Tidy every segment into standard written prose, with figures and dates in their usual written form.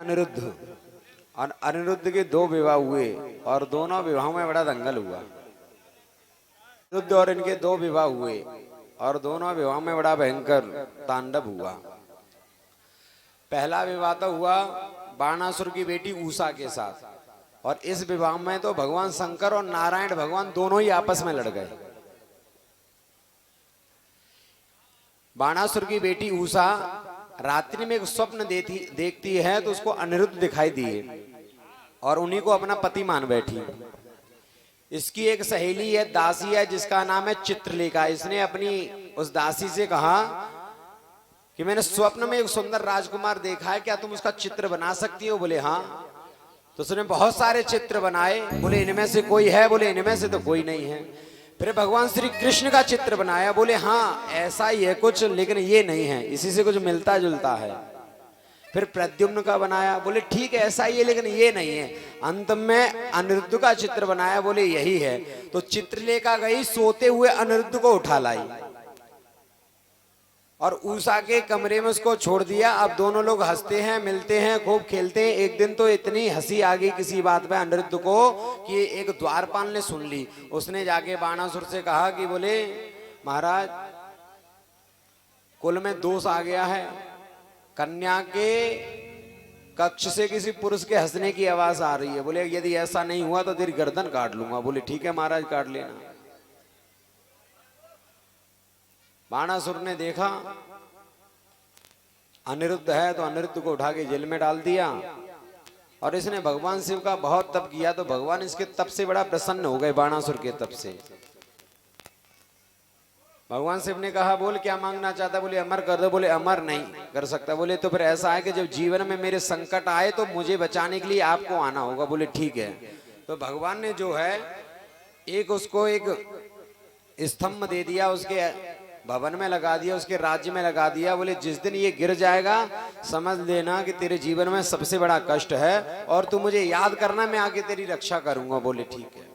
अनिरुद्ध और अनिरुद्ध के दो विवाह हुए और दोनों विवाहों में बड़ा दंगल हुआ। अनिरुद्ध और इनके दो विवाह हुए और दोनों विवाहों में बड़ा भयंकर तांडव हुआ। पहला विवाह तो हुआ बाणासुर की बेटी उषा के साथ, और इस विवाह में तो भगवान शंकर और नारायण भगवान दोनों ही आपस में लड़ गए। बाणासुर की बेटी उषा रात्रि में एक स्वप्न देखती है तो उसको अनिरुद्ध दिखाई दिए और उन्हीं को अपना पति मान बैठी। इसकी एक सहेली है, दासी है, जिसका नाम है चित्रलेखा। इसने अपनी उस दासी से कहा कि मैंने स्वप्न में एक सुंदर राजकुमार देखा है, क्या तुम उसका चित्र बना सकती हो? बोले हाँ। तो उसने बहुत सारे चित्र बनाए। बोले इनमें से कोई है? बोले इनमें से तो कोई नहीं है। फिर भगवान श्री कृष्ण का चित्र बनाया। बोले हाँ ऐसा ही है कुछ, लेकिन ये नहीं है, इसी से कुछ मिलता जुलता है। फिर प्रद्युम्न का बनाया। बोले ठीक है ऐसा ही है, लेकिन ये नहीं है। अंत में अनिरुद्ध का चित्र बनाया। बोले यही है। तो चित्रलेखा गई, सोते हुए अनिरुद्ध को उठा लाई और उषा के कमरे में उसको छोड़ दिया। अब दोनों लोग हंसते हैं, मिलते हैं, खूब खेलते हैं। एक दिन तो इतनी हंसी आ गई किसी बात पे अनिरुद्ध को कि एक द्वारपाल ने सुन ली। उसने जाके बाणासुर से कहा कि बोले महाराज कुल में दोष आ गया है, कन्या के कक्ष से किसी पुरुष के हंसने की आवाज आ रही है। बोले यदि ऐसा नहीं हुआ तो तेरी गर्दन काट लूंगा। बोले ठीक है महाराज काट लेना। बाणासुर ने देखा अनिरुद्ध है तो अनिरुद्ध को उठा के जेल में डाल दिया। और इसने भगवान शिव का बहुत तप किया तो भगवान इसके तप से बड़ा प्रसन्न हो गए, बाणासुर के तप से। भगवान शिव ने कहा बोल क्या मांगना चाहता? बोले अमर कर दो। बोले अमर नहीं कर सकता। बोले तो फिर ऐसा है कि जब जीवन में मेरे संकट आए तो मुझे बचाने के लिए आपको आना होगा। बोले ठीक है। तो भगवान ने जो है एक उसको एक स्तंभ दे दिया, उसके भवन में लगा दिया, उसके राज्य में लगा दिया। बोले जिस दिन ये गिर जाएगा समझ लेना कि तेरे जीवन में सबसे बड़ा कष्ट है और तू मुझे याद करना, मैं आके तेरी रक्षा करूंगा। बोले ठीक है।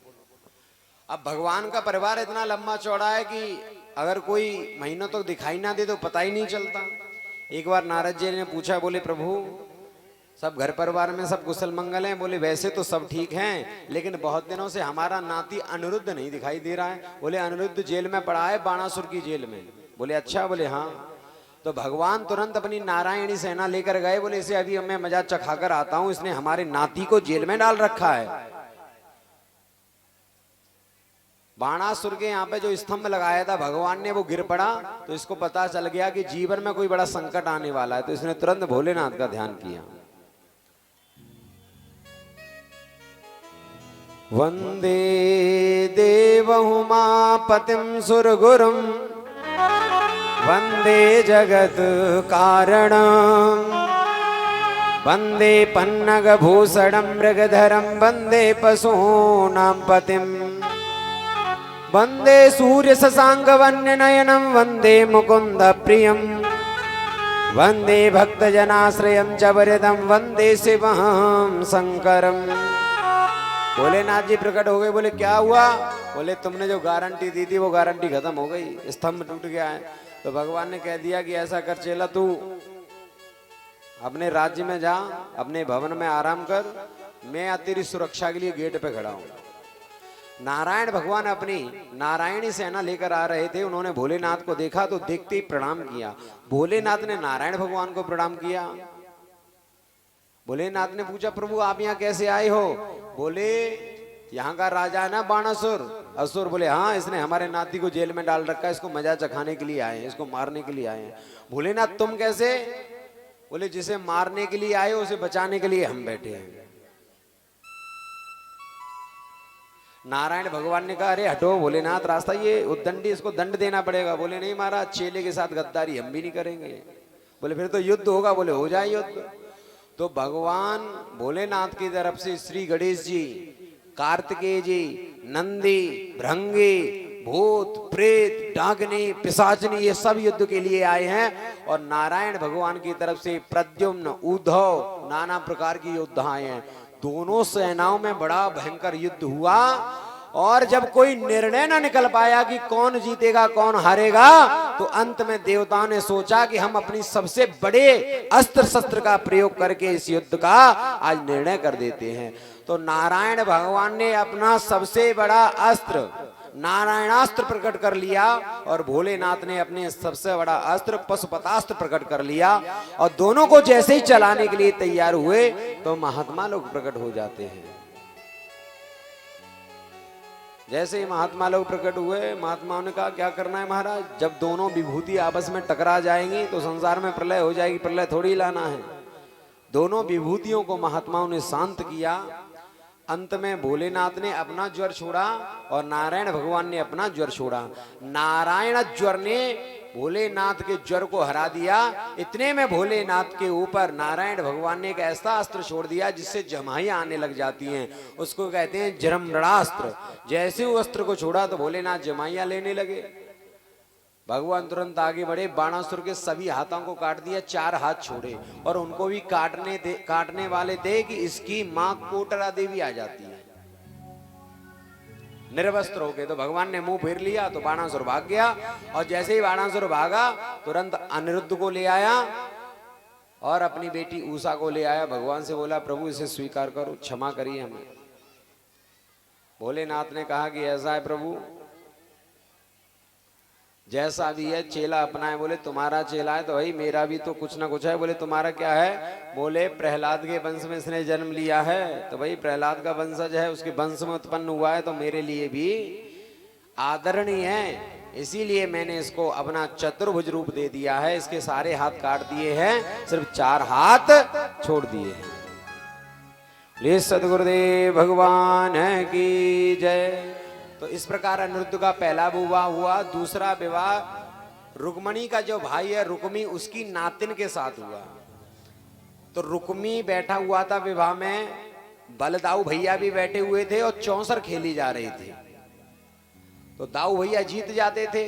अब भगवान का परिवार इतना लंबा चौड़ा है कि अगर कोई महीनों तक दिखाई ना दे तो पता ही नहीं चलता। एक बार नारद जी ने पूछा, बोले प्रभु सब घर परिवार में सब कुशल मंगल हैं? बोले वैसे तो सब ठीक हैं, लेकिन बहुत दिनों से हमारा नाती अनिरुद्ध नहीं दिखाई दे रहा है। बोले अनिरुद्ध जेल में पड़ा है, बाणासुर की जेल में। बोले अच्छा? बोले हाँ। तो भगवान तुरंत अपनी नारायणी सेना लेकर गए। बोले इसे अभी मैं मजा चखा कर आता हूं, इसने हमारे नाती को जेल में डाल रखा है। बाणासुर के यहाँ पे जो स्तंभ लगाया था भगवान ने, वो गिर पड़ा तो इसको पता चल गया कि जीवन में कोई बड़ा संकट आने वाला है। तो इसने तुरंत भोलेनाथ का ध्यान किया। वंदे देवहुमापतिं सुरगुरुं वंदे जगत कारणं वंदे पन्नगभूषणं मृगधरं वंदे पशूनां पतिं वंदे सूर्य शशांक वन्यनयनं वंदे मुकुंद प्रियं वंदे भक्तजनाश्रयं च वरदं वंदे शिवं शंकरं। भोलेनाथ जी प्रकट हो गए। बोले क्या हुआ? बोले तुमने जो गारंटी दी थी वो गारंटी खत्म हो गई, स्तंभ टूट गया है। तो भगवान ने कह दिया कि ऐसा कर चेला, तू अपने राज्य में जा, अपने भवन में आराम कर, मैं तेरी सुरक्षा के लिए गेट पे खड़ा हूं। नारायण भगवान अपनी नारायणी सेना लेकर आ रहे थे। उन्होंने भोलेनाथ को देखा तो देखते ही प्रणाम किया। भोलेनाथ ने नारायण भगवान को प्रणाम किया। भोलेनाथ ने पूछा प्रभु आप यहाँ कैसे आए हो? बोले यहाँ का राजा है ना बाणासुर, असुर। बोले हाँ इसने हमारे नाती को जेल में डाल रखा है, इसको मजा चखाने के लिए आए हैं, इसको मारने के लिए आए हैं। भोलेनाथ तुम कैसे? बोले जिसे मारने के लिए आए उसे बचाने के लिए हम बैठे हैं। नारायण भगवान ने कहा अरे हटो भोलेनाथ, रास्ता ये उद्दंडी, इसको दंड देना पड़ेगा। बोले नहीं महाराज चेले के साथ गद्दारी हम भी नहीं करेंगे। बोले फिर तो युद्ध होगा। बोले हो जाए युद्ध। तो भगवान भोलेनाथ की तरफ से श्री गणेश जी, कार्तिकेय जी, नंदी, भृंगी, भूत, प्रेत, डाकनी, पिशाचनी, ये सब युद्ध के लिए आए हैं। और नारायण भगवान की तरफ से प्रद्युम्न, उद्धव, नाना प्रकार की योद्धा आए हैं। दोनों सेनाओं में बड़ा भयंकर युद्ध हुआ और जब कोई निर्णय ना निकल पाया कि कौन जीतेगा कौन हारेगा, तो अंत में देवताओं ने सोचा कि हम अपनी सबसे बड़े अस्त्र शस्त्र का प्रयोग करके इस युद्ध का आज निर्णय कर देते हैं। तो नारायण भगवान ने अपना सबसे बड़ा अस्त्र नारायणास्त्र प्रकट कर लिया और भोलेनाथ ने अपने सबसे बड़ा अस्त्र पशुपतास्त्र प्रकट कर लिया। और दोनों को जैसे ही चलाने के लिए तैयार हुए तो महात्मा लोग प्रकट हो जाते हैं। जैसे ही महात्मा लोग प्रकट हुए, महात्माओं ने कहा क्या करना है महाराज, जब दोनों विभूति आपस में टकरा जाएंगी तो संसार में प्रलय हो जाएगी, प्रलय थोड़ी लाना है। दोनों विभूतियों को महात्माओं ने शांत किया। अंत में भोलेनाथ ने अपना ज्वर छोड़ा और नारायण भगवान ने अपना ज्वर छोड़ा। नारायण ज्वर ने भोलेनाथ के ज्वर को हरा दिया। इतने में भोलेनाथ के ऊपर नारायण भगवान ने एक ऐसा अस्त्र छोड़ दिया जिससे जमाइयां आने लग जाती हैं, उसको कहते हैं जरमरणास्त्र। जैसे वो अस्त्र को छोड़ा तो भोलेनाथ जमाइयां लेने लगे। भगवान तुरंत आगे बढ़े, बाणासुर के सभी हाथों को काट दिया, 4 हाथ छोड़े और उनको भी काटने वाले थे कि इसकी मां कोटरा देवी आ जाती है निर्वस्त्र होके। तो भगवान ने मुंह फेर लिया तो बाणासुर भाग गया। और जैसे ही बाणासुर भागा तुरंत अनिरुद्ध को ले आया और अपनी बेटी उषा को ले आया। भगवान से बोला प्रभु इसे स्वीकार करो, क्षमा करिए हमें। भोलेनाथ ने कहा कि ऐसा है प्रभु, जैसा भी है चेला अपना है। बोले तुम्हारा चेला है तो भाई मेरा भी तो कुछ ना कुछ है। बोले तुम्हारा क्या है? बोले प्रहलाद के वंश में इसने जन्म लिया है तो भाई प्रहलाद का वंशज है, उसके वंश में उत्पन्न हुआ है तो मेरे लिए भी आदरणीय है, इसीलिए मैंने इसको अपना चतुर्भुज रूप दे दिया है। इसके सारे हाथ काट दिए हैं, सिर्फ 4 हाथ छोड़ दिए हैं। ले सदगुरुदेव भगवान की जय। तो इस प्रकार अनिरुद्ध का पहला विवाह हुआ। दूसरा विवाह रुक्मणी का जो भाई है रुक्मी, उसकी नातिन के साथ हुआ। तो रुक्मी बैठा हुआ था विवाह में, बलदाऊ भैया भी बैठे हुए थे और चौसर खेली जा रही थी। तो दाऊ भैया जीत जाते थे,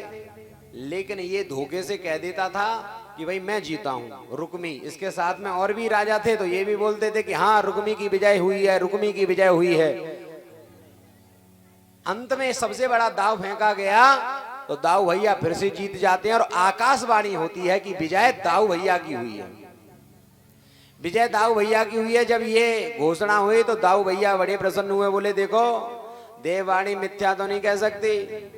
लेकिन ये धोखे से कह देता था कि भाई मैं जीता हूं। रुक्मी, इसके साथ में और भी राजा थे तो ये भी बोलते थे कि हाँ रुक्मी की विजय हुई है, रुक्मी की विजय हुई है। अंत में सबसे बड़ा दाव फेंका गया तो दाऊ भैया फिर से जीत जाते हैं और आकाशवाणी होती है कि विजय दाऊ भैया की हुई है। विजय दाऊ भैया की हुई है। जब ये घोषणा हुई तो दाऊ भैया बड़े प्रसन्न हुए। बोले देखो देववाणी मिथ्या तो नहीं कह सकती,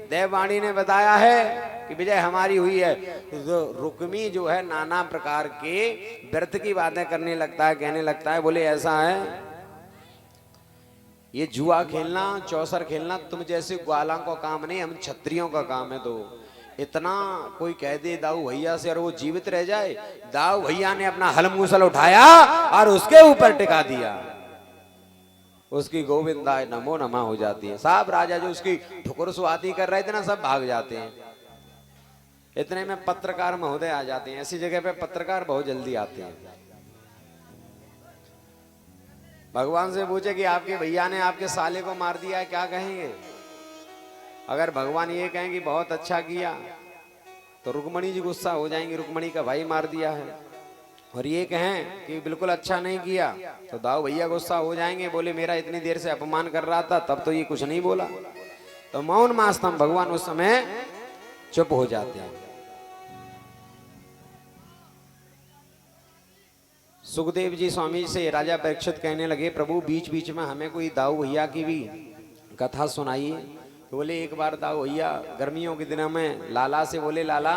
देववाणी ने बताया है कि विजय हमारी हुई है। तो रुक्मी जो है नाना प्रकार के व्यर्थ की बातें करने लगता है, कहने लगता है। बोले ऐसा है, ये जुआ खेलना चौसर खेलना तुम जैसे ग्वालों का काम नहीं, हम क्षत्रियों का काम है। तो इतना कोई कह दे दाऊ भैया से और वो जीवित रह जाए। दाऊ भैया ने अपना हलमूसल उठाया और उसके ऊपर टिका दिया, उसकी गोविंदाय नमो नमः हो जाती है। सब राजा जो उसकी ठुकुर सुआती कर रहे थे ना, सब भाग जाते हैं। इतने में पत्रकार महोदय आ जाते हैं। ऐसी जगह पे पत्रकार बहुत जल्दी आते हैं। भगवान से पूछे कि आपके भैया ने आपके साले को मार दिया है, क्या कहेंगे? अगर भगवान ये कहें कि बहुत अच्छा किया तो रुक्मणी जी गुस्सा हो जाएंगी, रुक्मणी का भाई मार दिया है। और ये कहें कि बिल्कुल अच्छा नहीं किया तो दाऊ भैया गुस्सा हो जाएंगे। बोले मेरा इतनी देर से अपमान कर रहा था तब तो ये कुछ नहीं बोला। तो मौन मास्तम भगवान उस समय चुप हो जाते हैं। सुखदेव जी स्वामी से राजा परीक्षित कहने लगे प्रभु बीच बीच में हमें कोई दाऊ भैया की भी कथा सुनाइए। तो बोले एक बार दाऊ भैया गर्मियों के दिनों में लाला से बोले लाला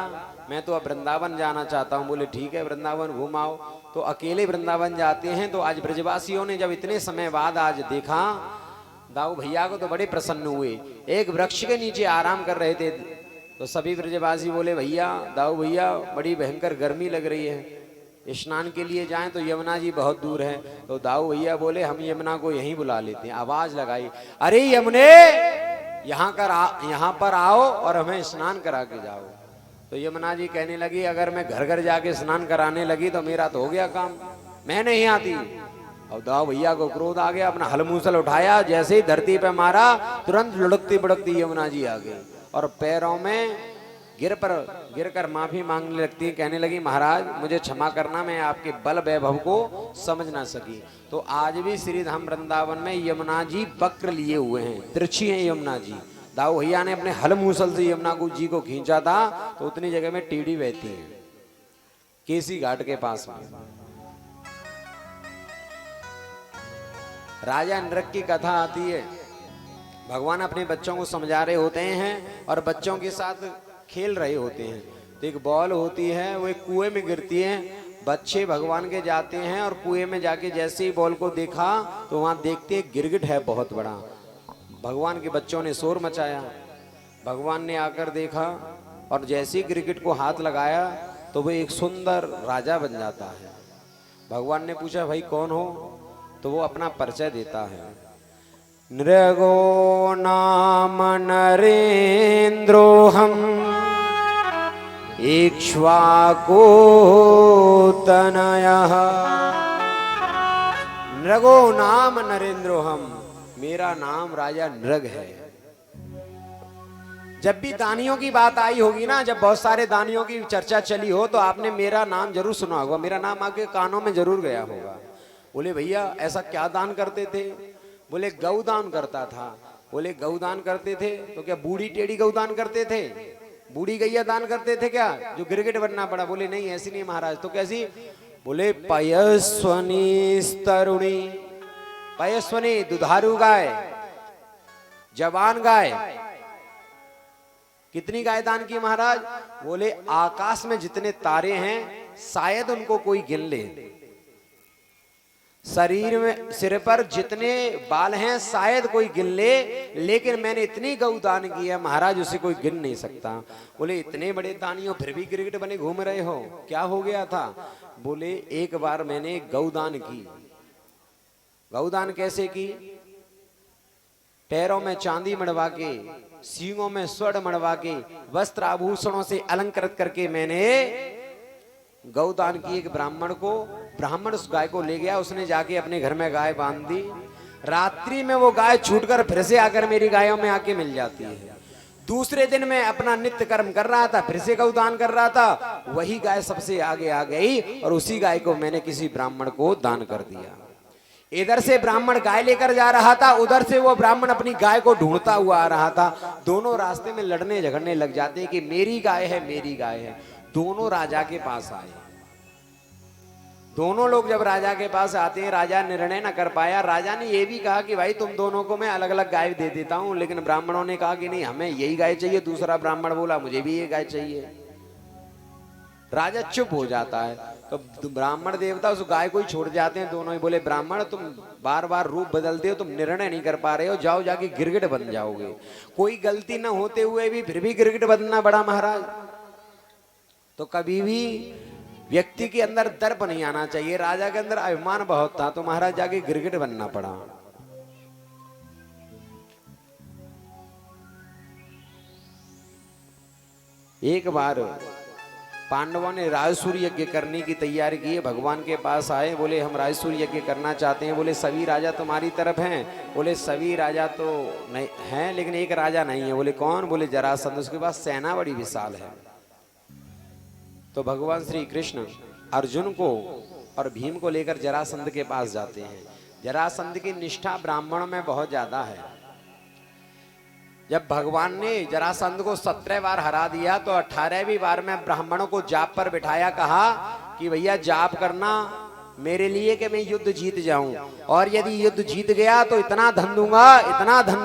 मैं तो अब वृंदावन जाना चाहता हूँ। बोले ठीक है वृंदावन घुमाओ। तो अकेले वृंदावन जाते हैं। तो आज ब्रजवासियों ने जब इतने समय बाद आज देखा दाऊ भैया को तो बड़े प्रसन्न हुए। एक वृक्ष के नीचे आराम कर रहे थे तो सभी ब्रजवासी बोले भैया दाऊ भैया बड़ी भयंकर गर्मी लग रही है, स्नान के लिए जाएं तो यमुना जी बहुत दूर है। तो दाऊ भैया बोले हम यमुना को यहीं बुला लेते हैं। आवाज लगाई अरे यमुने यहाँ पर आओ और हमें स्नान करा के जाओ। तो यमुना जी कहने लगी अगर मैं घर घर जाके स्नान कराने लगी तो मेरा तो हो गया काम, मैं नहीं आती। और दाऊ भैया को क्रोध आ गया, अपना हलमूसल उठाया, जैसे ही धरती पे मारा तुरंत लुढ़कती बुढ़कती यमुना जी आ गई और पैरों में गिर कर माफी मांगने लगती है, कहने लगी महाराज मुझे क्षमा करना, मैं आपके बल वैभव को समझ ना सकी। तो आज भी श्री धाम वृंदावन में यमुना जी वक्र लिए हुए हैं, तिरछी हैं यमुना जी। दाऊ भैया ने अपने हल मूसल से यमुना जी को खींचा था तो उतनी जगह में टीढ़ी बहती है, केसी घाट के पास में। राजा नृग की कथा आती है, भगवान अपने बच्चों को समझा रहे होते हैं और बच्चों के साथ खेल रहे होते हैं। तो एक बॉल होती है, वो एक कुएं में गिरती है। बच्चे भगवान के जाते हैं और कुएं में जाके जैसे ही बॉल को देखा तो वहां देखते हैं गिरगिट है बहुत बड़ा। भगवान के बच्चों ने शोर मचाया, भगवान ने आकर देखा और जैसे ही गिरगिट को हाथ लगाया तो वो एक सुंदर राजा बन जाता है। भगवान ने पूछा भाई कौन हो, तो वो अपना परिचय देता है। नृगो नाम नरेंद्रो हम इक्ष्वाको तनयः। नृगो नाम नरेंद्रो हम, मेरा नाम राजा नृग है। जब भी दानियों की बात आई होगी ना, जब बहुत सारे दानियों की चर्चा चली हो तो आपने मेरा नाम जरूर सुना होगा, मेरा नाम आपके कानों में जरूर गया होगा। बोले भैया ऐसा क्या दान करते थे? बोले गौ दान करता था। बोले गौ दान करते थे तो क्या बूढ़ी टेढ़ी गौ दान करते थे? बूढ़ी गैया दान करते थे क्या जो गिरगिट बनना पड़ा? बोले नहीं ऐसी नहीं महाराज। तो कैसी? बोले पयस्वनी तरुणी, पयस्वनी दुधारू गाय, जवान गाय। कितनी गाय दान की महाराज? बोले आकाश में जितने तारे हैं शायद उनको कोई गिन ले, शरीर में सिर पर जितने बाल हैं शायद कोई गिन ले, लेकिन मैंने इतनी गौ दान की है महाराज उसे कोई गिन नहीं सकता। बोले इतने बड़े दानी हो फिर भी गिरगिट बने घूम रहे हो, क्या हो गया था? बोले एक बार मैंने गौ दान की। गौ दान कैसे की? पैरों में चांदी मड़वा के, सींगों में स्वर्ण मड़वा के, वस्त्र आभूषणों से अलंकृत करके मैंने गौदान की। एक ब्राह्मण को, ब्राह्मण उस गाय को ले गया, उसने जाके अपने घर में गाय बांध दी। रात्रि में वो गाय छूटकर फिर से आकर मेरी गायों में आके मिल जाती है। दूसरे दिन मैं अपना नित्य कर्म कर रहा था, फिर से गौदान कर रहा था, वही गाय सबसे आगे आ गई और उसी गाय को मैंने किसी ब्राह्मण को दान कर दिया। इधर से ब्राह्मण गाय लेकर जा रहा था, उधर से वो ब्राह्मण अपनी गाय को ढूंढता हुआ आ रहा था। दोनों रास्ते में लड़ने झगड़ने लग जाते कि मेरी गाय है मेरी गाय है। दोनों राजा के पास आए। दोनों लोग जब राजा के पास आते हैं, राजा निर्णय न कर पाया। राजा ने ये भी कहा कि भाई तुम दोनों को मैं अलग अलग गाय दे देता हूं, लेकिन ब्राह्मणों ने कहा कि नहीं हमें यही गाय चाहिए। दूसरा ब्राह्मण बोला मुझे भी ये गाय चाहिए। राजा चुप हो जाता है तो ब्राह्मण देवता उस गाय को ही छोड़ जाते हैं। दोनों ही बोले ब्राह्मण तुम बार बार रूप बदलते हो, तुम निर्णय नहीं कर पा रहे हो, जाओ जाके गिरगिट बन जाओगे। कोई गलती न होते हुए भी फिर भी गिरगिट बनना बड़ा महाराज। तो कभी भी व्यक्ति के अंदर दर्प नहीं आना चाहिए। राजा के अंदर अभिमान बहुत था तो महाराज जाके गिरगिट बनना पड़ा। एक बार पांडवों ने राजसूय यज्ञ करने की तैयारी की। भगवान के पास आए, बोले हम राजसूय यज्ञ करना चाहते हैं। बोले सभी राजा तुम्हारी तरफ हैं? बोले सभी राजा तो नहीं हैं, लेकिन एक राजा नहीं है। बोले कौन? बोले जरासंध, उसके पास सेना बड़ी विशाल है। तो भगवान श्री कृष्ण अर्जुन को और भीम को लेकर जरासंध के पास जाते हैं। जरासंध की निष्ठा ब्राह्मणों में बहुत ज्यादा है। जब भगवान ने जरासंध को 17 बार हरा दिया तो 18वीं बार में ब्राह्मणों को जाप पर बिठाया, कहा कि भैया जाप करना मेरे लिए कि मैं युद्ध जीत जाऊं, और यदि युद्ध जीत गया तो इतना धन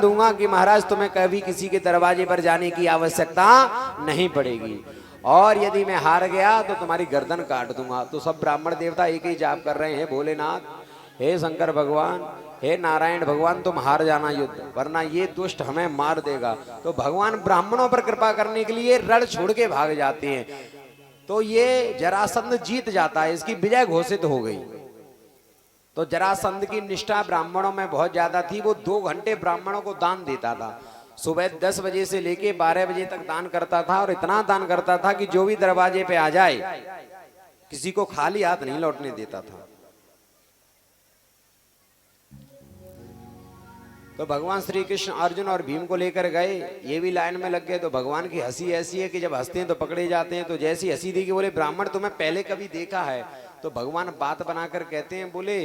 दूंगा कि महाराज तुम्हें कभी किसी के दरवाजे पर जाने की आवश्यकता नहीं पड़ेगी, और यदि मैं हार गया तो तुम्हारी गर्दन काट दूंगा। तो सब ब्राह्मण देवता एक ही जाप कर रहे हैं, भोलेनाथ, हे शंकर भगवान, हे नारायण भगवान, तुम हार जाना युद्ध, वरना ये दुष्ट हमें मार देगा। तो भगवान ब्राह्मणों पर कृपा करने के लिए रण छोड़ के भाग जाते हैं। तो ये जरासंध जीत जाता है, इसकी विजय घोषित हो गई। तो जरासंध की निष्ठा ब्राह्मणों में बहुत ज्यादा थी। वो 2 घंटे ब्राह्मणों को दान देता था। सुबह 10 बजे से लेके 12 बजे तक दान करता था, और इतना दान करता था कि जो भी दरवाजे पे आ जाए किसी को खाली हाथ नहीं लौटने देता था। तो भगवान श्री कृष्ण अर्जुन और भीम को लेकर गए, ये भी लाइन में लग गए। तो भगवान की हंसी ऐसी है कि जब हंसते हैं तो पकड़े जाते हैं। तो जैसी हंसी देखी, बोले ब्राह्मण तुम्हें पहले कभी देखा है? तो भगवान बात बनाकर कहते हैं, बोले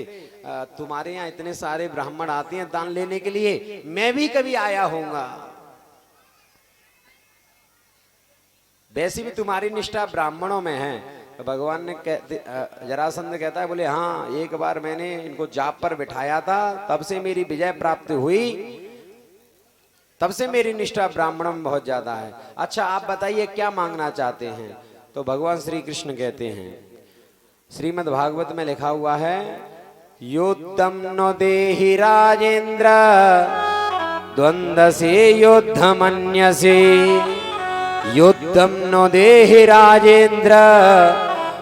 तुम्हारे यहाँ इतने सारे ब्राह्मण आते हैं दान लेने के लिए, मैं भी कभी आया होऊंगा। वैसे भी तुम्हारी निष्ठा ब्राह्मणों में है। तो भगवान ने जरासंध कहता है, बोले हाँ, एक बार मैंने इनको जाप पर बिठाया था, तब से मेरी विजय प्राप्त हुई, तब से मेरी निष्ठा ब्राह्मणों में बहुत ज्यादा है। अच्छा आप बताइए क्या मांगना चाहते हैं? तो भगवान श्री कृष्ण कहते हैं, श्रीमद् भागवत में लिखा हुआ है, युद्धम नो देहि राजेंद्र द्वंद्व से युद्धमन्यसे, युद्धम नो देहि राजेंद्र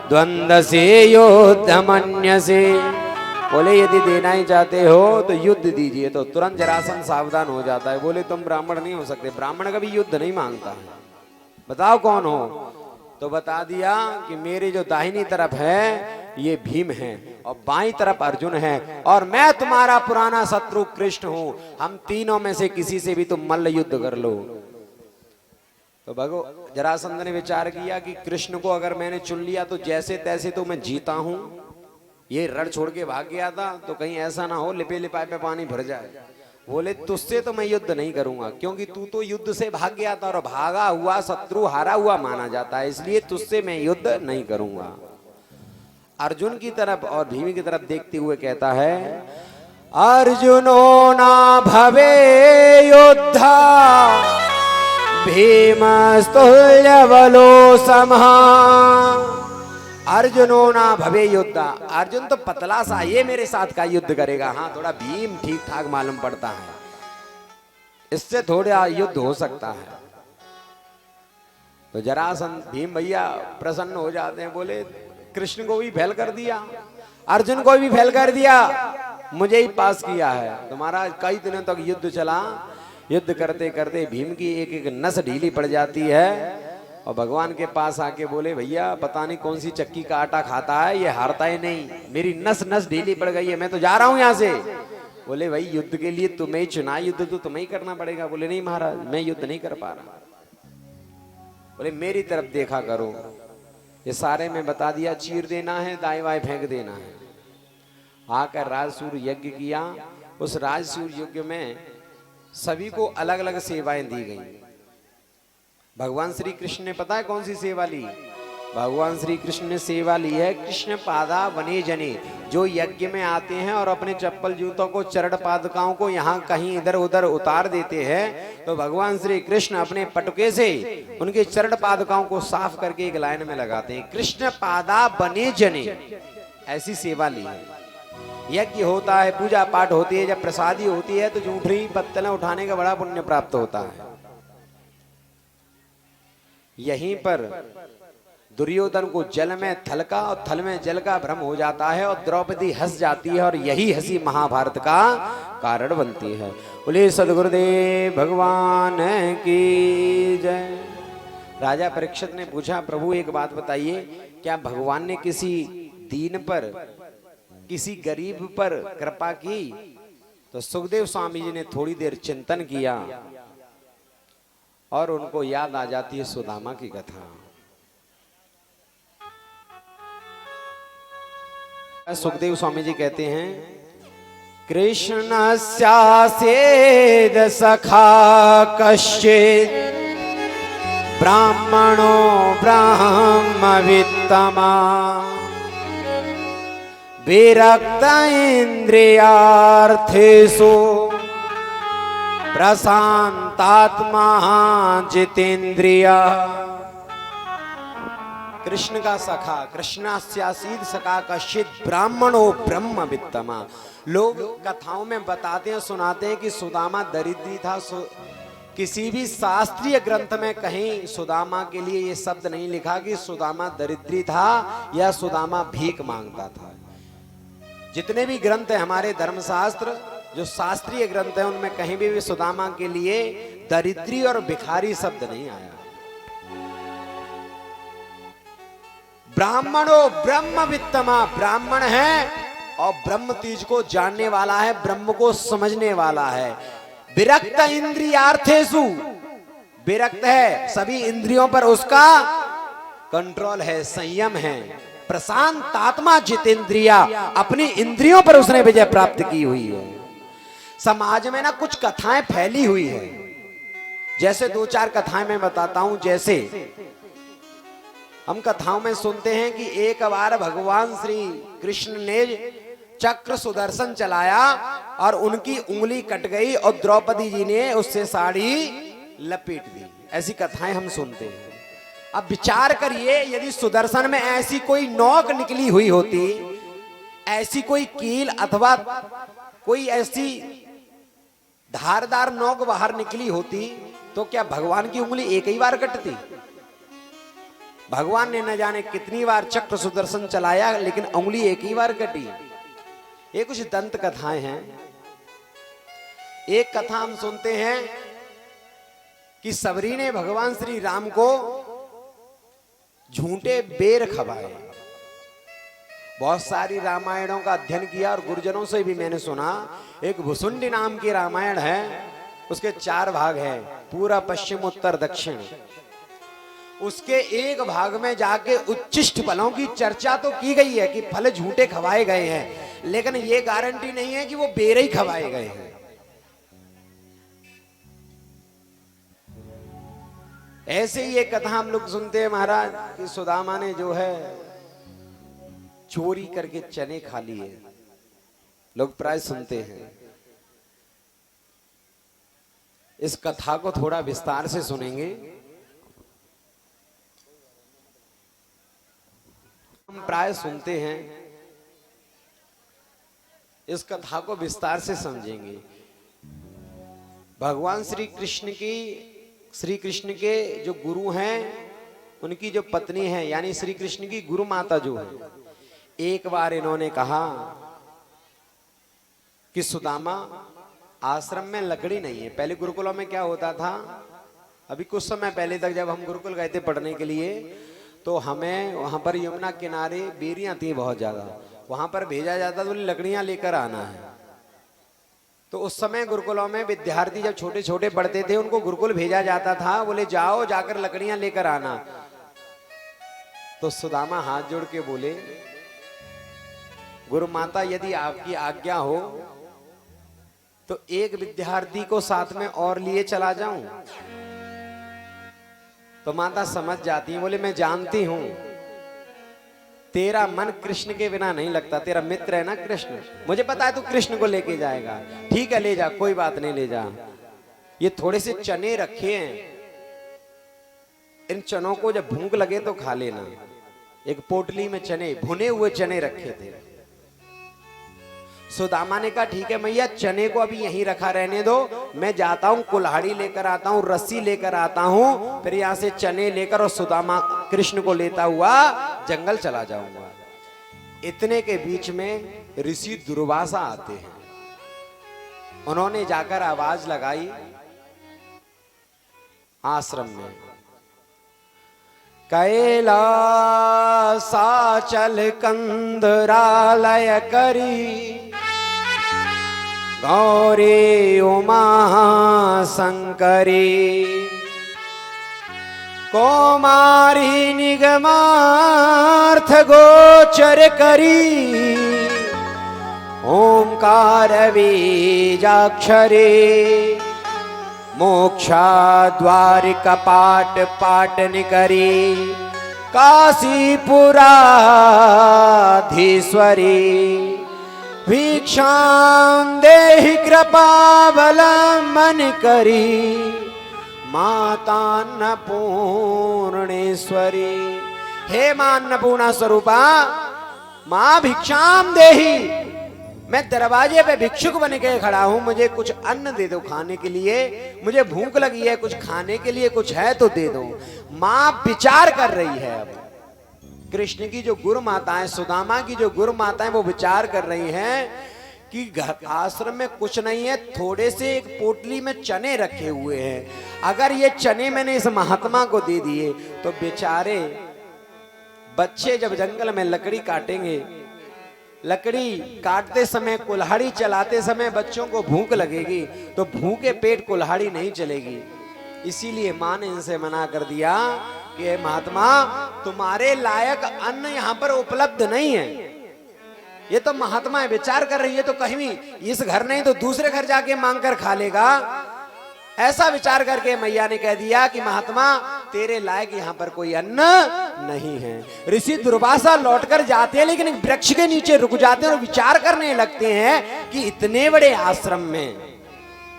द्वंद्व से युद्धमन्यसे। बोले यदि देना ही चाहते हो तो युद्ध दीजिए। तो तुरंत जरासंध सावधान हो जाता है, बोले तुम ब्राह्मण नहीं हो सकते, ब्राह्मण कभी युद्ध नहीं मांगता है, बताओ कौन हो? तो बता दिया कि मेरी जो दाहिनी तरफ है ये भीम है और बाईं तरफ अर्जुन है, और मैं तुम्हारा पुराना शत्रु कृष्ण हूं। हम तीनों में से किसी से भी तुम मल्ल युद्ध कर लो। तो जरासंध ने विचार किया कि कृष्ण को अगर मैंने चुन लिया तो जैसे तैसे तो मैं जीता हूं, ये रण छोड़ के भाग गया था, तो कहीं ऐसा ना हो लिपे लिपाए पे पानी भर जाए। बोले तुझसे तो मैं युद्ध नहीं करूंगा, क्योंकि तू तो युद्ध से भाग गया था और भागा हुआ शत्रु हारा हुआ माना जाता है, इसलिए तुझसे मैं युद्ध नहीं करूंगा। अर्जुन की तरफ और भीम की तरफ देखते हुए कहता है, अर्जुनो ना भवे योद्धा भीमस्तुल्य बलो समहा। अर्जुनो ना भवे योद्धा, अर्जुन तो पतला सा, ये मेरे साथ का युद्ध करेगा। हाँ थोड़ा भीम ठीक ठाक मालूम पड़ता है, इससे थोड़ा युद्ध हो सकता है। तो जरासंध भीम भैया प्रसन्न हो जाते हैं, बोले कृष्ण को भी फेल कर दिया, अर्जुन को भी फेल कर दिया, मुझे ही पास किया है। तो महाराज कई दिनों तक युद्ध चला, युद्ध करते करते भीम की एक एक नस ढीली पड़ जाती है और भगवान के पास आके बोले, भैया पता नहीं कौन सी चक्की का आटा खाता है, ये हारता ही नहीं, मेरी नस नस ढीली पड़ गई है, मैं तो जा रहा हूं यहां से। बोले भाई युद्ध के लिए तुम्हें चुना, युद्ध तो तुम्हें ही करना पड़ेगा। बोले नहीं महाराज, मैं युद्ध नहीं कर पा रहा। बोले मेरी तरफ देखा करो, ये सारे में बता दिया, चीर देना है, दाएं बाएं फेंक देना है। आकर राजसूर यज्ञ किया। उस राजसूर यज्ञ में सभी को अलग अलग सेवाएं दी गई। भगवान श्री कृष्ण ने पता है कौन सी सेवा ली? भगवान श्री कृष्ण ने सेवा ली है कृष्ण पादा वने जने, जो यज्ञ में आते हैं और अपने चप्पल जूतों को, चरण पादुकाओं को यहाँ कहीं इधर उधर उतार देते हैं, तो भगवान श्री कृष्ण अपने पटुके से उनके चरण पादुकाओं को साफ करके एक लाइन में लगाते हैं, कृष्ण पादा वने जने। ऐसी सेवा ली है। यज्ञ होता है, पूजा पाठ होती है, जब प्रसादी होती है तो जूठरी पत्तलें उठाने का बड़ा पुण्य प्राप्त होता है। यहीं पर दुर्योधन को जल में थल का और थल में जल का भ्रम हो जाता है और द्रौपदी हंस जाती है और यही हंसी महाभारत का कारण बनती है। बोले सद्गुरुदेव भगवान की जय। राजा परीक्षित ने पूछा, प्रभु एक बात बताइए, क्या भगवान ने किसी दीन पर, किसी गरीब पर कृपा की? तो सुखदेव स्वामी जी ने थोड़ी देर चिंतन किया और उनको याद आ जाती है सुदामा की कथा। सुखदेव स्वामी जी कहते हैं, कृष्ण स्यासेद सखा कश्चित् ब्राह्मणो ब्राह्मवित्तमा विरक्त इंद्रियार्थेषु प्रशांतात्मा जितेंद्रिया। कृष्ण का सखा, कृष्णास्यासीद सखा कश्चित् ब्राह्मणो ब्रह्मवित्तमा। लोग कथाओं में बताते हैं, सुनाते हैं कि सुदामा दरिद्री था। किसी भी शास्त्रीय ग्रंथ में कहीं सुदामा के लिए ये शब्द नहीं लिखा कि सुदामा दरिद्री था या सुदामा भीख मांगता था। जितने भी ग्रंथ है हमारे धर्मशास्त्र, जो शास्त्रीय ग्रंथ है, उनमें कहीं भी सुदामा के लिए दरिद्री और भिखारी शब्द नहीं आया। ब्राह्मणो ब्रह्मवित्तमा, ब्राह्मण है और ब्रह्म तीज को जानने वाला है, ब्रह्म को समझने वाला है। विरक्त इंद्रियार्थेषु, विरक्त है, सभी इंद्रियों पर उसका कंट्रोल है, संयम है। प्रशांत आत्मा जितेंद्रिया, अपनी इंद्रियों पर उसने विजय प्राप्त की हुई है। समाज में ना कुछ कथाएं फैली हुई है, जैसे दो चार कथाएं मैं बताता हूं। जैसे हम कथाओं में सुनते हैं कि एक बार भगवान श्री कृष्ण ने चक्र सुदर्शन चलाया और उनकी उंगली कट गई और द्रौपदी जी ने उससे साड़ी लपेट दी। ऐसी कथाएं हम सुनते हैं। अब विचार करिए, यदि सुदर्शन में ऐसी कोई नोक निकली हुई होती, ऐसी कोई कील अथवा कोई ऐसी धारदार नोक बाहर निकली होती, तो क्या भगवान की उंगली एक ही बार कटती? भगवान ने न जाने कितनी बार चक्र सुदर्शन चलाया, लेकिन उंगली एक ही बार कटी। ये कुछ दंत कथाएं हैं। एक कथा हम सुनते हैं कि सबरी ने भगवान श्री राम को झूठे बेर खवाए। बहुत सारी रामायणों का अध्ययन किया और गुरुजनों से भी मैंने सुना। एक भुसुंडी नाम की रामायण है, उसके 4 भाग हैं, पूरा पश्चिम उत्तर दक्षिण। उसके एक भाग में जाके उच्चिष्ट फलों की चर्चा तो की गई है कि फल झूठे खवाए गए हैं, लेकिन ये गारंटी नहीं है कि वो बेर ही खवाए गए हैं। ऐसे ही एक कथा हम लोग सुनते हैं महाराज कि सुदामा ने जो है चोरी करके चने खा लिए। लोग प्राय सुनते हैं। इस कथा को थोड़ा विस्तार से सुनेंगे। हम प्राय सुनते हैं, इस कथा को विस्तार से समझेंगे। भगवान श्री कृष्ण के जो गुरु हैं, उनकी जो पत्नी है, यानी श्री कृष्ण की गुरु माता जो है, एक बार इन्होंने कहा कि सुदामा, आश्रम में लकड़ी नहीं है। पहले गुरुकुलों में क्या होता था, अभी कुछ समय पहले तक जब हम गुरुकुल गए थे पढ़ने के लिए, तो हमें वहां पर यमुना किनारे बेरियां थी बहुत ज्यादा, वहां पर भेजा जाता, तो लकड़ियां लेकर आना है। तो उस समय गुरुकुलों में विद्यार्थी जब छोटे छोटे पढ़ते थे, उनको गुरुकुल भेजा जाता था, बोले जाओ जाकर लकड़ियां लेकर आना। तो सुदामा हाथ जोड़ के बोले, गुरु माता, यदि आपकी आज्ञा हो तो एक विद्यार्थी को साथ में और लिए चला जाऊं। तो माता समझ जाती है, बोले मैं जानती हूं तेरा मन कृष्ण के बिना नहीं लगता, तेरा मित्र है ना कृष्ण, मुझे पता है तू कृष्ण को लेके जाएगा। ठीक है, ले जा, कोई बात नहीं, ले जा। ये थोड़े से चने रखे हैं, इन चनों को जब भूख लगे तो खा लेना। एक पोटली में चने, भुने हुए चने रखे थे। सुदामा ने कहा ठीक है मैया, चने को अभी यहीं रखा रहने दो, मैं जाता हूं, कुल्हाड़ी लेकर आता हूं, रस्सी लेकर आता हूं, फिर यहां से चने लेकर और सुदामा कृष्ण को लेता हुआ जंगल चला जाऊंगा। इतने के बीच में ऋषि दुर्वासा आते हैं। उन्होंने जाकर आवाज लगाई आश्रम में, कैलासाचल कंदरालय करी, गौरी उमा शंकरी, कौमारी निगमार्थ गोचर करी, ओंकार बीजाक्षरी, मोक्षा द्वार कपाट पाटन करी, काशीपुराधीश्वरी, भिक्षां देहि कृपावलंबन करी, माता अन्नपूर्णेश्वरी। हे मां अन्नपूर्णा स्वरूपा, मां भिक्षाम देहि, मैं दरवाजे पे भिक्षुक बन के खड़ा हूं, मुझे कुछ अन्न दे दो खाने के लिए, मुझे भूख लगी है, कुछ खाने के लिए कुछ है तो दे दो। मां विचार कर रही है। अब कृष्ण की जो गुरु माता है, सुदामा की जो गुरु माता है, वो विचार कर रही हैं कि घर आश्रम में कुछ नहीं है, थोड़े से एक पोटली में चने रखे हुए हैं, अगर ये चने मैंने इस महात्मा को दे दिए तो बेचारे बच्चे जब जंगल में लकड़ी काटेंगे लकड़ी काटते समय, कुल्हाड़ी चलाते समय बच्चों को भूख लगेगी तो भूखे पेट कुल्हाड़ी नहीं चलेगी। इसीलिए माँ ने इनसे मना कर दिया कि महात्मा, तुम्हारे लायक अन्न यहाँ पर उपलब्ध नहीं है। ये तो महात्मा है, विचार कर रही है तो कहीं भी इस घर नहीं तो दूसरे घर जाके मांग कर खा लेगा। ऐसा विचार करके मैया ने कह दिया कि महात्मा, तेरे लायक यहाँ पर कोई अन्न नहीं है। ऋषि दुर्वासा लौटकर जाते हैं, लेकिन वृक्ष के नीचे रुक जाते हैं और विचार करने लगते हैं कि इतने बड़े आश्रम में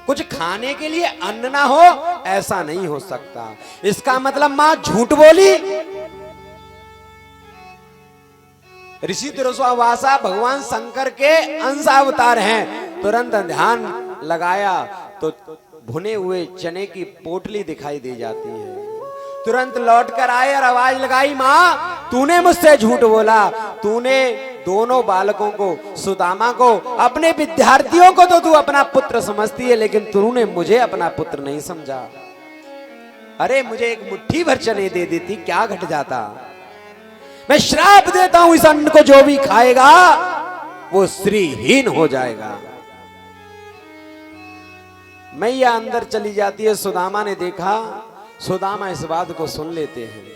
कुछ खाने के लिए अन्न ना हो, ऐसा नहीं हो सकता। इसका मतलब मां झूठ बोली। ऋषि दुर्वासा भगवान शंकर के अंश अवतार हैं। तुरंत ध्यान लगाया तो भुने हुए चने की पोटली दिखाई दे जाती है। तुरंत लौट कर आए और आवाज लगाई, माँ तूने मुझसे झूठ बोला। तूने दोनों बालकों को, सुदामा को, अपने विद्यार्थियों को तो तू अपना पुत्र समझती है, लेकिन तूने मुझे अपना पुत्र नहीं समझा। अरे मुझे एक मुट्ठी भर चने दे देती, क्या घट जाता। मैं श्राप देता हूं, इस अन्न को जो भी खाएगा वो श्रीहीन हो जाएगा। मैया अंदर चली जाती है। सुदामा ने देखा, सुदामा इस बात को सुन लेते हैं।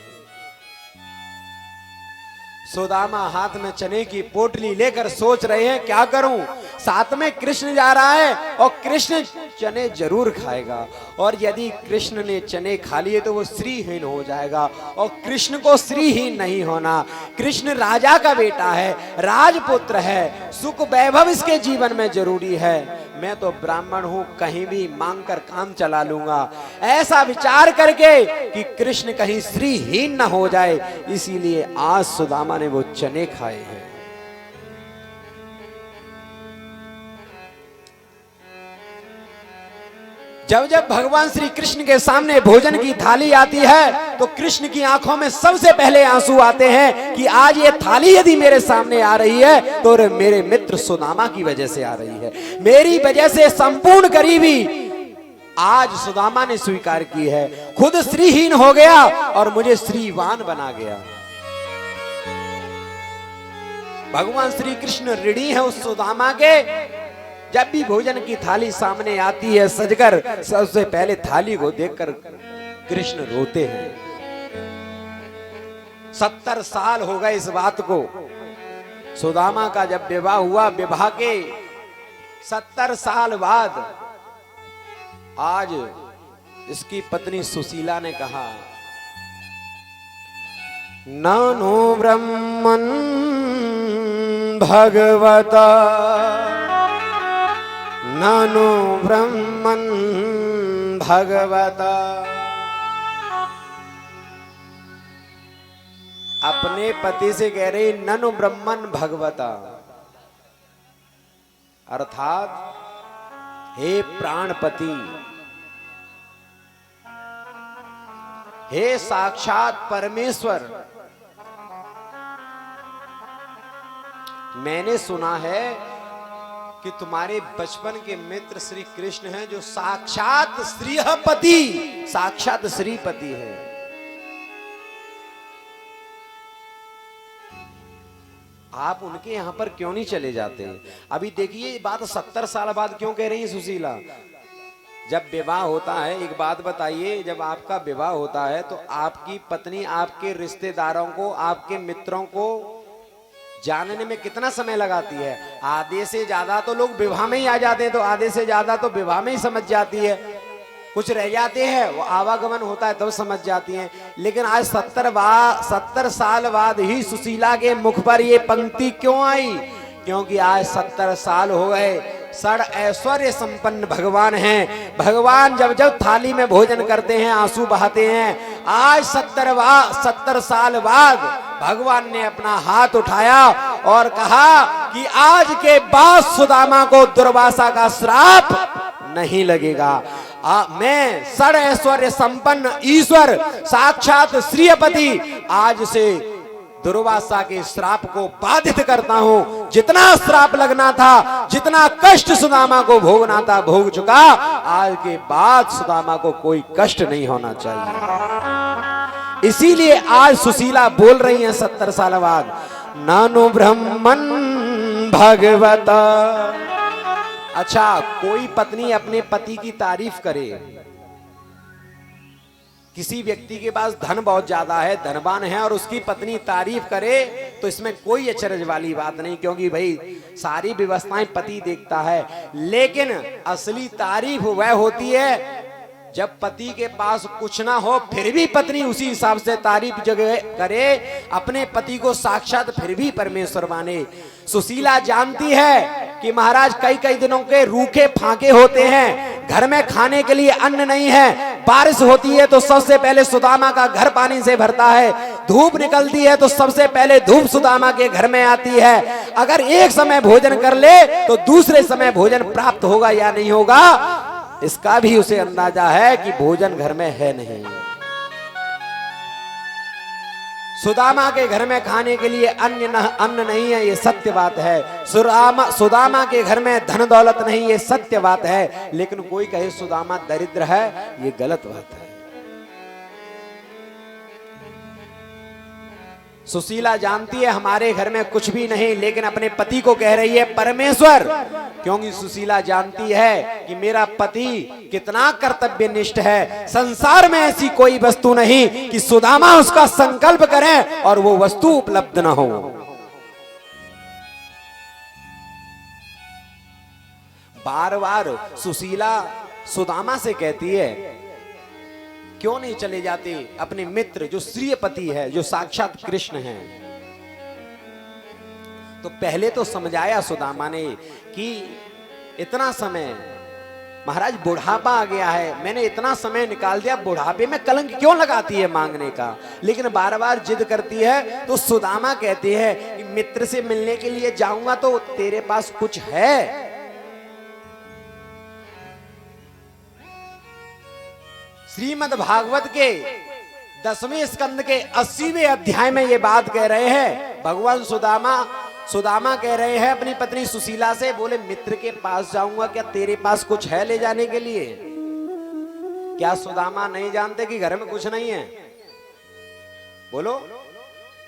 सुदामा हाथ में चने की पोटली लेकर सोच रहे हैं क्या करूं। साथ में कृष्ण जा रहा है और कृष्ण चने जरूर खाएगा, और यदि कृष्ण ने चने खा लिए तो वो श्रीहीन हो जाएगा, और कृष्ण को श्रीहीन नहीं होना। कृष्ण राजा का बेटा है, राजपुत्र है, सुख वैभव इसके जीवन में जरूरी है। मैं तो ब्राह्मण हूं, कहीं भी मांग कर काम चला लूंगा। ऐसा विचार करके कि कृष्ण कहीं श्रीहीन न हो जाए, इसीलिए आज सुदामा ने वो चने खाए हैं। जब जब भगवान श्री कृष्ण के सामने भोजन की थाली आती है तो कृष्ण की आंखों में सबसे पहले आंसू आते हैं कि आज ये थाली यदि मेरे सामने आ रही है तो मेरे मित्र सुदामा की वजह से आ रही है। मेरी वजह से संपूर्ण गरीबी आज सुदामा ने स्वीकार की है। खुद श्रीहीन हो गया और मुझे श्रीवान बना गया। भगवान श्री कृष्ण ऋणी है उस सुदामा के। जब भी भोजन की थाली सामने आती है सजकर, सबसे पहले थाली को देखकर कृष्ण रोते हैं। 70 साल हो गए इस बात को। सुदामा का जब विवाह हुआ, विवाह के 70 साल बाद आज इसकी पत्नी सुशीला ने कहा, नानो ब्रह्मन् भगवता नानो ब्रह्मन् भगवता। अपने पति से कह रही ननु ब्रह्मन् भगवता, अर्थात हे प्राणपति, हे साक्षात परमेश्वर, मैंने सुना है कि तुम्हारे बचपन के मित्र श्री कृष्ण हैं जो साक्षात श्रीपति, साक्षात श्रीपति है। आप उनके यहां पर क्यों नहीं चले जाते हैं? अभी देखिए ये बात 70 साल बाद क्यों कह रही है सुशीला। जब विवाह होता है, एक बात बताइए, जब आपका विवाह होता है तो आपकी पत्नी आपके रिश्तेदारों को, आपके मित्रों को जानने में कितना समय लगाती है? आधे से ज्यादा तो लोग विवाह में ही आ जाते हैं, तो आधे से ज्यादा तो विवाह में ही समझ जाती है। कुछ रह जाते हैं, वो आवागमन होता है तब समझ जाती हैं। लेकिन आज 70 साल बाद ही सुशीला के मुख पर ये पंक्ति क्यों आई? क्योंकि आज 70 साल हो गए, सड़ ऐश्वर्य संपन्न भगवान हैं। भगवान जब जब थाली में भोजन करते हैं आंसू बहाते हैं। आज 70 साल बाद भगवान ने अपना हाथ उठाया और कहा कि आज के बाद सुदामा को दुर्वासा का श्राप नहीं लगेगा। मैं सड़ ऐश्वर्य संपन्न ईश्वर साक्षात श्रीपति आज से दुर्वासा के श्राप को बाधित करता हूं। जितना श्राप लगना था, जितना कष्ट सुदामा को भोगना था, भोग चुका। आज के बाद सुदामा को कोई कष्ट नहीं होना चाहिए। इसीलिए आज सुशीला बोल रही हैं 70 साल बाद, नानु ब्रह्मन् भगवत। अच्छा, कोई पत्नी अपने पति की तारीफ करे, किसी व्यक्ति के पास धन बहुत ज्यादा है, धनवान है, और उसकी पत्नी तारीफ करे, तो इसमें कोई अचरज वाली बात नहीं, क्योंकि भाई सारी व्यवस्थाएं पति देखता है। लेकिन असली तारीफ वह होती है जब पति के पास कुछ ना हो, फिर भी पत्नी उसी हिसाब से तारीफ जगह करे, अपने पति को साक्षात फिर भी परमेश्वर माने। सुशीला जानती है कि महाराज कई कई दिनों के रूखे फाके होते हैं, घर में खाने के लिए अन्न नहीं है, बारिश होती है तो सबसे पहले सुदामा का घर पानी से भरता है, धूप निकलती है तो सबसे पहले धूप सुदामा के घर में आती है। अगर एक समय भोजन कर ले तो दूसरे समय भोजन प्राप्त होगा या नहीं होगा, इसका भी उसे अंदाजा है कि भोजन घर में है नहीं। सुदामा के घर में खाने के लिए अन्न नहीं है, ये सत्य बात है। सुदामा के घर में धन दौलत नहीं, ये सत्य बात है। लेकिन कोई कहे सुदामा दरिद्र है, ये गलत बात है। सुशीला जानती है हमारे घर में कुछ भी नहीं, लेकिन अपने पति को कह रही है परमेश्वर, क्योंकि सुशीला जानती है कि मेरा पति कितना कर्तव्यनिष्ठ है। संसार में ऐसी कोई वस्तु नहीं कि सुदामा उसका संकल्प करें और वो वस्तु उपलब्ध न हो। बार बार सुशीला सुदामा से कहती है, क्यों नहीं चले जाते अपने मित्र जो श्रीपति है, जो साक्षात कृष्ण है। तो पहले तो समझाया सुदामा ने कि इतना समय, महाराज बुढ़ापा आ गया है, मैंने इतना समय निकाल दिया, बुढ़ापे में कलंक क्यों लगाती है मांगने का। लेकिन बार बार जिद करती है। तो सुदामा कहते हैं कि मित्र से मिलने के लिए जाऊंगा तो तेरे पास कुछ है। श्रीमद् भागवत के 10वें स्कंद के 80वें अध्याय में ये बात कह रहे हैं भगवान सुदामा कह रहे हैं अपनी पत्नी सुशीला से, बोले मित्र के पास जाऊंगा, क्या तेरे पास कुछ है ले जाने के लिए। क्या सुदामा नहीं जानते कि घर में कुछ नहीं है? बोलो,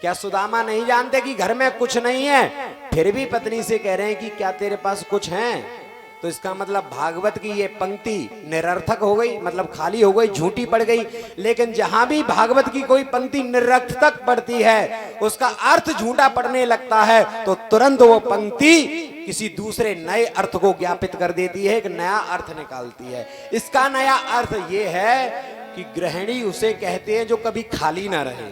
क्या सुदामा नहीं जानते कि घर में कुछ नहीं है? फिर भी पत्नी से कह रहे हैं कि क्या तेरे पास कुछ है। तो इसका मतलब भागवत की ये पंक्ति निरर्थक हो गई, मतलब खाली हो गई, झूठी पड़ गई। लेकिन जहां भी भागवत की कोई पंक्ति निरर्थक पड़ती है, उसका अर्थ झूठा पड़ने लगता है, तो तुरंत वो पंक्ति किसी दूसरे नए अर्थ को ज्ञापित कर देती है, एक नया अर्थ निकालती है। इसका नया अर्थ ये है कि गृहिणी उसे कहते हैं जो कभी खाली ना रहे।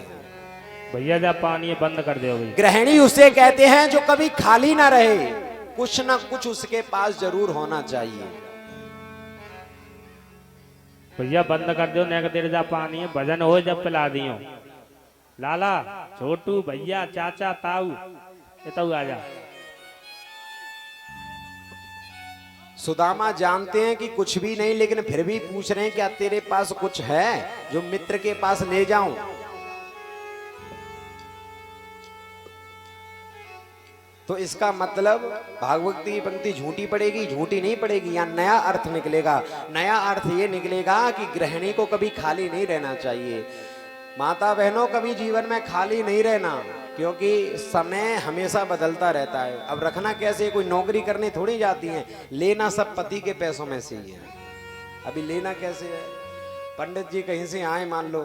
भैया जा पानी बंद कर दो। गृहिणी उसे कहते हैं जो कभी खाली ना रहे, कुछ ना कुछ उसके पास जरूर होना चाहिए। भैया बंद कर दो, नहीं देर जा पानी है, भजन हो जब पिला दियो। लाला, छोटू, भैया, चाचा, ताऊ, ये आ जा। सुदामा जानते हैं कि कुछ भी नहीं, लेकिन फिर भी पूछ रहे हैं क्या तेरे पास कुछ है जो मित्र के पास ले जाऊं। तो इसका मतलब भागवत की पंक्ति झूठी पड़ेगी, झूठी नहीं पड़ेगी, या नया अर्थ निकलेगा। नया अर्थ ये निकलेगा कि गृहिणी को कभी खाली नहीं रहना चाहिए। माता बहनों, कभी जीवन में खाली नहीं रहना, क्योंकि समय हमेशा बदलता रहता है। अब रखना कैसे, कोई नौकरी करने थोड़ी जाती हैं, लेना सब पति के पैसों में से ही है। अभी लेना कैसे है, पंडित जी कहीं से आए, मान लो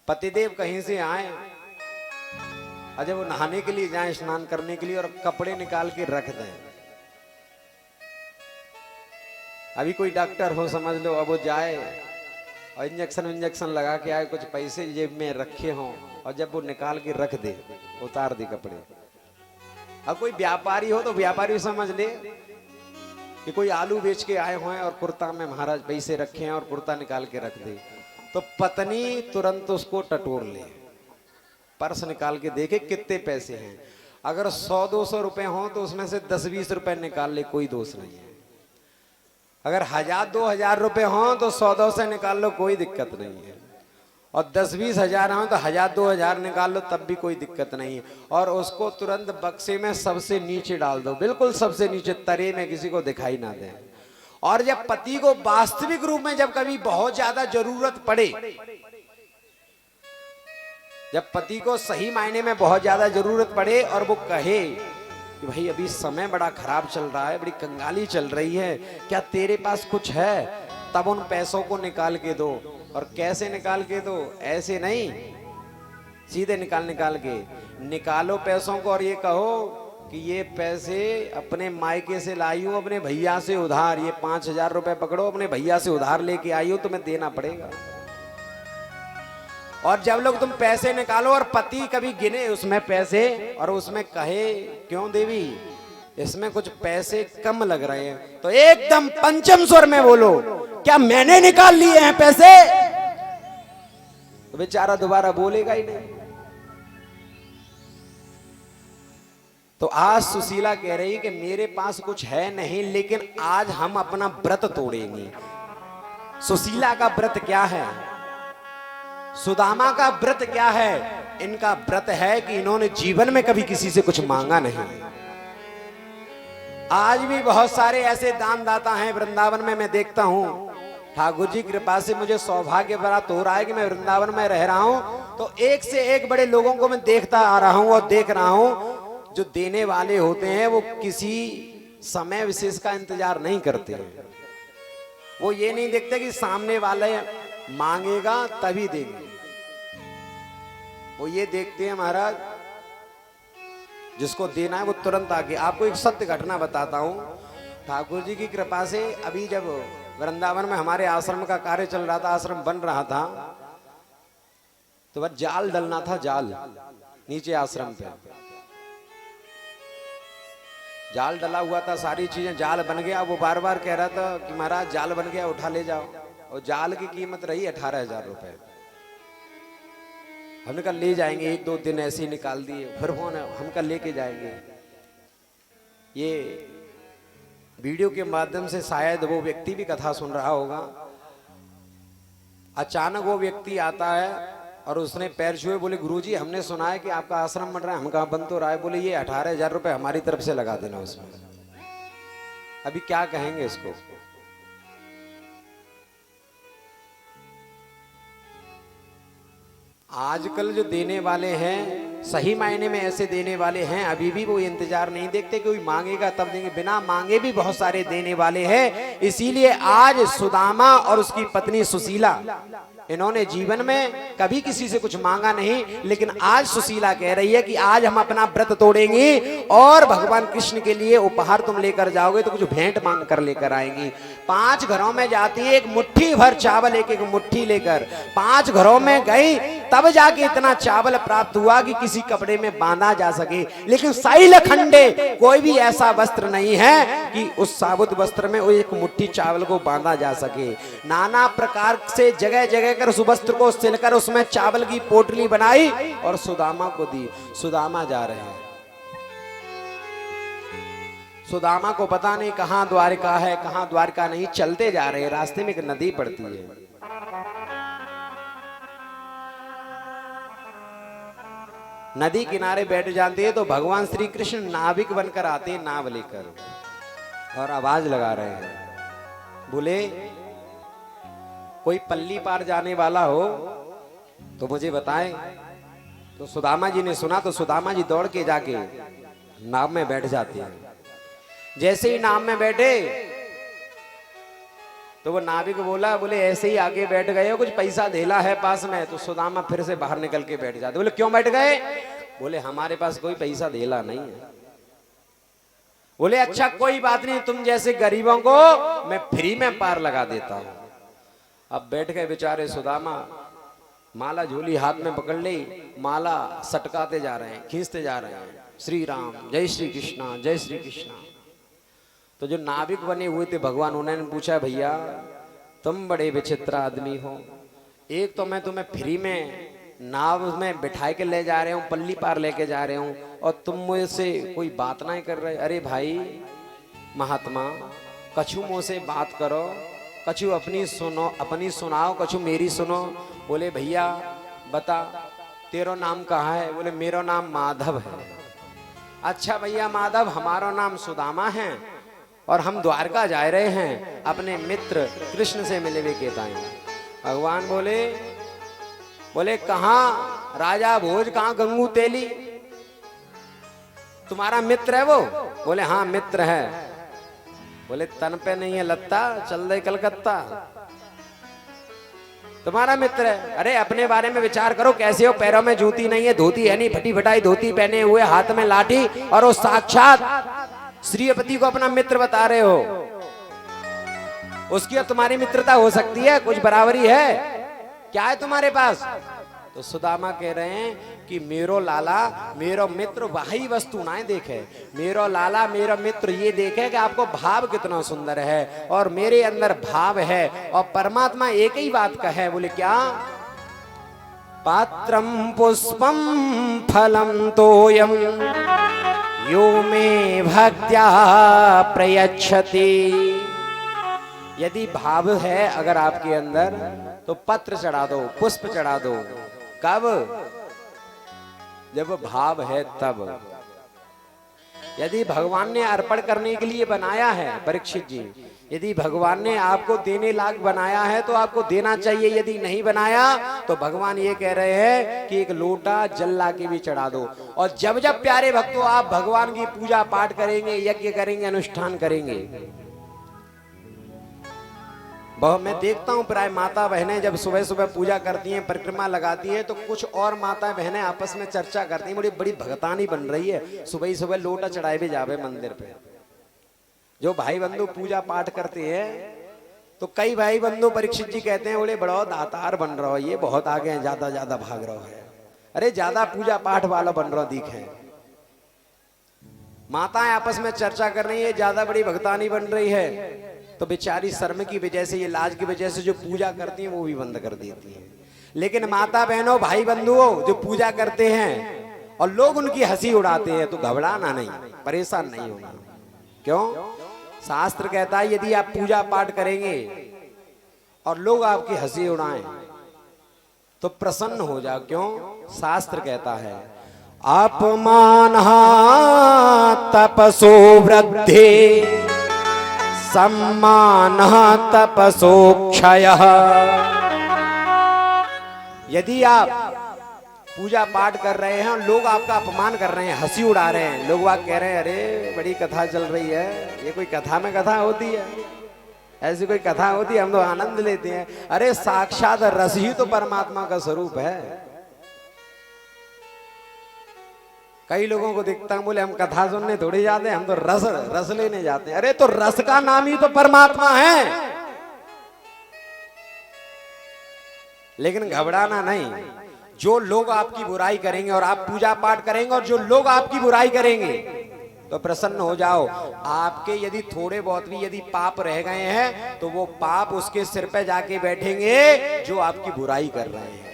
पतिदेव कहीं से आए, और जब वो नहाने के लिए जाएं, स्नान करने के लिए, और कपड़े निकाल के रख दें। अभी कोई डॉक्टर हो समझ लो, अब वो जाए और इंजेक्शन लगा के आए, कुछ पैसे जेब में रखे हों, और जब वो निकाल के रख दे, उतार दे कपड़े। अब कोई व्यापारी हो तो व्यापारी समझ ले कि कोई आलू बेच के आए हुए हैं और कुर्ता में महाराज पैसे रखे हैं और कुर्ता निकाल के रख दे, तो पत्नी तुरंत उसको टटोर ले, पर्स निकाल के देखे कितने पैसे हैं। अगर 100-200 रुपए हो तो उसमें से 10-20 रुपए निकाल ले, कोई दोष नहीं है। अगर 1000-2000 रुपए हो तो 100-200 से निकाल लो, कोई दिक्कत नहीं है। और 10-20 हजार हो तो 1000-2000 निकाल लो, तब भी कोई दिक्कत नहीं है। और उसको तुरंत बक्से में सबसे नीचे डाल दो, बिल्कुल सबसे नीचे, तरे में, किसी को दिखाई ना दे। और जब पति को वास्तविक रूप में जब कभी बहुत ज्यादा जरूरत पड़े, जब पति को सही मायने में बहुत ज्यादा जरूरत पड़े और वो कहे कि भाई अभी समय बड़ा खराब चल रहा है, बड़ी कंगाली चल रही है, क्या तेरे पास कुछ है, तब उन पैसों को निकाल के दो। और कैसे निकाल के दो, ऐसे नहीं, सीधे निकाल के निकालो पैसों को और ये कहो कि ये पैसे अपने मायके से लाई हूं, अपने भैया से उधार, ये 5,000 रुपए पकड़ो, अपने भैया से उधार लेके आई हो, तुम्हें देना पड़ेगा। और जब लोग तुम पैसे निकालो और पति कभी गिने उसमें पैसे और उसमें कहे क्यों देवी इसमें कुछ पैसे कम लग रहे हैं, तो एकदम पंचम स्वर में बोलो क्या मैंने निकाल लिए हैं पैसे, तो बेचारा दोबारा बोलेगा ही नहीं। तो आज सुशीला कह रही कि मेरे पास कुछ है नहीं, लेकिन आज हम अपना व्रत तोड़ेंगे। सुशीला का व्रत क्या है, सुदामा का व्रत क्या है? इनका व्रत है कि इन्होंने जीवन में कभी किसी से कुछ मांगा नहीं। आज भी बहुत सारे ऐसे दानदाता हैं वृंदावन में, मैं देखता हूं। ठाकुर जी कृपा से मुझे सौभाग्य प्राप्त हो रहा है कि मैं वृंदावन में रह रहा हूं, तो एक से एक बड़े लोगों को मैं देखता आ रहा हूं और देख रहा हूं। जो देने वाले होते हैं वो किसी समय विशेष का इंतजार नहीं करते हैं। वो ये नहीं देखते कि सामने वाले मांगेगा तभी देंगे, वो ये देखते हैं महाराज जिसको देना है वो तुरंत आके। आपको एक सत्य घटना बताता हूं। ठाकुर जी की कृपा से अभी जब वृंदावन में हमारे आश्रम का कार्य चल रहा था, आश्रम बन रहा था, तो वह जाल डलना था, जाल नीचे आश्रम पे जाल डला हुआ था, सारी चीजें जाल बन गया। वो बार बार कह रहा था कि महाराज जाल बन गया, उठा ले जाओ। और जाल की कीमत रही 18,000 रुपए। हमने कहा ले जाएंगे, 1-2 दिन ऐसे ही निकाल दिए, फिर फोन हम कहा लेके जाएंगे। ये वीडियो के माध्यम से शायद वो व्यक्ति भी कथा सुन रहा होगा। अचानक वो व्यक्ति आता है और उसने पैर छुए, बोले गुरुजी हमने सुना है कि आपका आश्रम बन रहा है। हम कहा बन तो रहा है। बोले ये 18,000 रुपए हमारी तरफ से लगा देना उसमें। अभी क्या कहेंगे इसको? आजकल जो देने वाले हैं, सही मायने में ऐसे देने वाले हैं, अभी भी वो इंतजार नहीं देखते कोई मांगेगा तब देंगे। बिना मांगे भी बहुत सारे देने वाले हैं। इसीलिए आज सुदामा और उसकी पत्नी सुशीला, इन्होंने जीवन में कभी किसी से कुछ मांगा नहीं, लेकिन आज सुशीला कह रही है कि आज हम अपना व्रत तोड़ेंगे और भगवान कृष्ण के लिए उपहार तुम लेकर जाओगे तो कुछ भेंट मांग कर लेकर आएंगी। 5 घरों में जाती है, एक मुट्ठी भर चावल, एक मुट्ठी लेकर 5 घरों में गई, तब जाके इतना चावल प्राप्त हुआ कि किसी कपड़े में बांधा जा सके। लेकिन साइल खंडे कोई भी ऐसा वस्त्र नहीं है कि उस साबुत वस्त्र में एक मुट्ठी चावल को बांधा जा सके। नाना प्रकार से जगह जगह कर उस वस्त्र को सिलकर उसमें चावल की पोटली बनाई और सुदामा को दी। सुदामा जा रहे हैं, सुदामा को पता नहीं कहां द्वारका है कहां द्वारका नहीं। चलते जा रहे हैं, रास्ते में एक नदी पड़ती है। नदी किनारे बैठ जाते हैं तो भगवान श्री कृष्ण नाविक बनकर आते हैं, नाव लेकर, और आवाज लगा रहे हैं, बोले कोई पल्ली पार जाने वाला हो तो मुझे बताएं। तो सुदामा जी ने सुना तो सुदामा जी दौड़ के जाके नाव में बैठ जाते हैं। जैसे ही नाव में बैठे तो वो नाविक बोला, बोले ऐसे ही आगे बैठ गए हो, कुछ पैसा धेला है पास में? तो सुदामा फिर से बाहर निकल के बैठ जाते। बोले क्यों बैठ गए? बोले हमारे पास कोई पैसा धेला नहीं है। बोले अच्छा कोई बात नहीं, तुम जैसे गरीबों को मैं फ्री में पार लगा देता हूं। अब बैठ गए बेचारे सुदामा, माला झोली हाथ में पकड़ ली, माला सटकाते जा रहे हैं, खींचते जा रहे हैं, श्री राम जय श्री कृष्णा जय श्री कृष्णा। तो जो नाविक बने हुए थे भगवान, उन्होंने पूछा भैया तुम बड़े विचित्र आदमी हो, एक तो मैं तुम्हें फ्री में नाव में बिठा के ले जा रहे हूँ, पल्ली पार लेके जा रहे हूँ, और तुम मुझसे कोई बात नहीं कर रहे। अरे भाई महात्मा, कछु मुँह से बात करो, कछु अपनी सुनो, अपनी सुनाओ, कछु मेरी सुनो। बोले भैया बता तेरा नाम कहाँ है? बोले मेरा नाम माधव है। अच्छा भैया माधव, हमारा नाम सुदामा है और हम द्वारका जा रहे हैं अपने मित्र कृष्ण से मिले हुए के टाइम। भगवान बोले कहाँ राजा भोज कहाँ गंगू तेली, तुम्हारा मित्र है वो? बोले हाँ मित्र है। बोले तन पे नहीं है लत्ता, चल दे कलकत्ता। तुम्हारा मित्र है, अरे अपने बारे में विचार करो, कैसे हो? पैरों में जूती नहीं है, धोती है नहीं, फटी फटाई धोती पहने हुए, हाथ में लाठी, और वो साक्षात श्रीपति को अपना मित्र बता रहे हो। उसकी और तुम्हारी मित्रता हो सकती है? कुछ बराबरी है? क्या है तुम्हारे पास? तो सुदामा कह रहे हैं कि मेरो लाला मेरो मित्र वही वस्तु ना देखे, मेरो लाला मेरा मित्र ये देखे कि आपको भाव कितना सुंदर है और मेरे अंदर भाव है, और परमात्मा एक ही बात का है। बोले क्या? पात्रम पुष्पम फलम तोयम यो मे भक्त्या प्रयच्छति। यदि भाव है अगर आपके अंदर तो पत्र चढ़ा दो, पुष्प चढ़ा दो। कब? जब भाव है तब। यदि भगवान ने अर्पण करने के लिए बनाया है परीक्षित जी, यदि भगवान ने आपको देने लायक बनाया है तो आपको देना चाहिए। यदि नहीं बनाया तो भगवान ये कह रहे हैं कि एक लोटा जल ला के भी चढ़ा दो। और जब जब प्यारे भक्तों आप भगवान की पूजा पाठ करेंगे, यज्ञ करेंगे, अनुष्ठान करेंगे, मैं देखता हूँ प्राय माता बहनें जब सुबह सुबह पूजा करती हैं, परिक्रमा लगाती हैं, तो कुछ और माता बहनें आपस में चर्चा करती हैं, बड़ी बड़ी भगतानी बन रही है, सुबह ही सुबह लोटा चढ़ाए भी जावे मंदिर पे। जो भाई बंधु पूजा पाठ करते हैं तो कई भाई बंधु परीक्षित जी कहते हैं बोले बड़ा दातार बन रहा हो, ये बहुत आगे हैं, ज्यादा ज्यादा भाग रहा है। अरे ज्यादा पूजा पाठ वाला बन रहा दिखे। माताएं आपस में चर्चा कर रही है, ज्यादा बड़ी भगतानी बन रही है, तो बेचारी शर्म की वजह से, ये लाज की वजह से जो पूजा करती हैं वो भी बंद कर देती हैं। लेकिन माता बहनों भाई बंधुओं जो पूजा करते हैं और लोग उनकी हंसी उड़ाते हैं तो घबराना नहीं, परेशान नहीं होना। क्यों? शास्त्र कहता है यदि आप पूजा पाठ करेंगे और लोग आपकी हंसी उड़ाएं तो प्रसन्न हो जाओ। क्यों? शास्त्र कहता है अपमान तपसो वृद्धि सम्मान तपसो क्षय। यदि आप पूजा पाठ कर रहे हैं और लोग आपका अपमान कर रहे हैं, हंसी उड़ा रहे हैं, लोग वाक कह रहे हैं अरे बड़ी कथा चल रही है, ये कोई कथा में कथा होती है? ऐसी कोई कथा होती है? हम तो आनंद लेते हैं। अरे साक्षात रस ही तो परमात्मा का स्वरूप है। कई लोगों को देखता हूं बोले हम कथा सुनने थोड़ी जाते हैं, हम तो रस लेने जाते हैं। अरे तो रस का नाम ही तो परमात्मा है। लेकिन घबराना नहीं। जो लोग आपकी बुराई करेंगे और आप पूजा पाठ करेंगे और जो लोग आपकी बुराई करेंगे तो प्रसन्न हो जाओ। आपके यदि थोड़े बहुत भी यदि पाप रह गए हैं तो वो पाप उसके सिर पे जाके बैठेंगे जो आपकी बुराई कर रहे हैं।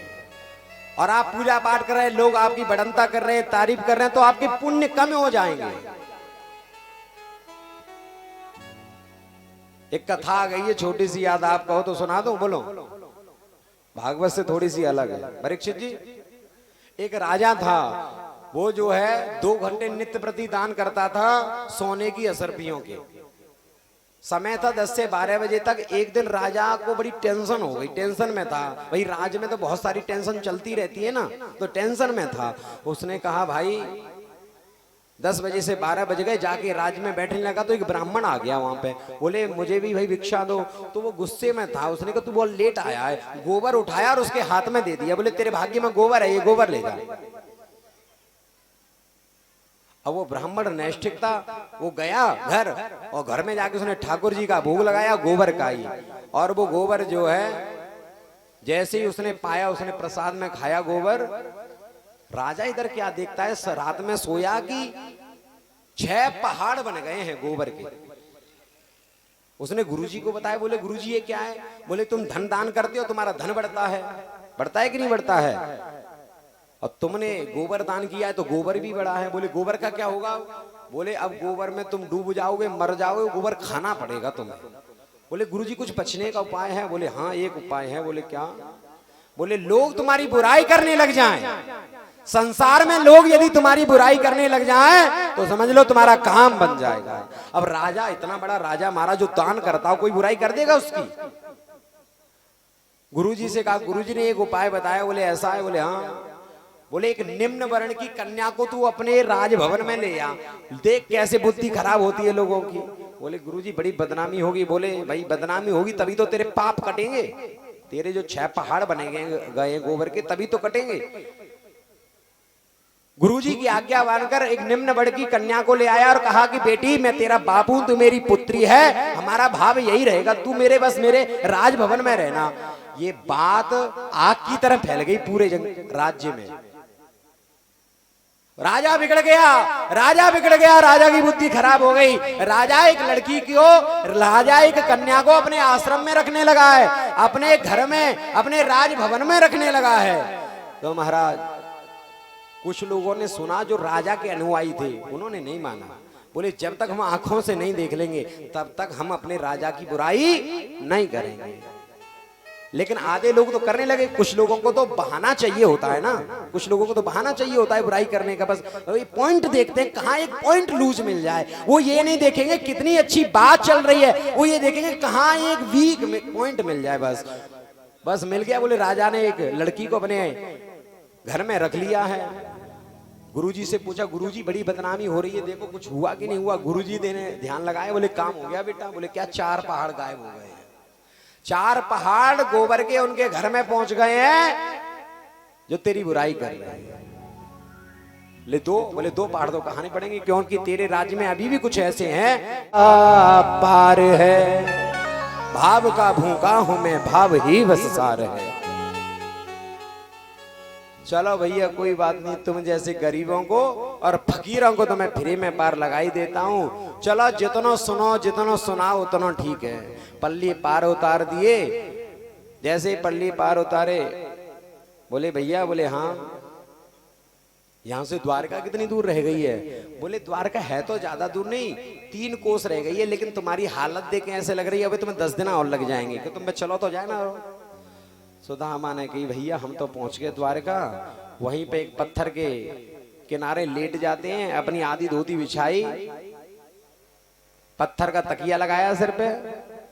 और आप पूजा पाठ कर रहे हैं, लोग आपकी बड़ंता कर रहे हैं, तारीफ कर रहे हैं, तो आपके पुण्य कम हो जाएंगे। एक कथा आ गई है छोटी सी, याद आप कहो तो सुना दो। बोलो। भागवत से थोड़ी सी अलग है। परीक्षित जी, एक राजा था, वो जो है 2 घंटे नित्य प्रति दान करता था सोने की असरफियों के। समय था 10 से 12 बजे तक। एक दिन राजा को बड़ी टेंशन हो गई, टेंशन में था। भाई राज में तो बहुत सारी टेंशन चलती रहती है ना, तो टेंशन में था। उसने कहा भाई 10 बजे से 12 बज गए, जाके राज में बैठने लगा तो एक ब्राह्मण आ गया वहां पे। बोले मुझे भी भाई भिक्षा दो। तो वो गुस्से में था, उसने कहा तू बहुत लेट आया है। गोबर उठाया और उसके हाथ में दे दिया। बोले तेरे भाग्य में गोबर है, ये गोबर ले जा। अब वो ब्राह्मण नैष्ठिक था, वो गया घर और घर में जाके उसने ठाकुर जी का भोग लगाया गोबर का ही। और वो गोबर जो है जैसे ही उसने पाया, उसने प्रसाद में खाया गोबर। राजा इधर क्या देखता है, रात में सोया कि 6 पहाड़ बन गए हैं गोबर के। उसने गुरुजी को बताया। बोले गुरुजी ये क्या है? बोले तुम धन दान करते हो, तुम्हारा धन बढ़ता है। बढ़ता है कि नहीं बढ़ता है? और तुमने गोबर दान किया है तो गोबर भी बढ़ा है। बोले गोबर का क्या होगा? बोले अब गोबर में तुम डूब जाओगे, मर जाओगे, गोबर खाना पड़ेगा तुम्हें। बोले गुरुजी कुछ बचने का उपाय है? बोले हाँ एक उपाय है। बोले क्या? बोले लोग तुम्हारी बुराई करने लग जाएं। संसार में लोग यदि तुम्हारी बुराई करने लग जाएं तो समझ लो तुम्हारा काम बन जाएगा। अब राजा, इतना बड़ा राजा हमारा जो दान करता हो, कोई बुराई कर देगा उसकी? गुरुजी से कहा, गुरुजी ने एक उपाय बताया। बोले ऐसा है? बोले हाँ। बोले एक निम्न वर्ण की कन्या को तू अपने राजभवन में ले आ, देख कैसे बुद्धि खराब होती है लोगों की। बोले गुरुजी बड़ी बदनामी होगी। बोले भाई बदनामी होगी तभी तो तेरे पाप कटेंगे, तेरे जो 6 पहाड़ बने गए गोबर के तभी तो कटेंगे। गुरुजी की आज्ञा मानकर एक निम्न वर्ण की कन्या को ले आया और कहा कि बेटी मैं तेरा बाप हूं, तू मेरी पुत्री है, हमारा भाव यही रहेगा, तू मेरे बस मेरे राजभवन में रहना। ये बात आग की तरह फैल गई पूरे राज्य में। राजा बिगड़ गया, राजा बिगड़ गया, राजा की बुद्धि खराब हो गई। राजा एक लड़की को, राजा एक कन्या को अपने आश्रम में रखने लगा है, अपने घर में, अपने राजभवन में रखने लगा है। तो महाराज कुछ लोगों ने सुना जो राजा के अनुयायी थे, उन्होंने नहीं माना। बोले जब तक हम आंखों से नहीं देख लेंगे तब तक हम अपने राजा की बुराई नहीं करेंगे। लेकिन आधे लोग तो करने लगे। कुछ लोगों को तो बहाना चाहिए होता है ना, कुछ लोगों को तो बहाना चाहिए होता है बुराई करने का। बस पॉइंट देखते हैं कहाँ एक पॉइंट लूज मिल जाए। वो ये नहीं देखेंगे कितनी अच्छी बात चल रही है, वो ये देखेंगे कहाँ एक वीक पॉइंट मिल जाए। बस मिल गया। बोले राजा ने एक लड़की को अपने घर में रख लिया है। गुरुजी से पूछा गुरुजी बड़ी बदनामी हो रही है, देखो कुछ हुआ कि नहीं हुआ। गुरुजी ने ध्यान लगाए, बोले काम हो गया बेटा। बोले क्या? 4 पहाड़ गायब हो गए हैं। 4 पहाड़ गोबर के उनके घर में पहुंच गए हैं जो तेरी बुराई कर रहे हैं। ले 2, बोले 2 पहाड़ तो कहानी पड़ेंगे, क्योंकि तेरे राज्य में अभी भी कुछ ऐसे हैं पार है, भाव का भूखा हूं मैं, भाव ही बस सार है। चलो भैया कोई बात नहीं, तुम जैसे गरीबों को और फकीरों को तो मैं फ्री में पार लगाई देता हूँ। चलो जितना सुनो, जितना सुनाओ उतना ठीक है। पल्ली पार उतार दिए। जैसे पल्ली पार उतारे, बोले भैया, बोले हाँ यहाँ से द्वारका कितनी दूर रह गई है? बोले द्वारका है तो ज्यादा दूर नहीं, 3 कोस रह गई है, लेकिन तुम्हारी हालत देख ऐसे लग रही है अभी तुम्हें 10 दिन और लग जाएंगे, कि तुम चलो तो जाए ना। सुदामा ने कही भैया हम तो पहुंच गए द्वारका। वहीं पे एक पत्थर के किनारे लेट जाते हैं, अपनी आधी धोती बिछाई, पत्थर का तकिया लगाया सिर पे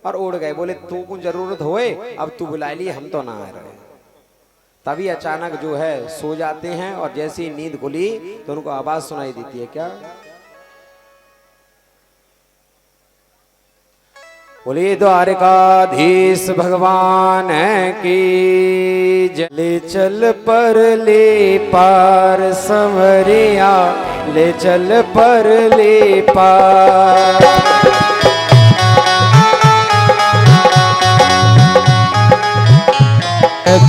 और उड़ गए। बोले तू को जरूरत होए, अब तू बुला ली, हम तो ना आ रहे। तभी अचानक जो है सो जाते हैं और जैसे ही नींद खुली तो उनको आवाज सुनाई देती है। क्या? बोले द्वारकाधीश भगवान की जले चल पर ले पार संवरिया, ले चल पर ले पार।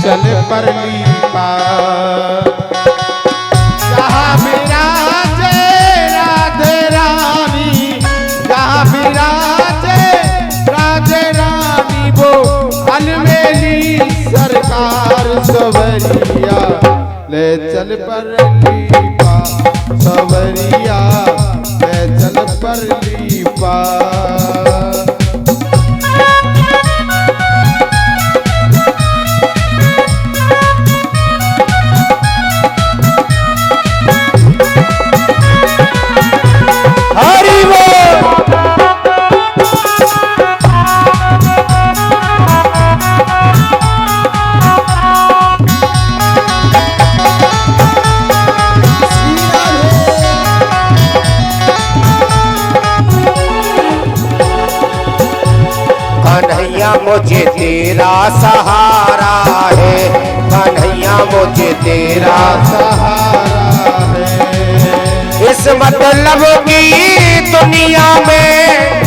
चल पर ली पार, जहाँ विराजे राधे रानी, जहाँ विराजे राधे रानी, वो अलमेली सरकार सवरिया, ले चल पर ली पार सवरिया, ले चल पर ली पार। मुझे तेरा सहारा है, कन्हैया मुझे तेरा सहारा है। इस मतलब की दुनिया में,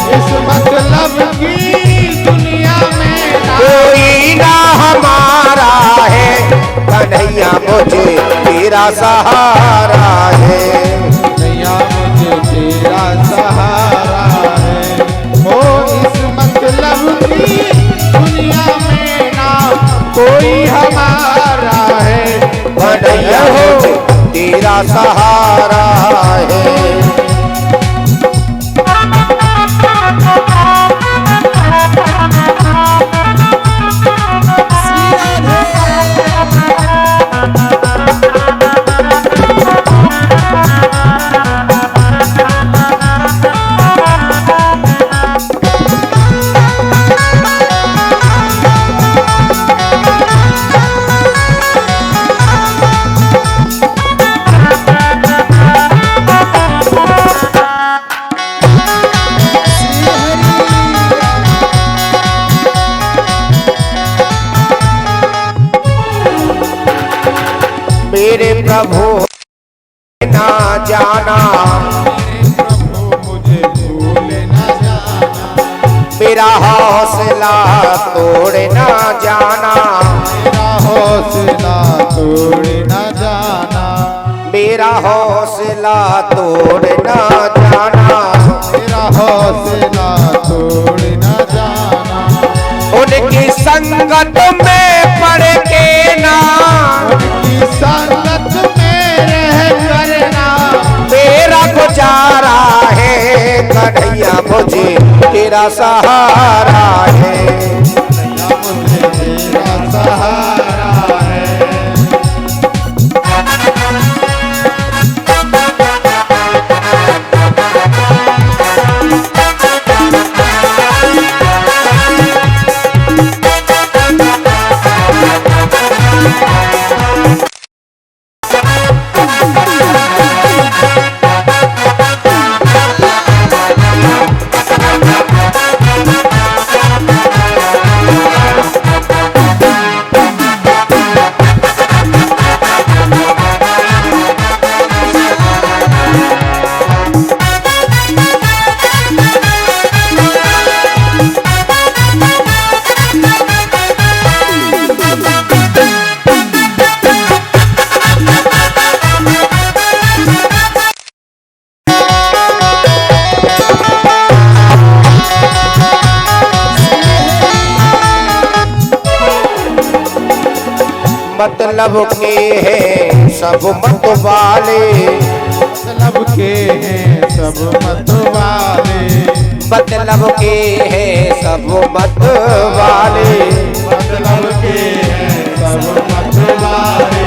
इस मतलब की दुनिया में कोई ना हमारा है, कन्हैया मुझे तेरा सहारा है, कन्हैया मुझे तेरा सहारा है। ओ इस मतलब की दुनिया में ना कोई हमारा है, कन्हैया मुझे तेरा सहारा है। मेरे प्रभु ना जाना, प्रभु मुझे भूल न जाना, मेरा हौसला तोड़ ना जाना, मेरा हौसला तोड़ न जाना, मेरा हौसला तोड़ ना जाना, मेरा हौसला तोड़ न जाना। उनकी संगत में पड़ के ना, उनकी संगत में रह करना, मेरा गुजारा है कन्हैया मुझे तेरा सहारा है। कन्हैया मुझे तेरा सहारा है। मतलब के हैं सब मत वाले, मतलब के हैं सब मत वाले, मतलब के हैं सब मत वाले, मतलब के हैं सब मत वाले,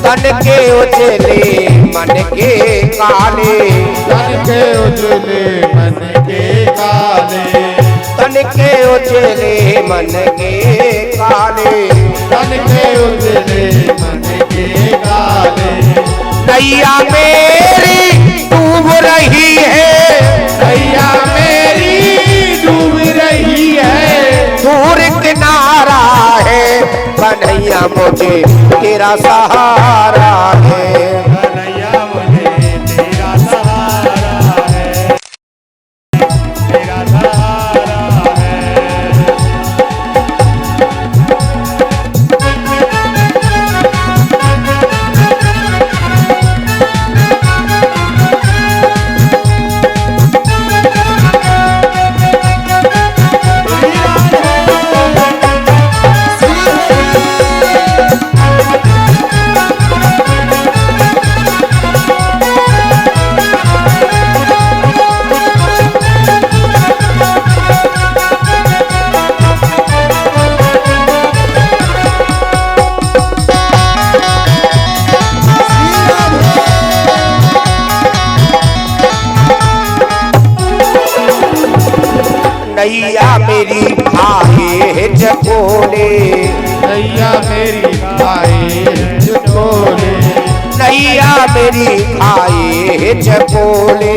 तन के उजले मन के काले, तन के उजले मन के काले, तन के उजले मन के काले, तन के उजले मन के काले। नैया मेरी डूब रही है, नैया मेरी डूब रही है, दूर किनारा है कन्हैया मुझे तेरा सहारा है। कन्हैया मुझे तेरा सहारा है, तेरा सहारा है। नैया मेरी आए जकोले, नैया मेरी आए जकोले, नैया मेरी आए जकोले,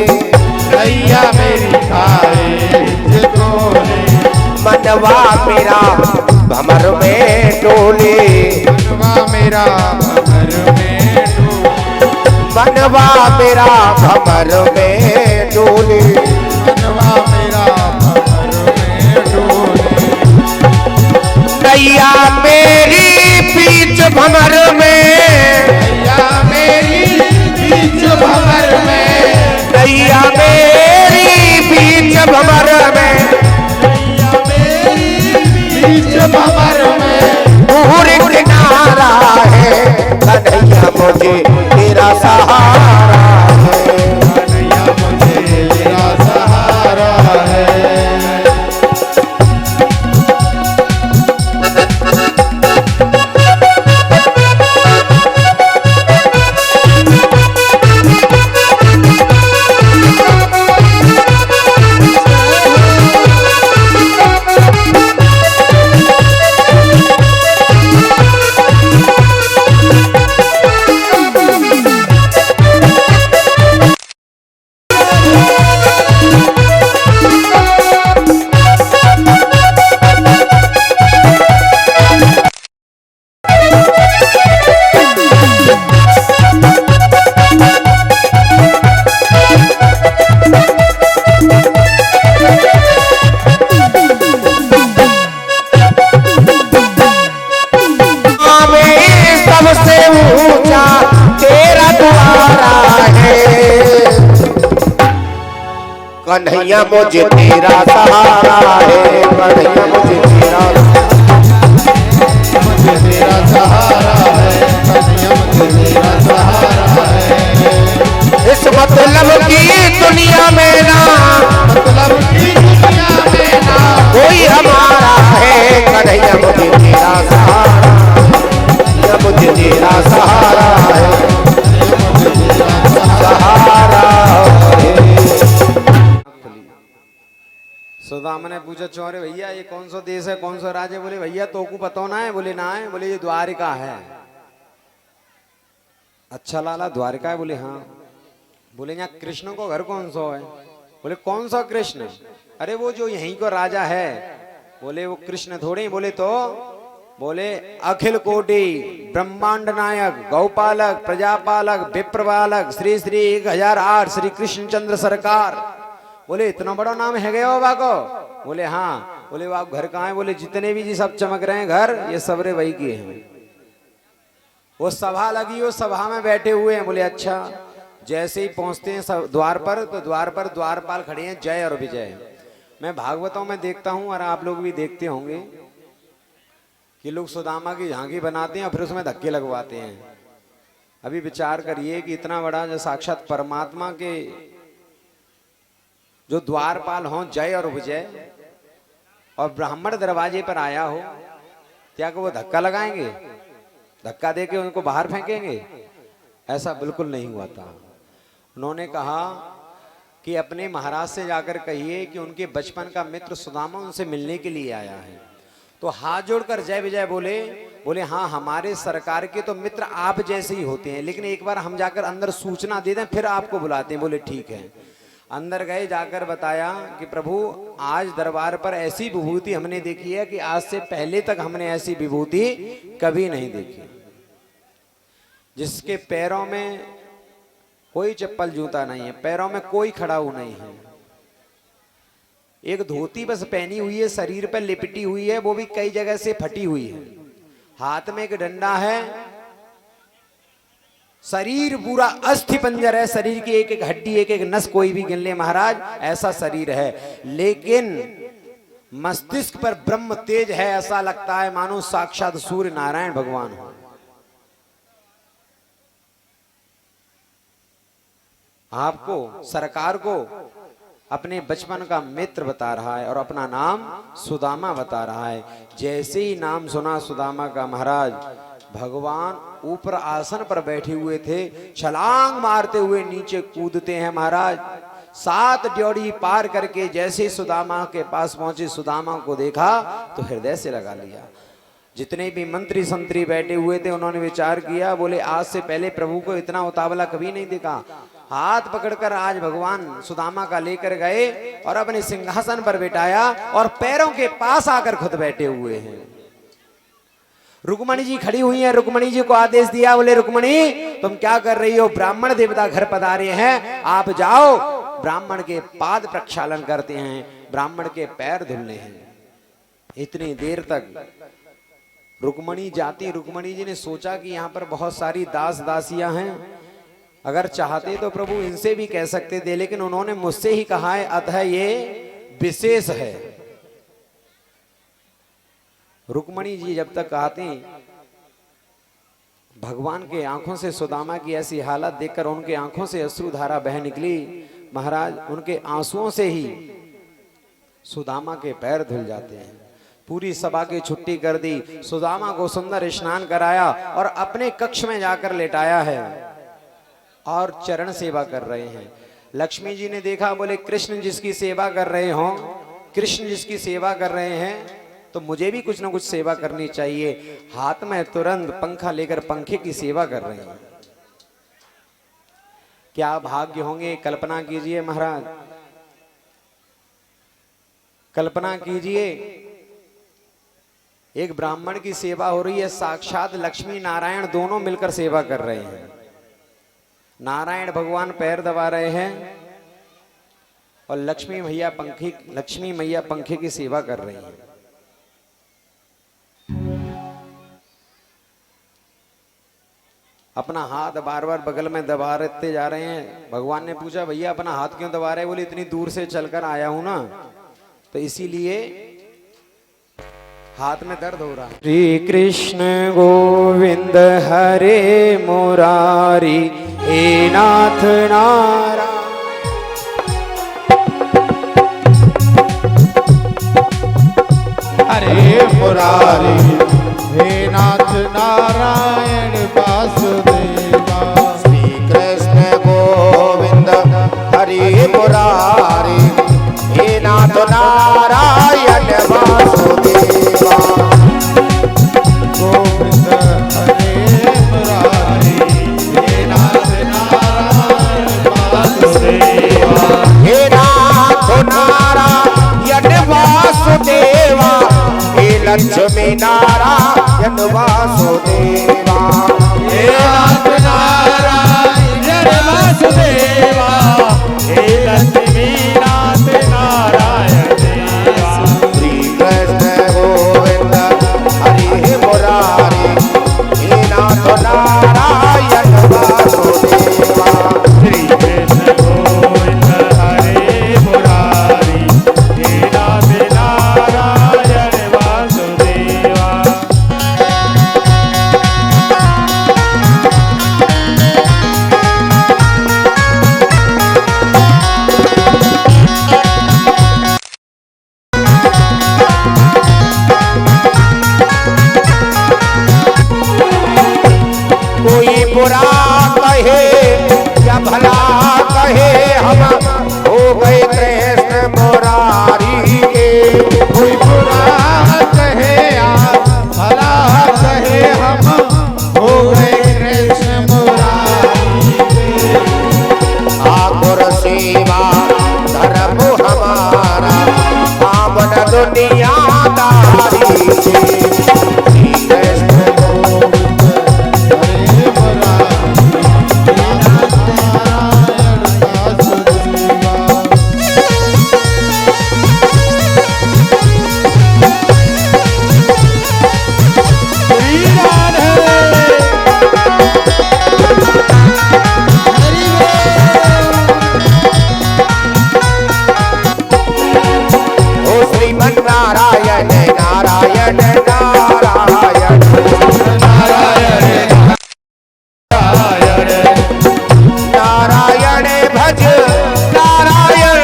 नैया मेरी आए जकोले, मनवा मेरा भमर में डोले, मनवा मेरा भंवर में डोले, मनवा मेरा भमर में डोले, मनवा मेरा भंवर में डोले। नैया मेरी बीच भमर में, नैया मेरी बीच भंवर में, नैया मेरी बीच भमर में, नैया मेरी बीच भंवर में, दूर किनारा है कन्हैया मुझे तेरा सहारा है। कन्हैया मुझे तेरा सहारा है। कन्हैया मुझे तेरा सहारा है, कन्हैया मुझे तेरा सहारा है, कन्हैया मुझे तेरा सहारा है। इस मतलब की दुनिया में ना, मतलब की दुनिया में ना कोई हमारा है, कन्हैया मुझे तेरा सहारा, कन्हैया मुझे तेरा सहारा है, सहारा है। सुदामा ने पूछा चौरे भैया ये कौन सा देश है, कौन सा राज्य है? बोले भैया तो को पता ना है? बोले ना है। बोले ये द्वारिका है। अच्छा लाला द्वारिका है? बोले हाँ। बोले यहाँ कृष्ण को घर कौन सा है? बोले कौन सा कृष्ण? अरे वो जो यहीं को राजा है। बोले वो कृष्ण थोड़े। बोले तो? बोले अखिल कोटि ब्रह्मांड नायक गौपालक प्रजापालक विप्रपालक श्री श्री 1008 श्री कृष्णचंद्र सरकार। बोले इतना बड़ा नाम है गया बाबा को? बोले हाँ। बोले आप घर कहाँ है? बोले जितने भी जी सब चमक रहे हैं घर ये सबरे वही के हैं। वो सभा लगी, वो सभा में बैठे हुए हैं। बोले अच्छा। जैसे ही पहुंचते हैं द्वार पर, तो द्वार पर द्वारपाल खड़े हैं जय और विजय। मैं भागवतों में देखता हूं और आप लोग भी देखते होंगे कि लोग सुदामा की झांकी बनाते हैं और फिर उसमें धक्के लगवाते हैं। अभी विचार करिए कि इतना बड़ा जो साक्षात परमात्मा के जो द्वारपाल हों जय और विजय, और ब्राह्मण दरवाजे पर आया हो, क्या को वो धक्का लगाएंगे? धक्का देके उनको बाहर फेंकेंगे? ऐसा बिल्कुल नहीं हुआ था। उन्होंने कहा कि अपने महाराज से जाकर कहिए कि उनके बचपन का मित्र सुदामा उनसे मिलने के लिए आया है। तो हाथ जोड़कर जय विजय बोले। बोले हाँ हमारे सरकार के तो मित्र आप जैसे ही होते हैं, लेकिन एक बार हम जाकर अंदर सूचना दे दें फिर आपको बुलाते हैं। बोले ठीक है। अंदर गए, जाकर बताया कि प्रभु आज दरबार पर ऐसी विभूति हमने देखी है कि आज से पहले तक हमने ऐसी विभूति कभी नहीं देखी, जिसके पैरों में कोई चप्पल जूता नहीं है, पैरों में कोई खड़ाऊ नहीं है, एक धोती बस पहनी हुई है, शरीर पर लिपटी हुई है, वो भी कई जगह से फटी हुई है, हाथ में एक डंडा है, शरीर पूरा अस्थि पंजर है, शरीर की एक एक हड्डी एक एक नस कोई भी गिन ले महाराज, ऐसा शरीर है। लेकिन मस्तिष्क पर ब्रह्म तेज है, ऐसा लगता है मानो साक्षात सूर्य नारायण भगवान हो। आपको सरकार को अपने बचपन का मित्र बता रहा है और अपना नाम सुदामा बता रहा है। जैसे ही नाम सुना सुदामा का महाराज, भगवान ऊपर आसन पर बैठे हुए थे, छलांग मारते हुए नीचे कूदते हैं महाराज। 7 ड्योढ़ी पार करके जैसे सुदामा के पास पहुंचे, सुदामा को देखा तो हृदय से लगा लिया। जितने भी मंत्री संतरी बैठे हुए थे उन्होंने विचार किया, बोले आज से पहले प्रभु को इतना उतावला कभी नहीं देखा। हाथ पकड़कर आज भगवान सुदामा का लेकर गए और अपने सिंहासन पर बिठाया और पैरों के पास आकर खुद बैठे हुए हैं। रुक्मणी जी खड़ी हुई हैं, रुक्मणी जी को आदेश दिया, बोले रुक्मणी तुम क्या कर रही हो? ब्राह्मण देवता घर पधारे हैं, आप जाओ ब्राह्मण के पाद प्रक्षालन करते हैं, ब्राह्मण के पैर धुलने हैं। इतनी देर तक रुक्मणी जाती, रुक्मणी जी ने सोचा कि यहाँ पर बहुत सारी दास दासियां हैं, अगर चाहते तो प्रभु इनसे भी कह सकते थे, लेकिन उन्होंने मुझसे ही कहा है, अतः ये विशेष है। रुक्मणी जी जब तक आती, भगवान के आंखों से सुदामा की ऐसी हालत देखकर उनके आंखों से अश्रुधारा बह निकली। महाराज उनके आंसुओं से ही सुदामा के पैर धुल जाते हैं। पूरी सभा की छुट्टी कर दी, सुदामा को सुंदर स्नान कराया और अपने कक्ष में जाकर लेटाया है और चरण सेवा कर रहे हैं। लक्ष्मी जी ने देखा, बोले कृष्ण जिसकी सेवा कर रहे हो, कृष्ण जिसकी सेवा कर रहे हैं तो मुझे भी कुछ ना कुछ सेवा करनी चाहिए। हाथ में तुरंत पंखा लेकर पंखे की सेवा कर रहे हैं। क्या भाग्य होंगे, कल्पना कीजिए महाराज, कल्पना कीजिए एक ब्राह्मण की सेवा हो रही है, साक्षात लक्ष्मी नारायण दोनों मिलकर सेवा कर रहे हैं। नारायण भगवान पैर दबा रहे हैं और लक्ष्मी मैया पंखे की सेवा कर रही हैं। अपना हाथ बार बार बगल में दबाते जा रहे हैं। भगवान ने पूछा भैया अपना हाथ क्यों दबा रहे हैं? बोले इतनी दूर से चलकर आया हूं ना, तो इसीलिए हाथ में दर्द हो रहा है। श्री कृष्ण गोविंद हरे मुरारी, हे नाथ नारायण। हरे मुरारी, हे नाथ नारायण वासुदेवा। श्री कृष्ण गोविंद हरि मुरारी, हे नाथ नारायण वासुदेवा। गोविंद हरे मुरारी, हे नाथ नारायण वासुदेवा। हे नाथ नारायण वासुदेवा, हे लक्ष्मी नारायण वासुदेवा। हे नाथ नारायण वासुदेवा, हे लक्ष्मी नाथ नारायण देवा। श्री कृष्ण गोविंद हरि मुरारी, हे नाथ नारायण वासुदेवा। श्री कृष्ण गोविंद हरे मुरारी, हे नाथ नारायण वासुदेवा। कोई बुरा कहे या भला कहे, हम हो गए कृष्ण मुरारी के। कोई बुरा कहे या भला कहे, हम हो गए कृष्ण मुरारी के। आकुर सेवा धर्म हमारा, पावन दुनियादारी के। श्री कृष्ण गोविंद हरे मुरारी, हे नाथ नारायण वासुदेवा। श्री राधे ओ श्रीमन नारायण नारायण नारायण नारायण नारायण भज नारायण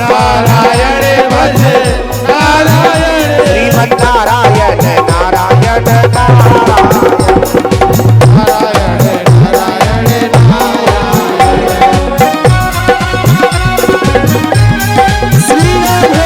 नारायण भज नारायण। श्रीमन नारायण नारायण नारायण। नारायण नारायण नारायण। श्री राधे।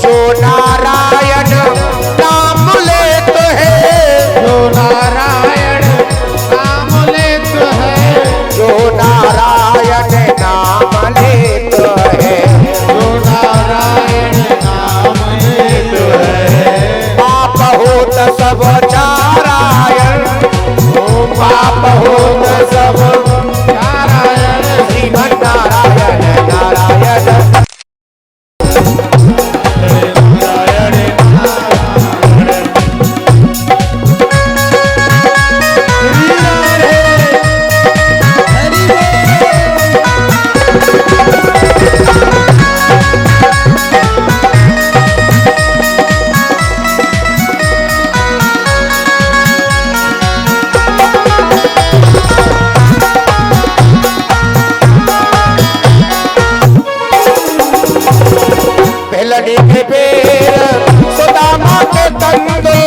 जो नारायण नाम लेत है, जो नारायण नाम लेत है, जो नारायण नाम लेत है, जो नारायण नाम लेत है। पाप होत सब नारायण, ओ पाप होत सब नारायण। श्रीमन नारायण नारायण। नारायण नारायण। श्री राधे हरि बोल। पहलड़ी के पेर सुदामा के तंदो,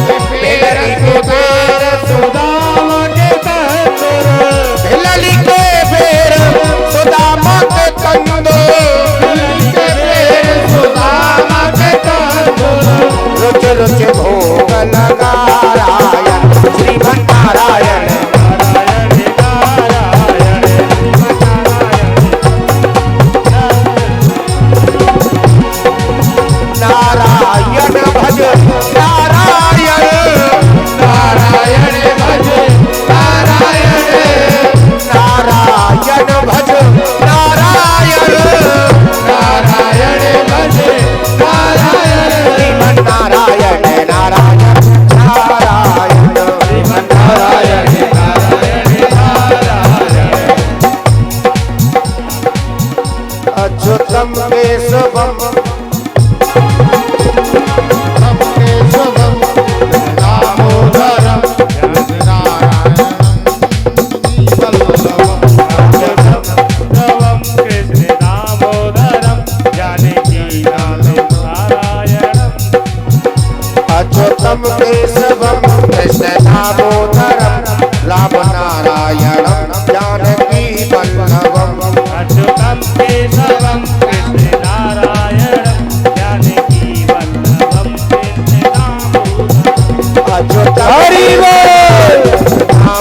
पहलड़ी के पेर सुदामा के तंदुर, पहलड़ी के पेर सुदामा के तंदो। के पेर सुदामा के तंदुर। रुच रुच भोग लगारायण, श्रीमन नारायण केशवम केशवम दामोदरम नवम कृष्ण दामोदरम जानकी नारायणम अच्युतम केशवम कृष्ण दामोदरम राम नारायणम जानकी वल्लभम अच्युतम केशवम कृष्ण नारायणम जानकी वल्लभम कृष्ण दामोदरम अच्युतम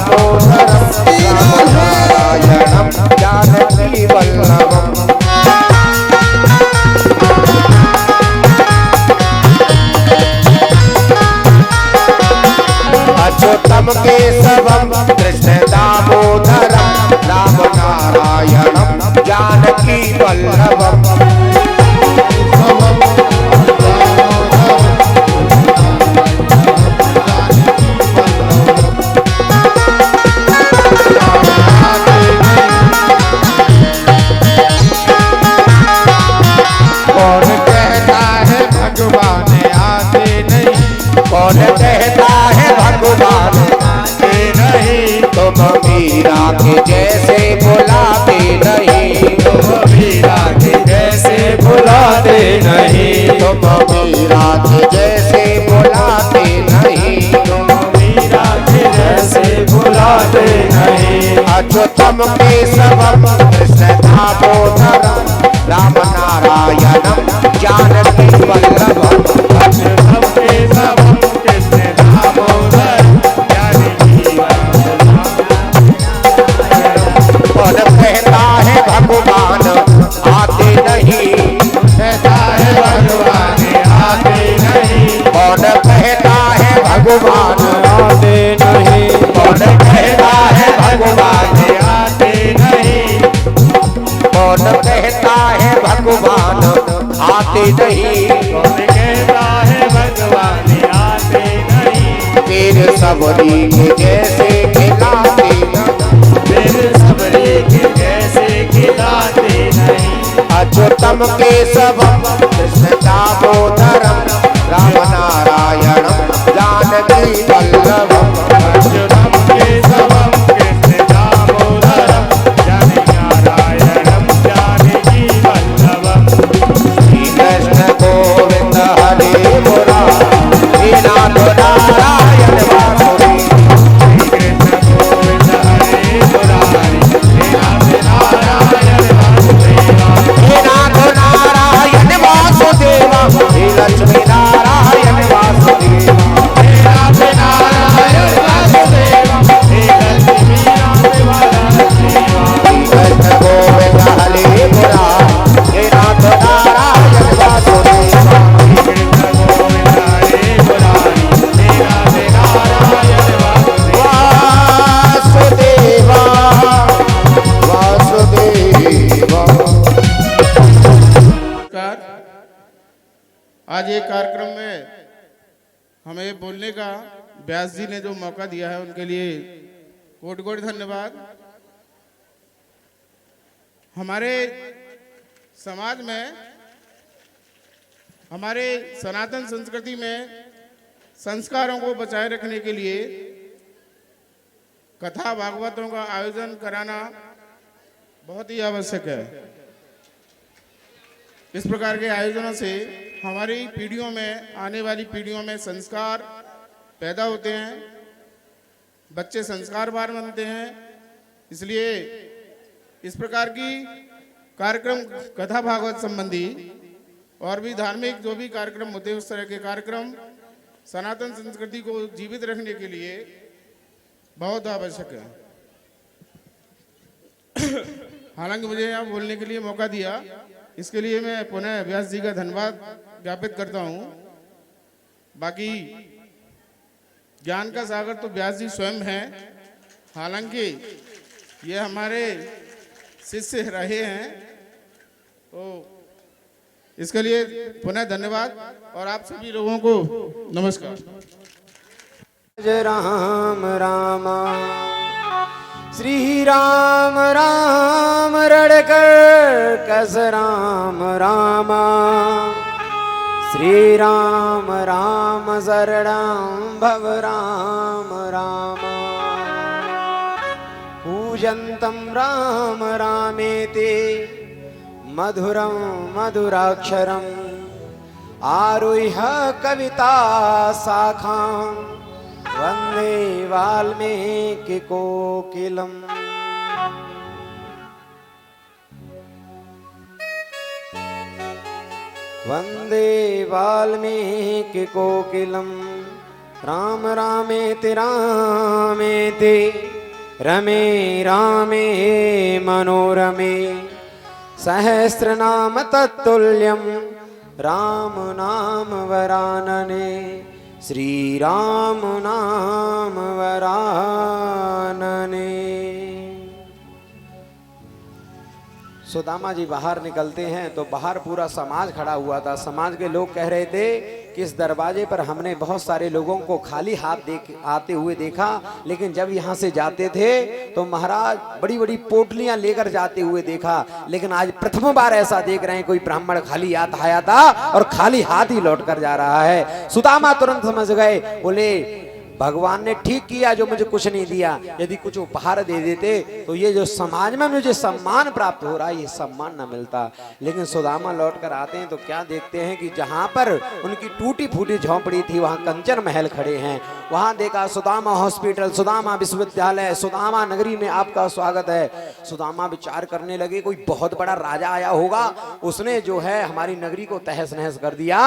दामोदरम राम नारायणम जानकी वल्लभम अच्युतम केशवम कृष्ण दामोदरम राम नारायणम जानकी वल्लभम कौन कहता है भगवान आते नहीं कौन कहता है भगवान आते नहीं तुम मीरा के जैसे बुलाते नहीं तुम मीरा के जैसे बुलाते नहीं तुम मीरा के जैसे बुलाते नहीं तुम मीरा के जैसे बुलाते नहीं अच्युतम केशवम कृष्ण दामोदरम राम नारायणम जानकी वल्लभम अच्युतम केशवम कृष्ण दामोदरम जानकी वल्लभम कौन कहता है भगवान आते नहीं कहता है भगवान आते नहीं कौन कहता है भगवान आते नहीं कौन कहता है भगवान आते नहीं कौन कहता है भगवान आते नहीं कौन कहता है भगवान आते नहीं तेरे सबरी के जैसे खिलाते नहीं फिर सबरे के जैसे खिलाते नहीं अच्युतम केशवम कृष्ण दामोदरम राम नारायणम जानकी वल्लभम अच्युतम केशवम कृष्ण दामोदरम जानकी नारायणम जानकी वल्लभम श्री कृष्ण गोविंद हरे मुरारी नाथ नारायण वासुदेव श्री कृष्ण गोविंद हरे मुरारी हे नाथ नारायण वासुदेवा हे नाथ नारायण वासुदेव हे लक्ष्मी नारायण वासुदेव हे नाथ नारायण वासुदेवा हे लक्ष्मी नारायण वासुदेवा श्री कृष्ण गोविंद हरे मुरारी हे नाथ नारायण वासुदेव कृष्ण गोविंद हरे मुरारी हे नाथ नारायण वासुदेवा वासुदेव वासुदेव नमस्कार। आज एक कार्यक्रम में हमें बोलने का व्यास जी ने जो मौका दिया है उनके लिए कोटि कोटि धन्यवाद। हमारे समाज में हमारे सनातन संस्कृति में संस्कारों को बचाए रखने के लिए कथा भागवतों का आयोजन कराना बहुत ही आवश्यक है। इस प्रकार के आयोजनों से हमारी पीढ़ियों में आने वाली पीढ़ियों में संस्कार पैदा होते हैं, बच्चे संस्कारवान बनते हैं। इसलिए इस प्रकार की कार्यक्रम कथा भागवत संबंधी और भी धार्मिक जो भी कार्यक्रम होते हैं उस तरह के कार्यक्रम सनातन संस्कृति को जीवित रखने के लिए बहुत आवश्यक है। हालांकि मुझे यहाँ बोलने के लिए मौका दिया, इसके लिए मैं पुनः व्यास जी का धन्यवाद ज्ञापित करता हूँ। बाकी ज्ञान का सागर तो व्यास जी स्वयं हैं। हालांकि ये हमारे शिष्य रहे हैं, तो इसके लिए पुनः धन्यवाद और आप सभी लोगों को नमस्कार। जय राम राम श्री राम राम रड़कर कस राम रामा, श्री राम राम शरणं भव राम रामा, पूजन्तं राम रामेति मधुरं मधुराक्षरम् आरुह्य कविता शाखां वन्दे वाल्मीकि कोकिलम्। वन्दे वाल्मीकि कोकिलम्। राम रामेति रामेति रमे रामे मनोरमे, सहस्रनाम तत्तुल्यं राम नाम वरानने, श्री राम नाम वरानने। सुदामा जी बाहर निकलते हैं तो बाहर पूरा समाज खड़ा हुआ था। समाज के लोग कह रहे थे कि इस दरवाजे पर हमने बहुत सारे लोगों को खाली हाथ आते हुए देखा, लेकिन जब यहाँ से जाते थे तो महाराज बड़ी बड़ी पोटलियां लेकर जाते हुए देखा, लेकिन आज प्रथम बार ऐसा देख रहे हैं कोई ब्राह्मण खाली हाथ आया था और खाली हाथ ही लौट कर जा रहा है। सुदामा तुरंत समझ गए, बोले भगवान ने ठीक किया जो मुझे कुछ नहीं दिया, यदि कुछ उपहार दे देते तो ये जो समाज में मुझे सम्मान प्राप्त हो रहा है ये सम्मान न मिलता। लेकिन सुदामा लौट कर आते हैं तो क्या देखते हैं कि जहां पर उनकी टूटी फूटी झोंपड़ी थी वहां कंचन महल खड़े हैं। वहां देखा सुदामा हॉस्पिटल, सुदामा विश्वविद्यालय, सुदामा नगरी में आपका स्वागत है। सुदामा विचार करने लगे कोई बहुत बड़ा राजा आया होगा, उसने जो है हमारी नगरी को तहस नहस कर दिया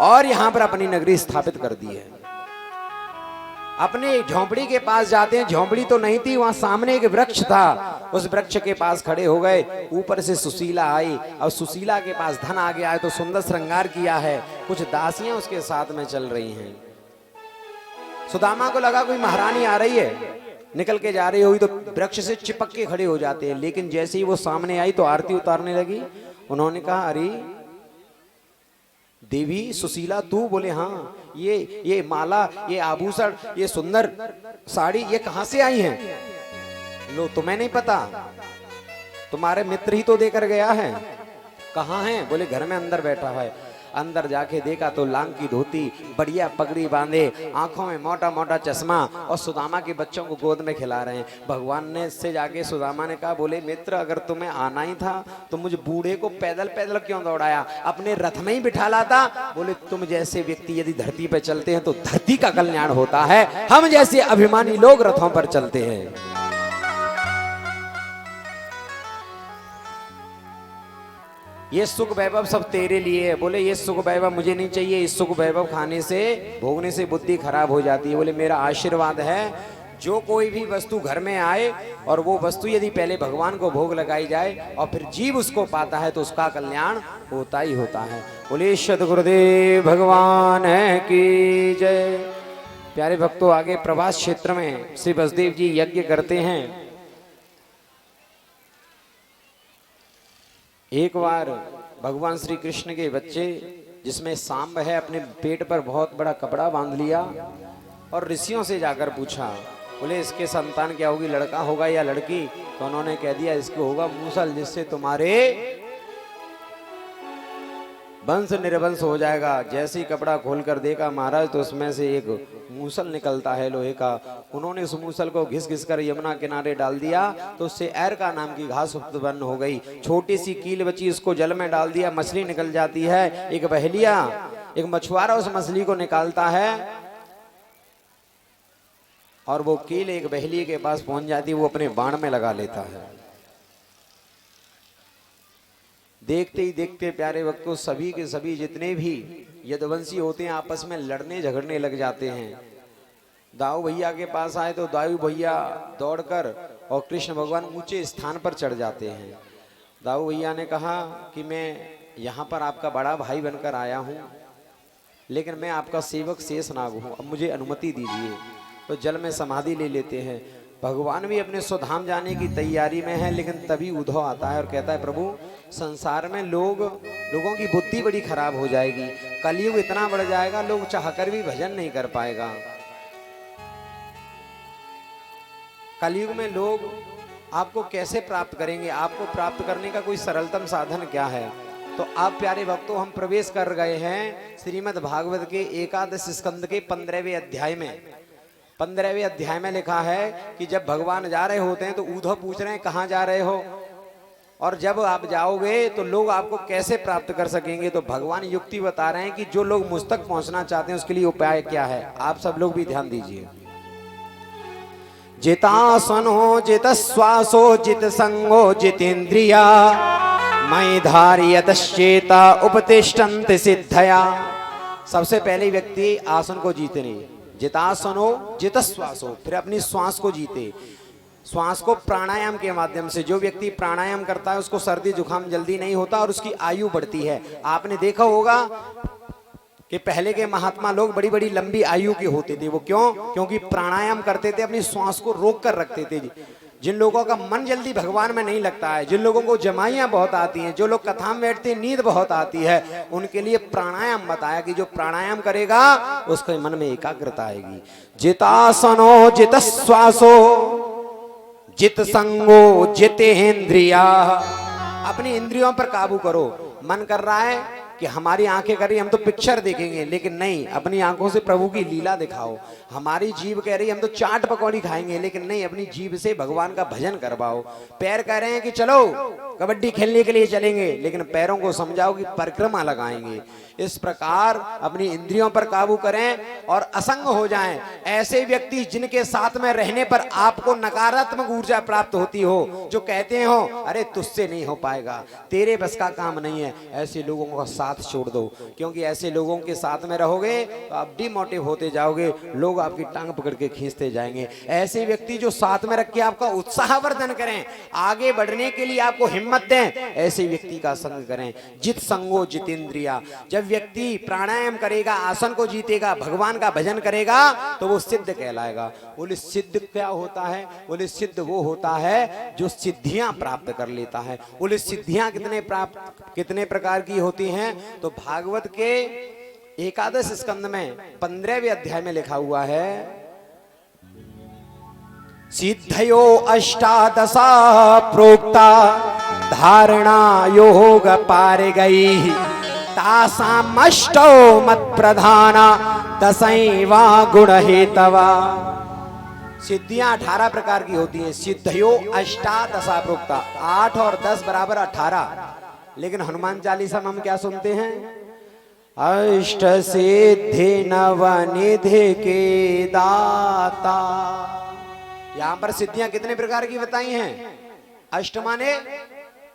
और यहाँ पर अपनी नगरी स्थापित कर दी है। अपने झोंपड़ी के पास जाते हैं, झोंपड़ी तो नहीं थी, वहां सामने एक वृक्ष था, उस वृक्ष के पास खड़े हो गए। ऊपर से सुशीला आई और सुशीला के पास धन आ गया है तो सुंदर श्रृंगार किया है, कुछ दासियां उसके साथ में चल रही हैं। सुदामा को लगा कोई महारानी आ रही है, निकल के जा रही होगी तो वृक्ष से चिपक के खड़े हो जाते हैं, लेकिन जैसे ही वो सामने आई तो आरती उतारने लगी। उन्होंने कहा अरे देवी सुशीला तू? बोले हाँ, ये माला, ये आभूषण, ये सुंदर साड़ी ये कहां से आई हैं? लो तुम्हें नहीं पता, तुम्हारे मित्र ही तो देकर गया है। कहाँ है? बोले घर में अंदर बैठा है। अंदर जाके देखा तो लांग की धोती, बढ़िया पगड़ी बांधे, आंखों में मोटा मोटा चश्मा और सुदामा के बच्चों को गोद में खिला रहे हैं। भगवान ने से जाके सुदामा ने कहा बोले मित्र अगर तुम्हें आना ही था तो मुझे बूढ़े को पैदल पैदल क्यों दौड़ाया, अपने रथ में ही बिठा लाता। बोले तुम जैसे व्यक्ति यदि धरती पर चलते हैं तो धरती का कल्याण होता है, हम जैसे अभिमानी लोग रथों पर चलते हैं। ये सुख वैभव सब तेरे लिए है। बोले ये सुख वैभव मुझे नहीं चाहिए, इस सुख वैभव खाने से भोगने से बुद्धि खराब हो जाती है। बोले मेरा आशीर्वाद है जो कोई भी वस्तु घर में आए और वो वस्तु यदि पहले भगवान को भोग लगाई जाए और फिर जीव उसको पाता है तो उसका कल्याण होता ही होता है। बोले सद्गुरुदेव भगवान की जय। प्यारे भक्तों आगे प्रभास क्षेत्र में श्री बसदेव जी यज्ञ करते हैं। एक बार भगवान श्री कृष्ण के बच्चे जिसमें सांब है अपने पेट पर बहुत बड़ा कपड़ा बांध लिया और ऋषियों से जाकर पूछा, बोले इसके संतान क्या होगी, लड़का होगा या लड़की? तो उन्होंने कह दिया इसको होगा मूसल, जिससे तुम्हारे वंश निर्वंश हो जाएगा। जैसे ही कपड़ा खोलकर देखा महाराज तो उसमें से एक मूसल निकलता है लोहे का। उन्होंने उस मूसल को घिस घिस कर यमुना किनारे डाल दिया तो उससे एर का नाम की घास उत्पन्न हो गई। छोटी सी कील बची, उसको जल में डाल दिया, मछली निकल जाती है। एक बहेलिया, एक मछुआरा उस मछली को निकालता है और वो कील एक बहेलिए के पास पहुंच जाती है, वो अपने बाण में लगा लेता है। देखते ही देखते प्यारे वक्तों सभी के सभी जितने भी यदुवंशी होते हैं आपस में लड़ने झगड़ने लग जाते हैं। दाऊ भैया के पास आए तो दाऊ भैया दौड़कर और कृष्ण भगवान ऊंचे स्थान पर चढ़ जाते हैं। दाऊ भैया ने कहा कि मैं यहाँ पर आपका बड़ा भाई बनकर आया हूँ, लेकिन मैं आपका सेवक शेषनाग हूँ, अब मुझे अनुमति दीजिए। तो जल में समाधि ले लेते हैं। भगवान भी अपने स्वधाम जाने की तैयारी में है, लेकिन तभी उद्धव आता है और कहता है प्रभु संसार में लोगों की बुद्धि बड़ी खराब हो जाएगी, कलयुग इतना बढ़ जाएगा लोग चाहकर भी भजन नहीं कर पाएगा। कलयुग में लोग आपको कैसे प्राप्त करेंगे, आपको प्राप्त करने का कोई सरलतम साधन क्या है। तो आप प्यारे भक्तों, हम प्रवेश कर गए हैं श्रीमद् भागवत के एकादश स्कंद के 15वें अध्याय में। 15वें अध्याय में लिखा है कि जब भगवान जा रहे होते हैं तो उद्धव पूछ रहे हैं कहाँ जा रहे हो, और जब आप जाओगे तो लोग आपको कैसे प्राप्त कर सकेंगे। तो भगवान युक्ति बता रहे हैं कि जो लोग मुझ तक पहुंचना चाहते हैं उसके लिए उपाय क्या है। आप सब लोग भी ध्यान दीजिए। जितासनो जित श्वासो जित संगो जितेन्द्रिया मयि धारयतश्चेता उपतिष्ठन्ति सिद्धया। सबसे पहले व्यक्ति आसन को जीतने, जितासनो जित श्वासो, फिर अपनी श्वास को जीते। श्वास को प्राणायाम के माध्यम से, जो व्यक्ति प्राणायाम करता है उसको सर्दी जुकाम जल्दी नहीं होता और उसकी आयु बढ़ती है। आपने देखा होगा कि पहले के महात्मा लोग बड़ी बड़ी लंबी आयु के होते थे। वो क्यों? क्योंकि प्राणायाम करते थे, अपनी श्वास को रोक कर रखते थे। जिन लोगों का मन जल्दी भगवान में नहीं लगता है, जिन लोगों को जमाइयां बहुत आती हैं, जो लोग कथा में बैठते हैं नींद बहुत आती है, उनके लिए प्राणायाम बताया कि जो प्राणायाम करेगा उसके मन में एकाग्रता आएगी। जितासनो जित श्वासो जित संगो जितेन्द्रिया। अपनी इंद्रियों पर काबू करो। मन कर रहा है कि हमारी आंखें कर रही हम तो पिक्चर देखेंगे, लेकिन नहीं, अपनी आंखों से प्रभु की लीला दिखाओ। हमारी जीभ कह रही हम तो चाट पकौड़ी खाएंगे, लेकिन नहीं, अपनी जीभ से भगवान का भजन करवाओ। पैर कह रहे हैं कि चलो कबड्डी खेलने के लिए चलेंगे, लेकिन पैरों को समझाओ कि परिक्रमा लगाएंगे। इस प्रकार अपनी इंद्रियों पर काबू करें और असंग हो जाएं। ऐसे व्यक्ति जिनके साथ में रहने पर आपको नकारात्मक ऊर्जा प्राप्त होती हो, जो कहते हो अरे तुझसे नहीं हो पाएगा, तेरे बस का काम नहीं है, ऐसे लोगों का साथ छोड़ दो। क्योंकि ऐसे लोगों के साथ में रहोगे तो आप डिमोटिव होते जाओगे, लोग आपकी टांग पकड़ के खींचते जाएंगे। ऐसे व्यक्ति जो साथ में रख के आपका उत्साहवर्धन करें, आगे बढ़ने के लिए आपको हिम्मत दें, ऐसे व्यक्ति का संग करें। जित संगो जितेन्द्रिया। जब व्यक्ति प्राणायाम करेगा, आसन को जीतेगा, भगवान का भजन करेगा, तो वो सिद्ध कहलाएगा। बोले सिद्ध क्या होता है? बोले सिद्ध वो होता है जो सिद्धियां प्राप्त कर लेता है। बोले सिद्धियां कितने प्रकार की होती हैं? तो भागवत के एकादश स्कंद में 15वें अध्याय में लिखा हुआ है, सिद्धयो अष्टादशा प्रोक्ता धारणा योग पार गई तासामष्टौ मत प्रधाना दसैवा गुण हेतवा। सिद्धियां 18 प्रकार की होती हैं। सिद्धयो अष्टादशा प्रोक्ता, 8 और 10 बराबर 18। लेकिन हनुमान चालीसा में हम क्या सुनते हैं? अष्ट सिद्धि नवनिधि के दाता। यहां पर सिद्धियां कितने प्रकार की बताई हैं? अष्ट माने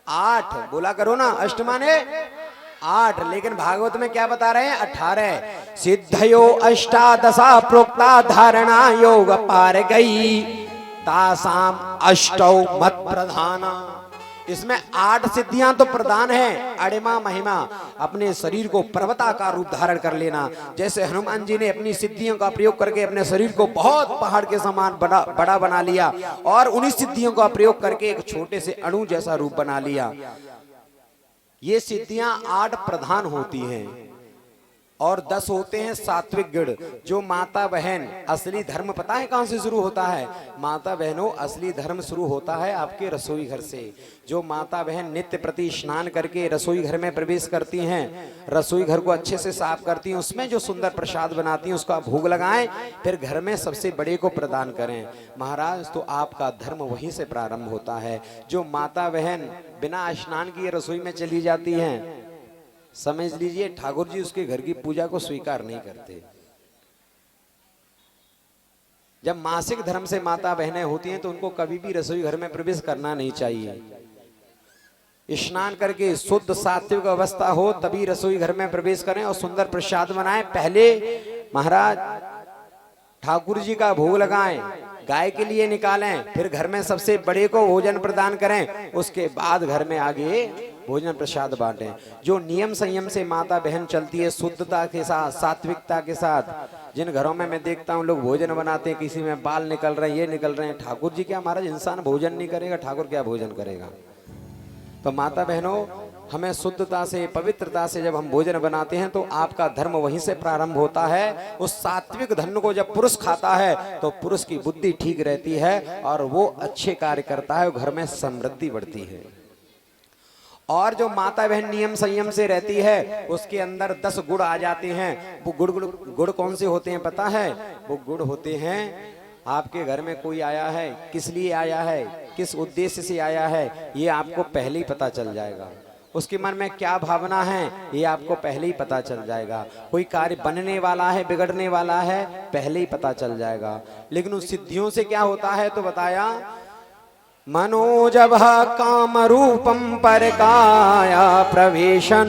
8, बोला करो ना, अष्ट माने 8। लेकिन भागवत में क्या बता रहे हैं? 18। सिद्धयो अष्टादशा प्रोक्ता धारणा योग पार गई तासाम अष्टौ मत प्रधाना। इसमें 8 सिद्धियां तो प्रदान है। अड़िमा महिमा, अपने शरीर को पर्वताकार रूप धारण कर लेना। जैसे हनुमान जी ने अपनी सिद्धियों का प्रयोग करके अपने शरीर को बहुत पहाड़ के समान बड़ा बना लिया, और उन्हीं सिद्धियों का प्रयोग करके एक छोटे से अणु जैसा रूप बना लिया। ये सिद्धियां 8 प्रधान होती हैं और 10 होते हैं सात्विक गुण। जो माता बहन, असली धर्म पता है कहां से शुरू होता है? माता बहनों, असली धर्म शुरू होता है आपके रसोई घर से। जो माता बहन नित्य प्रति स्नान करके रसोई घर में प्रवेश करती हैं, रसोई घर को अच्छे से साफ करती हैं, उसमें जो सुंदर प्रसाद बनाती हैं उसका भोग लगाएं, फिर घर में सबसे बड़े को प्रदान करें। महाराज, तो आपका धर्म वहीं से प्रारंभ होता है। जो माता बहन बिना स्नान किए रसोई में चली जाती हैं, समझ लीजिए ठाकुर जी उसके घर की पूजा को स्वीकार नहीं करते। जब मासिक धर्म से माता बहनें होती हैं तो उनको कभी भी रसोई घर में प्रवेश करना नहीं चाहिए। स्नान करके शुद्ध सात्विक अवस्था हो तभी रसोई घर में प्रवेश करें और सुंदर प्रसाद बनाएं। पहले महाराज ठाकुर जी का भोग लगाएं, गाय के लिए निकालें, फिर घर में सबसे बड़े को भोजन प्रदान करें, उसके बाद घर में आगे भोजन प्रसाद बांटें। जो नियम संयम से माता बहन चलती है, शुद्धता के साथ, सात्विकता के साथ। जिन घरों में मैं देखता हूँ लोग भोजन बनाते हैं, किसी में बाल निकल रहे हैं, ये निकल रहे हैं। ठाकुर जी क्या महाराज, इंसान भोजन नहीं करेगा, ठाकुर क्या भोजन करेगा? तो माता बहनों, हमें शुद्धता से, पवित्रता से जब हम भोजन बनाते हैं तो आपका धर्म वहीं से प्रारंभ होता है। उस सात्विक धन को जब पुरुष खाता है तो पुरुष की बुद्धि ठीक रहती है और वो अच्छे कार्य करता है, घर में समृद्धि बढ़ती है। और जो माता बहन नियम संयम से रहती है उसके अंदर 10 गुण आ जाते हैं। वो गुण कौन से होते हैं पता है? वो गुण होते हैं, आपके घर में कोई आया है, किस लिए आया है, किस उद्देश्य से आया है, ये आपको पहले ही पता चल जाएगा। उसके मन में क्या भावना है ये आपको पहले ही पता चल जाएगा। कोई कार्य बनने वाला है, बिगड़ने वाला है, पहले ही पता चल जाएगा। लेकिन उस सिद्धियों से क्या होता है तो बताया, मनोजभ काम रूपम पर काया प्रवेशन।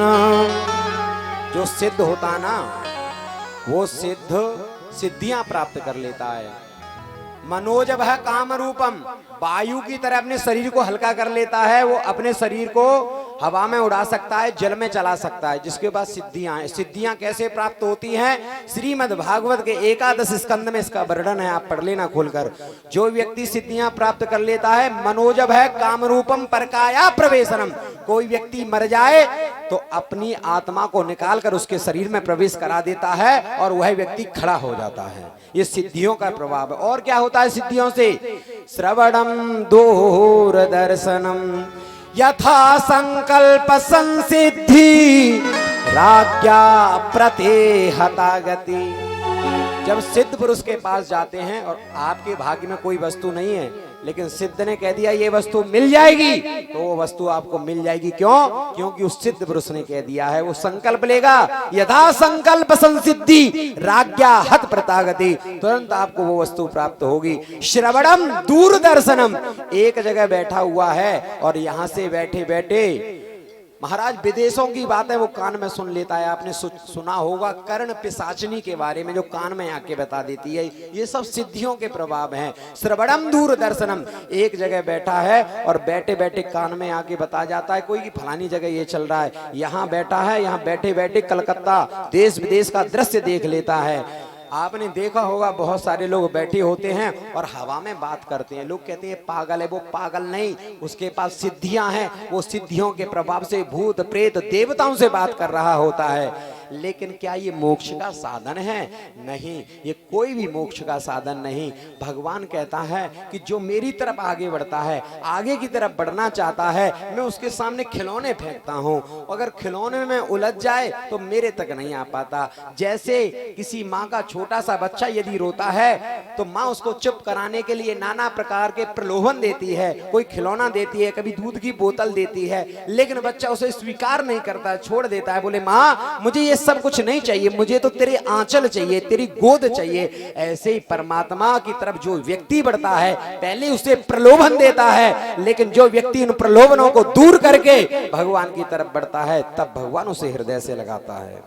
जो सिद्ध होता ना वो सिद्धियां प्राप्त कर लेता है। मनोजभ काम रूपम, वायु की तरह अपने शरीर को हल्का कर लेता है। वो अपने शरीर को हवा में उड़ा सकता है, जल में चला सकता है, जिसके बाद सिद्धियां हैं। सिद्धियां कैसे प्राप्त होती हैं? श्रीमद् भागवत के 11 स्कंद में इसका वर्णन है, आप पढ़ लेना खोलकर। जो व्यक्ति सिद्धियां प्राप्त कर लेता है, मनोजभ है काम रूपम परकाया प्रवेशनम। कोई व्यक्ति मर जाए तो अपनी आत्मा को निकाल कर उसके शरीर में प्रवेश करा देता है और वह व्यक्ति खड़ा हो जाता है। ये सिद्धियों का प्रभाव है। और क्या होता है सिद्धियों से? श्रवणम दूरदर्शनम यथा संकल्प संसिद्धि राज्ञा प्रतेहता गति। जब सिद्ध पुरुष के पास जाते हैं और आपके भाग्य में कोई वस्तु नहीं है, लेकिन सिद्ध ने कह दिया ये वस्तु मिल जाएगी, तो वो वस्तु आपको मिल जाएगी। क्यों? क्योंकि उस सिद्ध पुरुष ने कह दिया है। वो संकल्प लेगा, यथा संकल्प संसिद्धि राज्ञा हत प्रतागति, तुरंत आपको वो वस्तु प्राप्त होगी। श्रवणम दूरदर्शनम, एक जगह बैठा हुआ है और यहां से बैठे बैठे महाराज विदेशों की बातें वो कान में सुन लेता है। आपने सुना होगा कर्ण पिशाचिनी के बारे में, जो कान में आके बता देती है। ये सब सिद्धियों के प्रभाव हैं। श्रवणम दूरदर्शनम, एक जगह बैठा है और बैठे बैठे कान में आके बता जाता है कोई कि फलानी जगह ये चल रहा है। यहाँ बैठा है, यहाँ बैठे बैठे कलकत्ता देश विदेश का दृश्य देख लेता है। आपने देखा होगा बहुत सारे लोग बैठे होते हैं और हवा में बात करते हैं। लोग कहते हैं पागल है। वो पागल नहीं, उसके पास सिद्धियां हैं। वो सिद्धियों के प्रभाव से भूत प्रेत देवताओं से बात कर रहा होता है। लेकिन क्या ये मोक्ष का साधन है? नहीं, ये कोई भी मोक्ष का साधन नहीं। भगवान कहता है कि जो मेरी तरफ आगे बढ़ता है, आगे की तरफ बढ़ना चाहता है, मैं उसके सामने खिलौने फेंकता हूं। अगर खिलौने में उलझ जाए तो मेरे तक नहीं आ पाता। जैसे किसी माँ का छोटा सा बच्चा यदि रोता है तो माँ उसको चुप कराने के लिए नाना प्रकार के प्रलोभन देती है, कोई खिलौना देती है, कभी दूध की बोतल देती है, लेकिन बच्चा उसे स्वीकार नहीं करता, छोड़ देता है। बोले माँ मुझे ये सब कुछ नहीं चाहिए, मुझे तो तेरे आंचल चाहिए, तेरी गोद चाहिए। ऐसे ही परमात्मा की तरफ जो व्यक्ति बढ़ता है पहले उसे प्रलोभन देता है, लेकिन जो व्यक्ति उन प्रलोभनों को दूर करके भगवान की तरफ बढ़ता है तब भगवान उसे हृदय से लगाता है।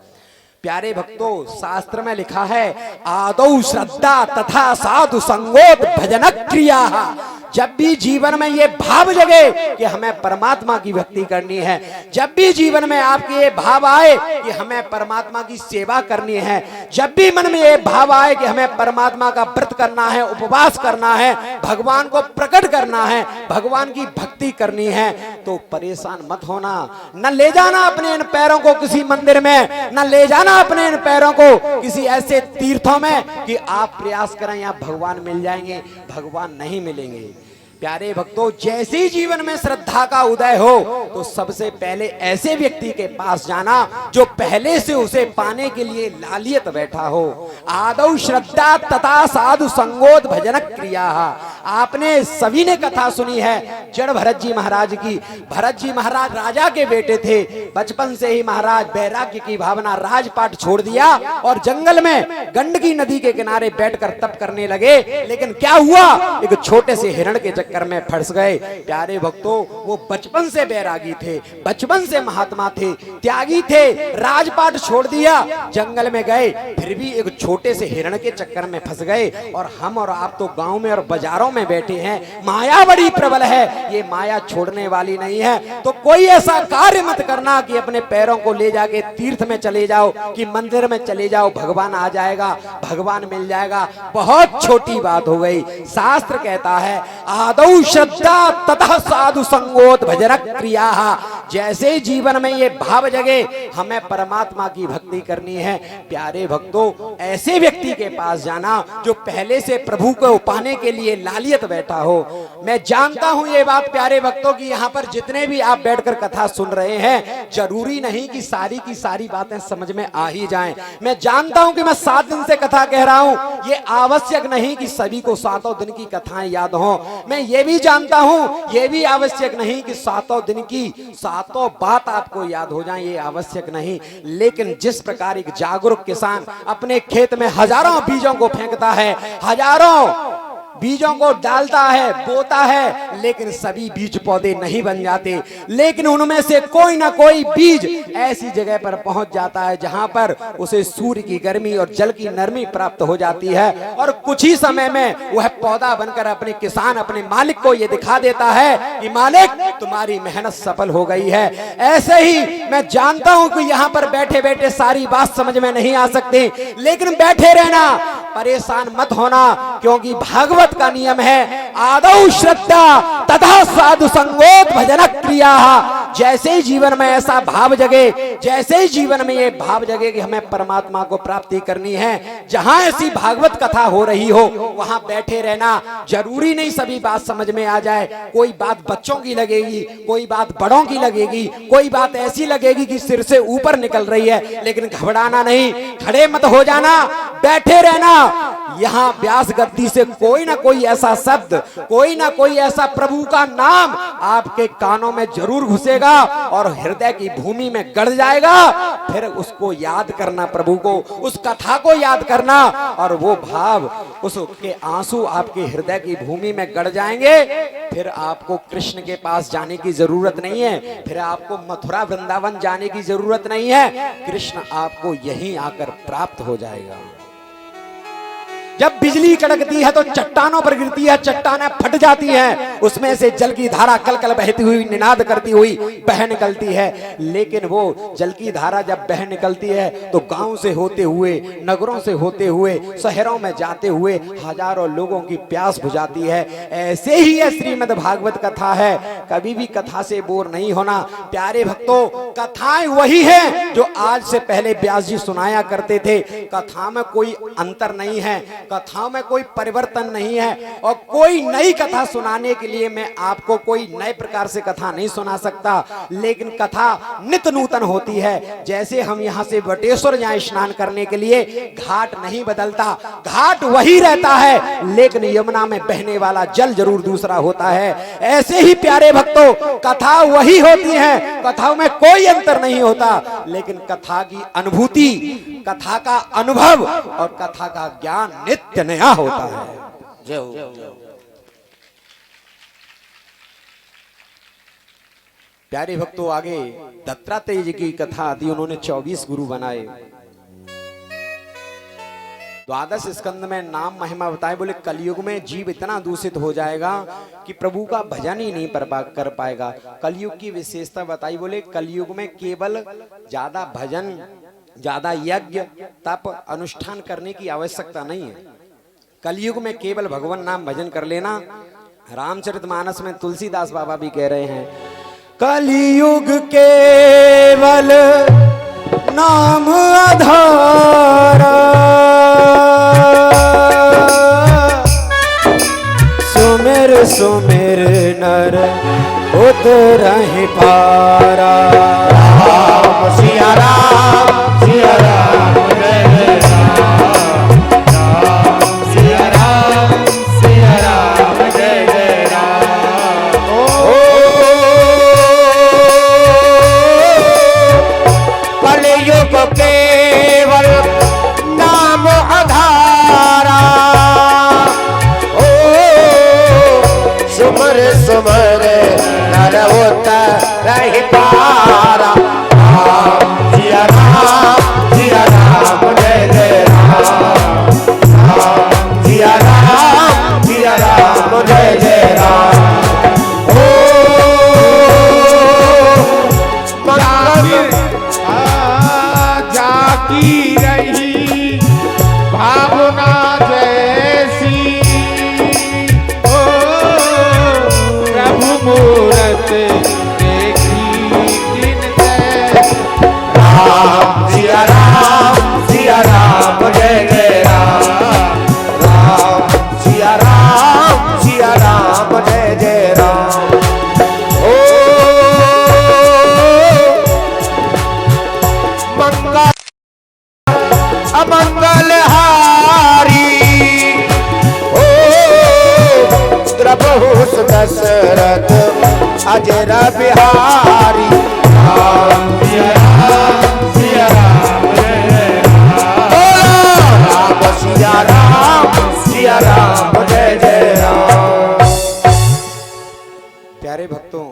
प्यारे भक्तों, शास्त्र में लिखा है आदौ श्रद्धा तथा साधु संगोत भजन क्रिया। जब भी जीवन में ये भाव जगे कि हमें परमात्मा की भक्ति करनी है, जब भी जीवन में आपके ये भाव आए कि हमें परमात्मा की सेवा करनी है, जब भी मन में ये भाव आए कि हमें परमात्मा का व्रत करना है, उपवास करना है, भगवान को प्रकट करना है, भगवान की भक्ति करनी है, तो परेशान मत होना। न ले जाना अपने इन पैरों को किसी मंदिर में, न ले जाना अपने इन पैरों को किसी ऐसे तीर्थों में कि आप प्रयास करें यहाँ भगवान मिल जाएंगे। भगवान नहीं मिलेंगे। प्यारे भक्तों, जैसे ही जीवन में श्रद्धा का उदय हो तो सबसे पहले ऐसे व्यक्ति के पास जाना जो पहले से उसे पाने के लिए लालियत बैठा हो। आदौ श्रद्धा तथा साधु संगोत भजन क्रिया। आपने सभी ने कथा सुनी है जड़ भरत जी महाराज की। भरत जी महाराज राजा के बेटे थे। बचपन से ही महाराज वैराग्य की भावना, राजपाट छोड़ दिया और जंगल में गंडकी नदी के किनारे बैठकर तप करने लगे। लेकिन क्या हुआ, एक छोटे से हिरण के चक्कर में फंस गए। प्यारे भक्तों, वो बचपन से बैरागी थे, बचपन से महात्मा थे, त्यागी थे, राजपाट छोड़ दिया, जंगल में गए, फिर भी एक छोटे से हिरण के चक्कर में फंस गए। और हम और आप तो गांव में और बाजारों में बैठे हैं। माया बड़ी प्रबल है, ये माया छोड़ने वाली नहीं है। तो कोई ऐसा कार्य मत करना कि अपने पैरों को ले जाके तीर्थ में चले जाओ, कि मंदिर में चले जाओ, भगवान आ जाएगा, भगवान मिल जाएगा। बहुत छोटी बात हो गई। शास्त्र कहता है आदौ श्रद्धा तथा साधु संगोत भजन क्रिया। जैसे ही जीवन में ये भाव जगे हमें परमात्मा की भक्ति करनी है, प्यारे भक्तों, ऐसे व्यक्ति के पास जाना जो पहले से प्रभु को पाने के लिए लालियत बैठा हो। मैं जानता हूं ये बात प्यारे भक्तों की यहाँ पर जितने भी आप बैठकर कथा सुन रहे हैं, जरूरी नहीं कि सारी की सारी बातें समझ में आ ही जाएं। मैं जानता हूं कि मैं 7 दिन से कथा कह रहा हूं, ये आवश्यक नहीं कि सभी को 7 दिन की कथाएं याद हो। मैं ये भी जानता हूं, ये भी आवश्यक नहीं कि 7 दिन की 7 बात आपको याद हो जाए, ये आवश्यक नहीं। लेकिन जिस प्रकार एक जागरूक किसान अपने खेत में हजारों बीजों को फेंकता है, हजारों बीजों को डालता है, बोता है, लेकिन सभी बीज पौधे नहीं बन जाते, लेकिन उनमें से कोई ना कोई बीज ऐसी जगह पर पहुंच जाता है जहां पर उसे सूर्य की गर्मी और जल की नरमी प्राप्त हो जाती है और कुछ ही समय में वह पौधा बनकर अपने किसान, अपने मालिक को यह दिखा देता है कि मालिक तुम्हारी मेहनत सफल हो गई है। ऐसे ही मैं जानता हूं कि यहां पर बैठे बैठे सारी बात समझ में नहीं आ सकती, लेकिन बैठे रहना, परेशान मत होना, क्योंकि भागवत का नियम है आदौ श्रद्धा तथा साधु संगोत भजन क्रिया। जैसे ही जीवन में ऐसा भाव जगे, जैसे ही जीवन में ये भाव जगे कि हमें परमात्मा को प्राप्ति करनी है, जहां ऐसी भागवत कथा हो रही हो वहां बैठे रहना। जरूरी नहीं सभी बात समझ में आ जाए, कोई बात बच्चों की लगेगी, कोई बात बड़ों की लगेगी, कोई बात ऐसी लगेगी कि सिर से ऊपर निकल रही है, लेकिन घबराना नहीं, खड़े मत हो जाना, बैठे रहना। यहाँ व्यास गद्दी से कोई ना कोई ऐसा शब्द, कोई ना कोई ऐसा प्रभु का नाम आपके कानों में जरूर घुसेगा और हृदय की भूमि में गड़ जाएगा। फिर उसको याद करना, प्रभु को, उस कथा को याद करना, और वो भाव, उसके आंसू आपके हृदय की भूमि में गड़ जाएंगे। फिर आपको कृष्ण के पास जाने की जरूरत नहीं है, फिर आपको मथुरा वृंदावन जाने की जरूरत नहीं है, कृष्ण आपको यहीं आकर प्राप्त हो जाएगा। जब बिजली कड़कती है तो चट्टानों पर गिरती है, चट्टानें फट जाती हैं, उसमें से जल की धारा कल-कल बहती हुई, निनाद करती हुई बह निकलती है। लेकिन वो जल की धारा जब बह निकलती है तो गांव से होते हुए, नगरों से होते हुए, शहरों में जाते हुए हजारों लोगों की प्यास बुझाती है। ऐसे ही ये श्रीमद् भागवत कथा है, कभी भी कथा से बोर नहीं होना। प्यारे भक्तों, कथाएं वही है जो आज से पहले व्यास जी सुनाया करते थे। कथा में कोई अंतर नहीं है, कथाओं में कोई परिवर्तन नहीं है, और कोई नई कथा सुनाने के लिए मैं आपको कोई नए प्रकार से कथा नहीं सुना सकता, लेकिन कथा नित्य नूतन होती है। जैसे हम यहाँ से बटेश्वर जाएं स्नान करने के लिए, घाट नहीं बदलता, घाट वही रहता है, लेकिन यमुना में बहने वाला जल जरूर दूसरा होता है। ऐसे ही प्यारे भक्तों, कथा वही होती है, कथाओं में कोई अंतर नहीं होता, लेकिन कथा की अनुभूति, कथा का अनुभव और कथा का ज्ञान नित्य नया होता है। जय हो। प्यारे भक्तों, आगे दत्तात्रेय जी की कथा आती, उन्होंने 24 गुरु बनाए, 12 स्कंद में नाम महिमा बताए। बोले कलयुग में जीव इतना दूषित हो जाएगा कि प्रभु का भजन ही नहीं कर पाएगा। कलयुग की विशेषता बताई, बोले कलयुग में केवल ज्यादा भजन, ज्यादा यज्ञ, तप, अनुष्ठान करने की आवश्यकता नहीं है। कलयुग में केवल भगवान नाम भजन कर लेना। रामचरितमानस में तुलसीदास बाबा भी कह रहे हैं, कलयुग केवल नाम आधार, सुमिर सुमिर नर उतरहि पारा। राम सिया राम, सिया राम जय राम, राम सिया राम, सिया राम जय जय राम। कलयुग केवल नाम आधारा, सुमर सुमर नर उतरहि पारा। राम सिया राम, सिया राम जय जय राम, राम सिया राम, सिया राम जय जय राम। जाकी रही भावना जैसी, ओ प्रभु मूरत देखी राम सिया राम जय जय राम राम सिया राम जय जय राम। ओ मंगल अमंगल हारी ओ द्रबहुस दशरथ अजर बिहारी राम सिया राम जय जय राम सिया राम जय जय राम। प्यारे भक्तों,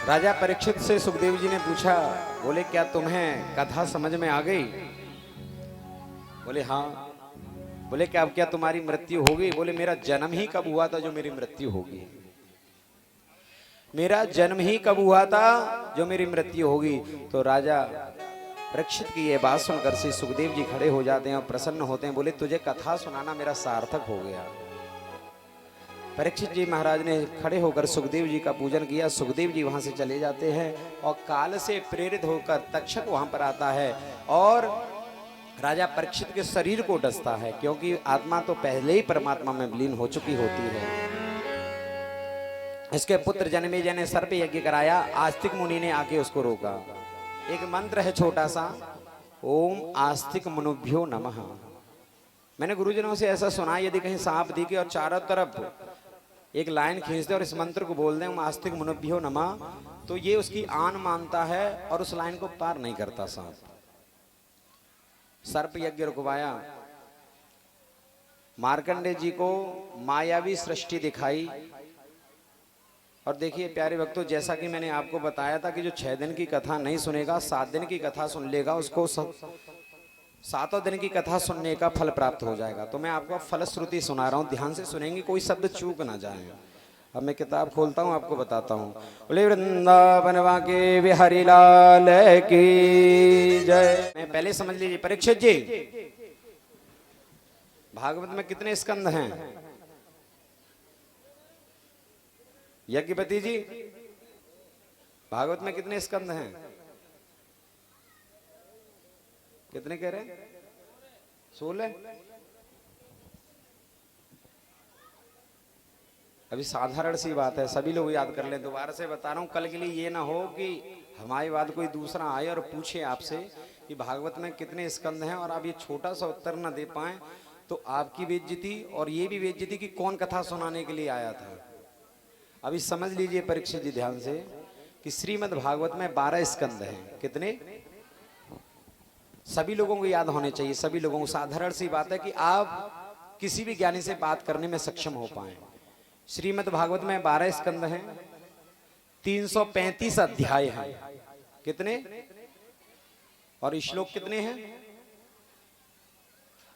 राजा परीक्षित से सुखदेव जी ने पूछा, बोले क्या तुम्हें कथा समझ में आ गई? बोले हाँ। बोले क्या अब क्या तुम्हारी मृत्यु होगी? बोले मेरा जन्म ही कब हुआ था जो मेरी मृत्यु होगी? मेरा जन्म ही कब हुआ था जो मेरी मृत्यु होगी? तो राजा परीक्षित की ये बात सुनकर श्री सुखदेव जी खड़े हो जाते हैं और प्रसन्न होते हैं। बोले तुझे कथा सुनाना मेरा सार्थक हो गया। परीक्षित जी महाराज ने खड़े होकर सुखदेव जी का पूजन किया। सुखदेव जी वहां से चले जाते हैं और काल से प्रेरित होकर तक्षक वहां पर आता है और राजा परीक्षित के शरीर को डसता है, क्योंकि आत्मा तो पहले ही परमात्मा में विलीन हो चुकी होती है। इसके पुत्र जन्मेजय ने सर्प यज्ञ कराया। आस्तिक मुनि ने आके उसको रोका। एक मंत्र है छोटा सा, ओम आस्तिक मुनुभ्यो नमः। मैंने गुरुजनों से ऐसा सुना, यदि कहीं सांप दिखे और चारों तरफ एक लाइन खींच दे और इस मंत्र को बोल दें, ओम आस्तिक मुनुभ्यो नमः, तो ये उसकी आन मानता है और उस लाइन को पार नहीं करता सांप। सर्प यज्ञ रुकवाया। मार्कंडे जी को मायावी सृष्टि दिखाई। और देखिए प्यारे भक्तों, जैसा कि मैंने आपको बताया था कि जो 6 दिन की कथा नहीं सुनेगा 7 दिन की कथा सुन लेगा, उसको 7वें दिन की कथा सुनने का फल प्राप्त हो जाएगा। तो मैं आपको फलश्रुति सुना रहा हूँ, ध्यान से सुनेंगे, कोई शब्द चूक ना जाए। अब मैं किताब खोलता हूँ, आपको बताता हूँ। बोले वृंदावन के बिहारी लाल की जय। मैं पहले समझ लीजिए परीक्षित जी, भागवत में कितने स्कंद हैं? यज्ञपति जी, भागवत में कितने स्कंद हैं? कितने कह रहे हैं? 16। अभी साधारण सी बात है, सभी लोग याद कर लें। दोबारा से बता रहा हूं, कल के लिए ये ना हो कि हमारी बात कोई दूसरा आए और पूछे आपसे कि भागवत में कितने स्कंद हैं और आप ये छोटा सा उत्तर ना दे पाए, तो आपकी बेइज्जती और ये भी बेइज्जती कि कौन कथा सुनाने के लिए आया था। अभी समझ लीजिए परीक्षित जी ध्यान से कि श्रीमद् भागवत में 12 स्कंद हैं। कितने? सभी लोगों को याद होने चाहिए, सभी लोगों को। साधारण सी बात है कि आप किसी भी ज्ञानी से बात करने में सक्षम हो पाए। श्रीमद् भागवत में 12 स्कंद हैं, 335 अध्याय हैं। कितने? और श्लोक कितने हैं?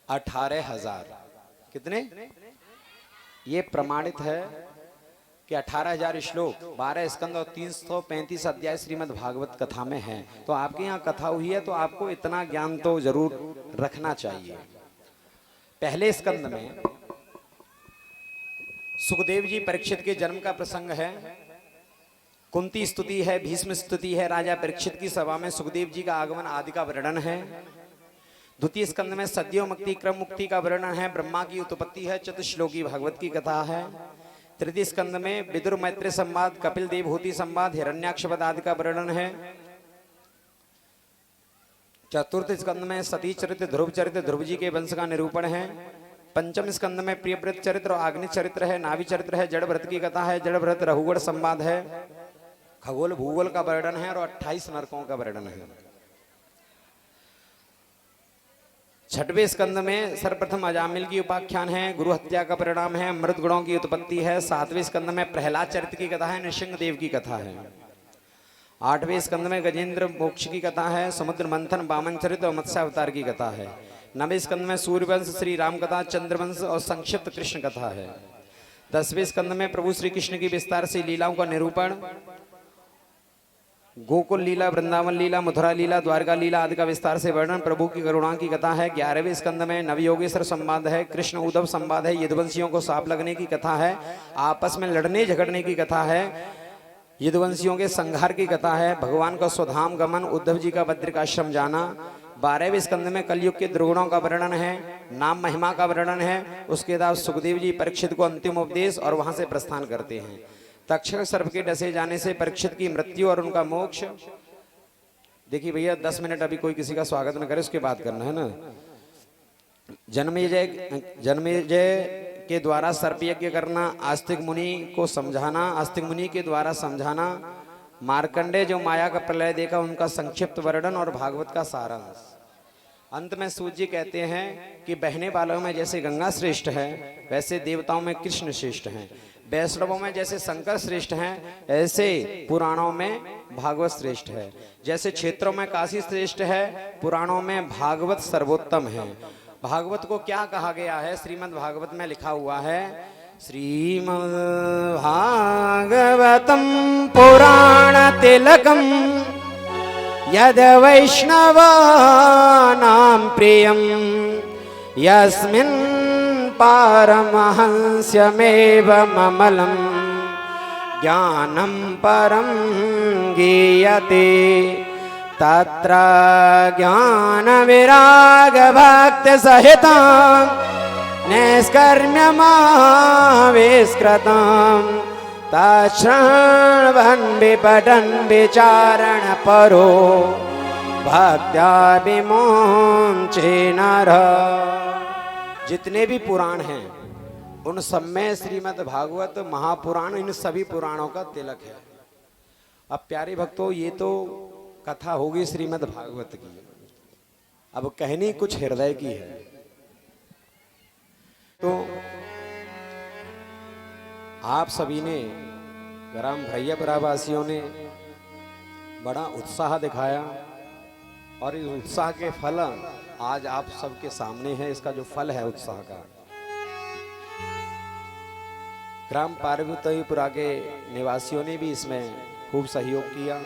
18,000। कितने? ये प्रमाणित है कि 18,000 श्लोक, 12 स्कंद और 335 अध्याय श्रीमद् भागवत कथा में है। तो आपके यहाँ कथा हुई है तो आपको इतना ज्ञान तो जरूर रखना चाहिए। पहले स्कंद में सुखदेव जी परीक्षित के जन्म का प्रसंग है, कुंती स्तुति है, भीष्म स्तुति है, राजा परीक्षित की सभा में सुखदेव जी का आगमन आदि का वर्णन है। द्वितीय स्कंद में सद्यो मुक्ति क्रम मुक्ति का वर्णन है, ब्रह्मा की उत्पत्ति है, चतुश्लोकी भागवत की कथा है। तृतीय स्कंद में विदुर मैत्री संवाद, कपिल देवहूति संवाद, हिरण्याक्ष वध आदि का वर्णन है। चतुर्थ स्कंद में सती चरित्र, ध्रुव चरित्र, ध्रुव जी के वंश का निरूपण है। पंचम स्कंद में प्रियव्रत चरित्र और आग्नि चरित्र है, नाभि चरित्र है, जड़ व्रत की कथा है, जड़ व्रत रघुगढ़ संवाद है, खगोल भूगोल का वर्णन है और 28 नरकों का वर्णन है। छठवें स्कंद में सर्वप्रथम अजामिल की उपाख्यान है, गुरु हत्या का परिणाम है, अमृत गुणों की उत्पत्ति है। सातवें स्कंद में प्रहलाद चरित्र की कथा है, नृसिंह देव की कथा है। आठवें स्कंद में गजेंद्र मोक्ष की कथा है, समुद्र मंथन, वामन चरित्र और मत्स्य अवतार की कथा है। नवें स्कंद में सूर्यवंश, श्री राम कथा, चंद्रवंश और संक्षिप्त कृष्ण कथा है। 10वें स्कंद में प्रभु श्री कृष्ण की विस्तार से लीलाओं का निरूपण, गोकुल लीला, वृंदावन लीला, मथुरा लीला, द्वारका लीला आदि का विस्तार से वर्णन, प्रभु की करुणा की कथा है। 11वें स्कंद में नवयोगेश्वर संवाद है, कृष्ण उद्धव संवाद है, यदुवंशियों को सांप लगने की कथा है, आपस में लड़ने झगड़ने की कथा है। यदुवंशियों के संहार की कथा है। भगवान का स्वधाम गमन, उद्धव जी का बद्रिकाश्रम जाना, 12वें स्कंद में कलयुग के दुर्गुणों का वर्णन है, नाम महिमा का वर्णन है। उसके बाद सुखदेव जी परीक्षित को अंतिम उपदेश और वहां से प्रस्थान करते हैं। तक्षक सर्प के डसे जाने से परीक्षित की मृत्यु और उनका मोक्ष। देखिए भैया 10 मिनट अभी कोई किसी का स्वागत न करे, उसके बाद करना है ना। जन्मेजय के द्वारा सर्प यज्ञ करना, आस्तिक मुनि को समझाना, आस्तिक मुनि के द्वारा समझाना, मार्कंडे जो माया का प्रलय देखा उनका संक्षिप्त वर्णन और भागवत का सारांश। अंत में सूत जी कहते हैं कि बहने वालों में जैसे गंगा श्रेष्ठ है वैसे देवताओं में कृष्ण श्रेष्ठ हैं, वैष्णवों में जैसे शंकर श्रेष्ठ हैं ऐसे पुराणों में भागवत श्रेष्ठ है, जैसे क्षेत्रों में काशी श्रेष्ठ है पुराणों में भागवत सर्वोत्तम है। भागवत को क्या कहा गया है? श्रीमद् भागवत में लिखा हुआ है, श्रीमद् भागवतम पुराण तिलकम यद वैष्णवानां प्रियम यस्मिन् पारमहंस्यमेव ममलम ज्ञानं परं गीयते तत्र ज्ञान विराग भक्ति सहितं निष्कर्म्यमाविष्कृतं तच्छृण्वन् विपठन् विचारण परो भक्त्या विमुञ्चे नरः। जितने भी पुराण हैं उन सब में श्रीमद् भागवत महापुराण इन सभी पुराणों का तिलक है। अब प्यारे भक्तों ये तो कथा होगी श्रीमद् भागवत की, अब कहनी कुछ हृदय की है। तो आप सभी ने ग्राम भैयापुरा वासियों ने बड़ा उत्साह दिखाया और इस उत्साह के फल आज आप सबके सामने है। इसका जो फल है उत्साह का, ग्राम पार्वतीपुरा के निवासियों ने भी इसमें खूब सहयोग किया,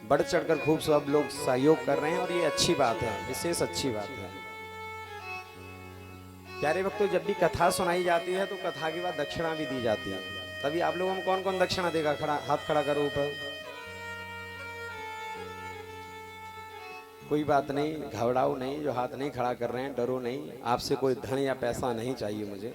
बढ़ चढ़कर खूब सब लोग सहयोग कर रहे हैं और ये अच्छी बात है, विशेष अच्छी बात है। प्यारे भक्तों जब भी कथा सुनाई जाती है तो कथा के बाद दक्षिणा भी दी जाती है। तभी आप लोगों में कौन कौन दक्षिणा देगा? खड़ा हाथ खड़ा करो ऊपर। कोई बात नहीं, घबराओ नहीं, जो हाथ नहीं खड़ा कर रहे हैं डरो नहीं, आपसे कोई धन या पैसा नहीं चाहिए मुझे।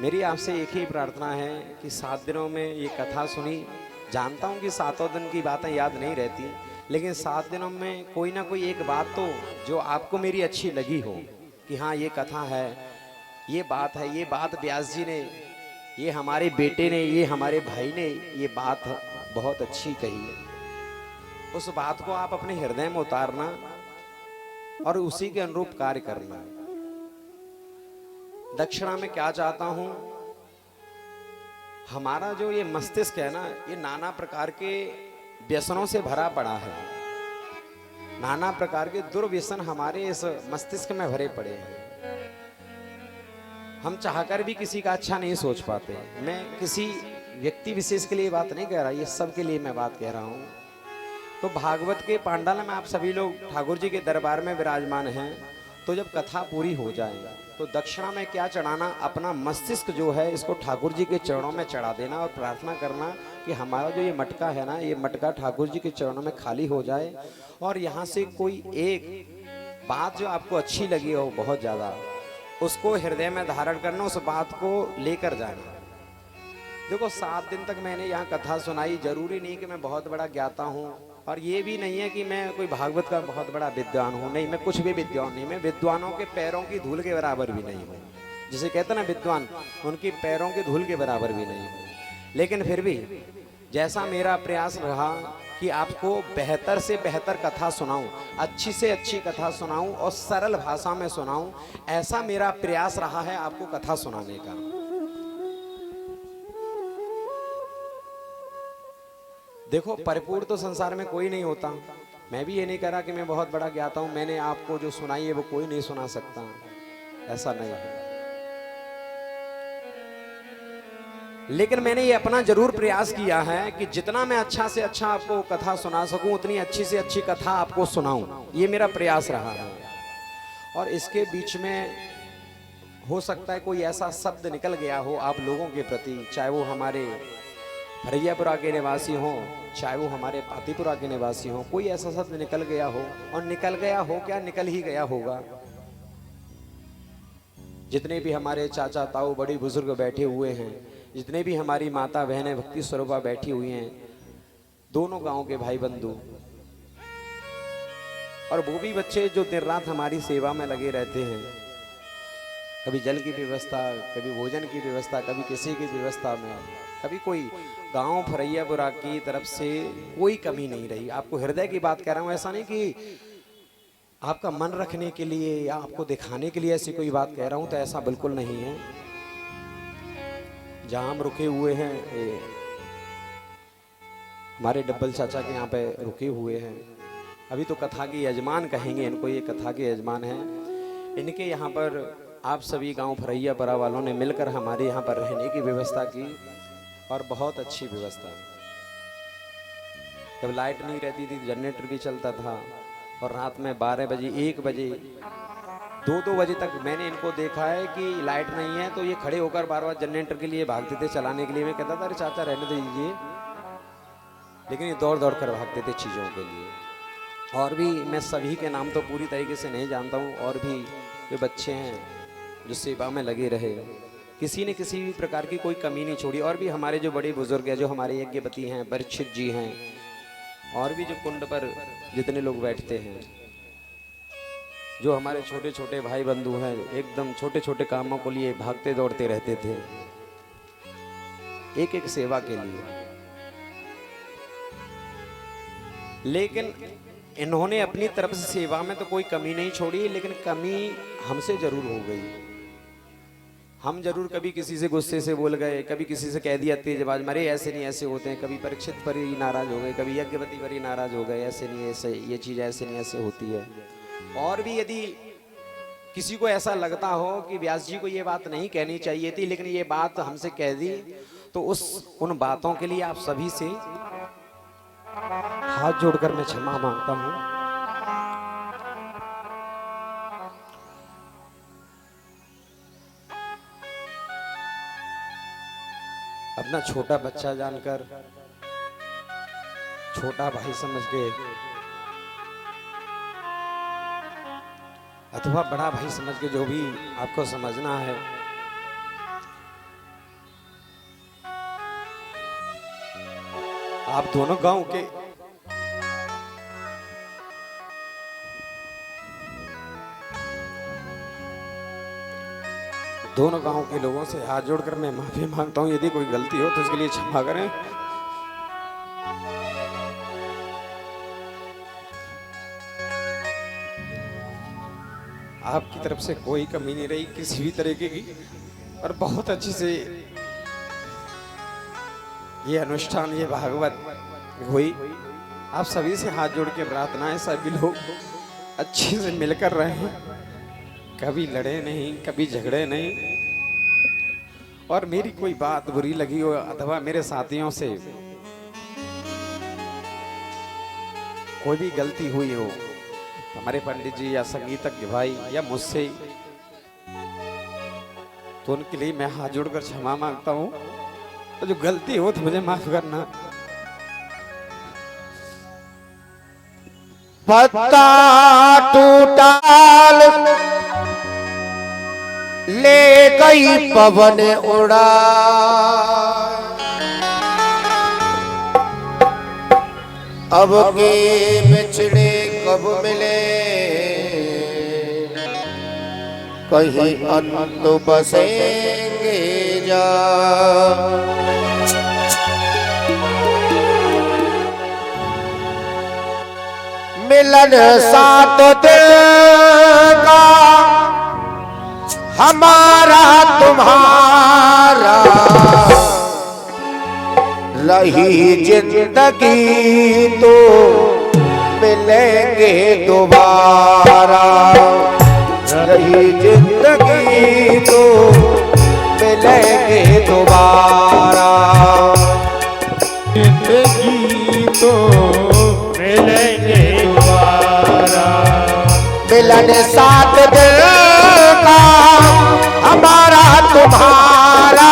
मेरी आपसे एक ही प्रार्थना है कि 7 दिनों में ये कथा सुनी, जानता हूं कि 7 दिन की बातें याद नहीं रहती, लेकिन 7 दिनों में कोई ना कोई एक बात तो जो आपको मेरी अच्छी लगी हो कि हाँ ये कथा है, ये बात है, ये बात व्यास जी ने, ये हमारे बेटे ने, ये हमारे भाई ने ये बात बहुत अच्छी कही है। उस बात को आप अपने हृदय में उतारना और उसी के अनुरूप कार्य करना। दक्षिणा में क्या चाहता हूं, हमारा जो ये मस्तिष्क है ना, ये नाना प्रकार के व्यसनों से भरा पड़ा है। नाना प्रकार के दुर्व्यसन हमारे इस मस्तिष्क में भरे पड़े हैं। हम चाहकर भी किसी का अच्छा नहीं सोच पाते। मैं किसी व्यक्ति विशेष के लिए बात नहीं कह रहा, ये सब के लिए मैं बात कह रहा हूं। तो भागवत के पांडाल में आप सभी लोग ठाकुर जी के दरबार में विराजमान हैं, तो जब कथा पूरी हो जाएगा तो दक्षिणा में क्या चढ़ाना, अपना मस्तिष्क जो है इसको ठाकुर जी के चरणों में चढ़ा देना और प्रार्थना करना कि हमारा जो ये मटका है ना, ये मटका ठाकुर जी के चरणों में खाली हो जाए और यहाँ से कोई एक बात जो आपको अच्छी लगी हो बहुत ज़्यादा, उसको हृदय में धारण करना, उस बात को लेकर जाना। देखो 7 दिन तक मैंने यहाँ कथा सुनाई, जरूरी नहीं कि मैं बहुत बड़ा ज्ञाता हूँ और ये भी नहीं है कि मैं कोई भागवत का बहुत बड़ा विद्वान हूँ, नहीं, मैं कुछ भी विद्वान नहीं, मैं विद्वानों के पैरों की धूल के बराबर भी नहीं हूँ। जिसे कहते ना विद्वान, उनकी पैरों की धूल के बराबर भी नहीं हूँ। लेकिन फिर भी जैसा मेरा प्रयास रहा कि आपको बेहतर से बेहतर कथा सुनाऊं, अच्छी से अच्छी कथा सुनाऊं और सरल भाषा में सुनाऊं, ऐसा मेरा प्रयास रहा है आपको कथा सुनाने का। देखो परिपूर्ण तो संसार में कोई नहीं होता, मैं भी ये नहीं कह रहा कि मैं बहुत बड़ा ज्ञाता हूं, मैंने आपको जो सुनाई है वो कोई नहीं सुना सकता, ऐसा नहीं है। लेकिन मैंने ये अपना जरूर प्रयास किया है कि जितना मैं अच्छा से अच्छा आपको कथा सुना सकूं, उतनी अच्छी से अच्छी कथा आपको सुनाऊं, ये मेरा प्रयास रहा है। और इसके बीच में हो सकता है कोई ऐसा शब्द निकल गया हो आप लोगों के प्रति, चाहे वो हमारे भरैयापुरा के निवासी हों, चाहे वो हमारे पातीपुरा के निवासी हों, कोई ऐसा शब्द निकल गया हो, और निकल गया हो क्या, निकल ही गया होगा। जितने भी हमारे चाचा ताऊ बड़ी बुजुर्ग बैठे हुए हैं, जितने भी हमारी माता बहनें भक्ति स्वरूपा बैठी हुई हैं, दोनों गांव के भाई बंधु, और वो भी बच्चे जो दिन रात हमारी सेवा में लगे रहते हैं, कभी जल की व्यवस्था, कभी भोजन की व्यवस्था, कभी किसी की व्यवस्था में, कभी कोई गांव भरैयापुरा की तरफ से कोई कमी नहीं रही। आपको हृदय की बात कह रहा हूं, ऐसा नहीं कि आपका मन रखने के लिए या आपको दिखाने के लिए ऐसी कोई बात कह रहा हूं, तो ऐसा बिल्कुल नहीं है। जहां हम रुके हुए हैं, हमारे डब्बल चाचा के यहाँ पे रुके हुए हैं। अभी तो कथा के यजमान कहेंगे इनको, ये कथा के यजमान हैं। इनके यहाँ पर आप सभी गांव भरैयापुरा वालों ने मिलकर हमारे यहाँ पर रहने की व्यवस्था की, और बहुत अच्छी व्यवस्था। जब लाइट नहीं रहती थी जनरेटर भी चलता था, और रात में 12 बजे 1 बजे 2 बजे तक मैंने इनको देखा है कि लाइट नहीं है तो ये खड़े होकर बार-बार जनरेटर के लिए भागते थे चलाने के लिए। मैं कहता था अरे चाचा रहने दीजिए, लेकिन ये दौड़ दौड़ कर भागते थे चीज़ों के लिए। और भी मैं सभी के नाम तो पूरी तरीके से नहीं जानता हूँ, और भी जो बच्चे हैं जो सेवा में लगे रहे, किसी ने किसी भी प्रकार की कोई कमी नहीं छोड़ी। और भी हमारे जो बड़े बुजुर्ग हैं, जो हमारे यज्ञपति हैं, परीक्षित जी हैं, और भी जो कुंड पर जितने लोग बैठते हैं, जो हमारे छोटे छोटे भाई बंधु हैं, एकदम छोटे छोटे कामों को लिए भागते दौड़ते रहते थे, एक एक सेवा के लिए। लेकिन इन्होंने अपनी तरफ से सेवा में तो कोई कमी नहीं छोड़ी, लेकिन कमी हमसे जरूर हो गई। हम जरूर कभी किसी से गुस्से से बोल गए, कभी किसी से कह दिया तेजबाज, मरे ऐसे नहीं ऐसे होते हैं, कभी परीक्षित पर ही नाराज हो गए, कभी यज्ञपति पर ही नाराज हो गए, ऐसे नहीं ऐसे, ये चीज़ ऐसे नहीं ऐसे होती है। और भी यदि किसी को ऐसा लगता हो कि व्यास जी को ये बात नहीं कहनी चाहिए थी, लेकिन ये बात हमसे कह दी, तो उन बातों के लिए आप सभी से हाथ जोड़कर मैं क्षमा मांगता हूं। अपना छोटा बच्चा जानकर, छोटा भाई समझ के, अथवा बड़ा भाई समझ के, जो भी आपको समझना है, आप दोनों गांव के लोगों से हाथ जोड़कर मैं माफी मांगता हूं। यदि कोई गलती हो तो इसके लिए क्षमा करें। आपकी तरफ से कोई कमी नहीं रही किसी भी तरीके की, और बहुत अच्छी से ये अनुष्ठान, ये भागवत हुई। आप सभी से हाथ जोड़ के प्रार्थना है, सभी लोग अच्छे से मिलकर रहे, कभी लड़े नहीं, कभी झगड़े नहीं। और मेरी कोई बात बुरी लगी हो अथवा मेरे साथियों से कोई भी गलती हुई हो, हमारे पंडित जी या संगीतज्ञ भाई या मुझसे, तो उनके लिए मैं हाथ जोड़कर क्षमा मांगता हूँ। तो जो गलती हो तो मुझे माफ करना। पत्ता टूटाल ले गई पवन उड़ा, अब के बिछड़े कब मिले, कहीं अंत बसेंगे जा। मिलन साथ दिल का हमारा तुम्हारा, रही जिंदगी तो मिलेंगे दोबारा, रही जिंदगी तो मिलेंगे दोबारा, जिंदगी तो मिलेंगे दोबारा। मिलन साथ दिल का तुम्हारा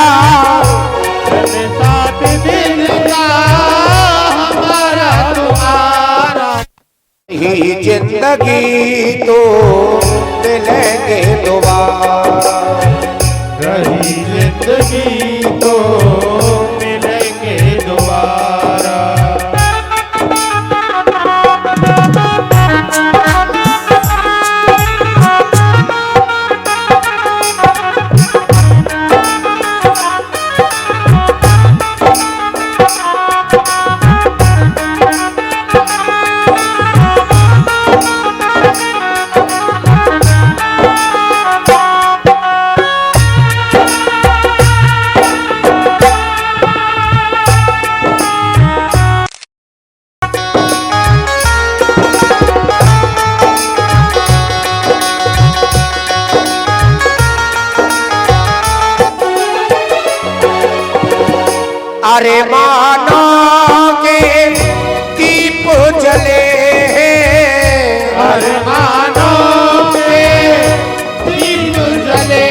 साथ दिन का हमारा तुम्हारा ही जिंदगी तो मिलेंगे दोबारा रही जिंदगी तो मिलेंगे दोबारा अरे मानो के दीप जले अरे मानो के दीप जले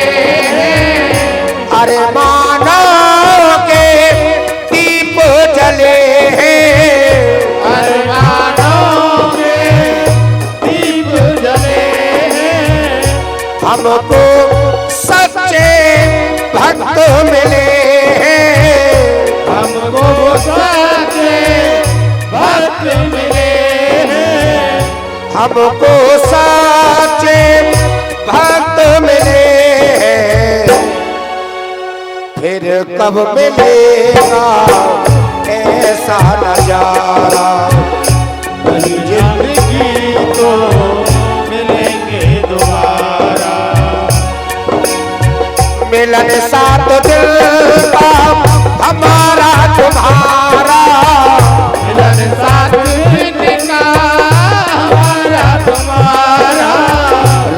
अरे मानो के दीप जले अरे मानो के दीप जले हमको सच्चे भक्त मिले हमको सच्चे भक्त मिले हमको सच्चे भक्त मिले फिर कब मिलेगा ऐसा नजारा जिंदगी तो मिलेंगे दोबारा मिलन साथ दिल का हमारा तुम्हारा मिलन साथ दिन का हमारा तुम्हारा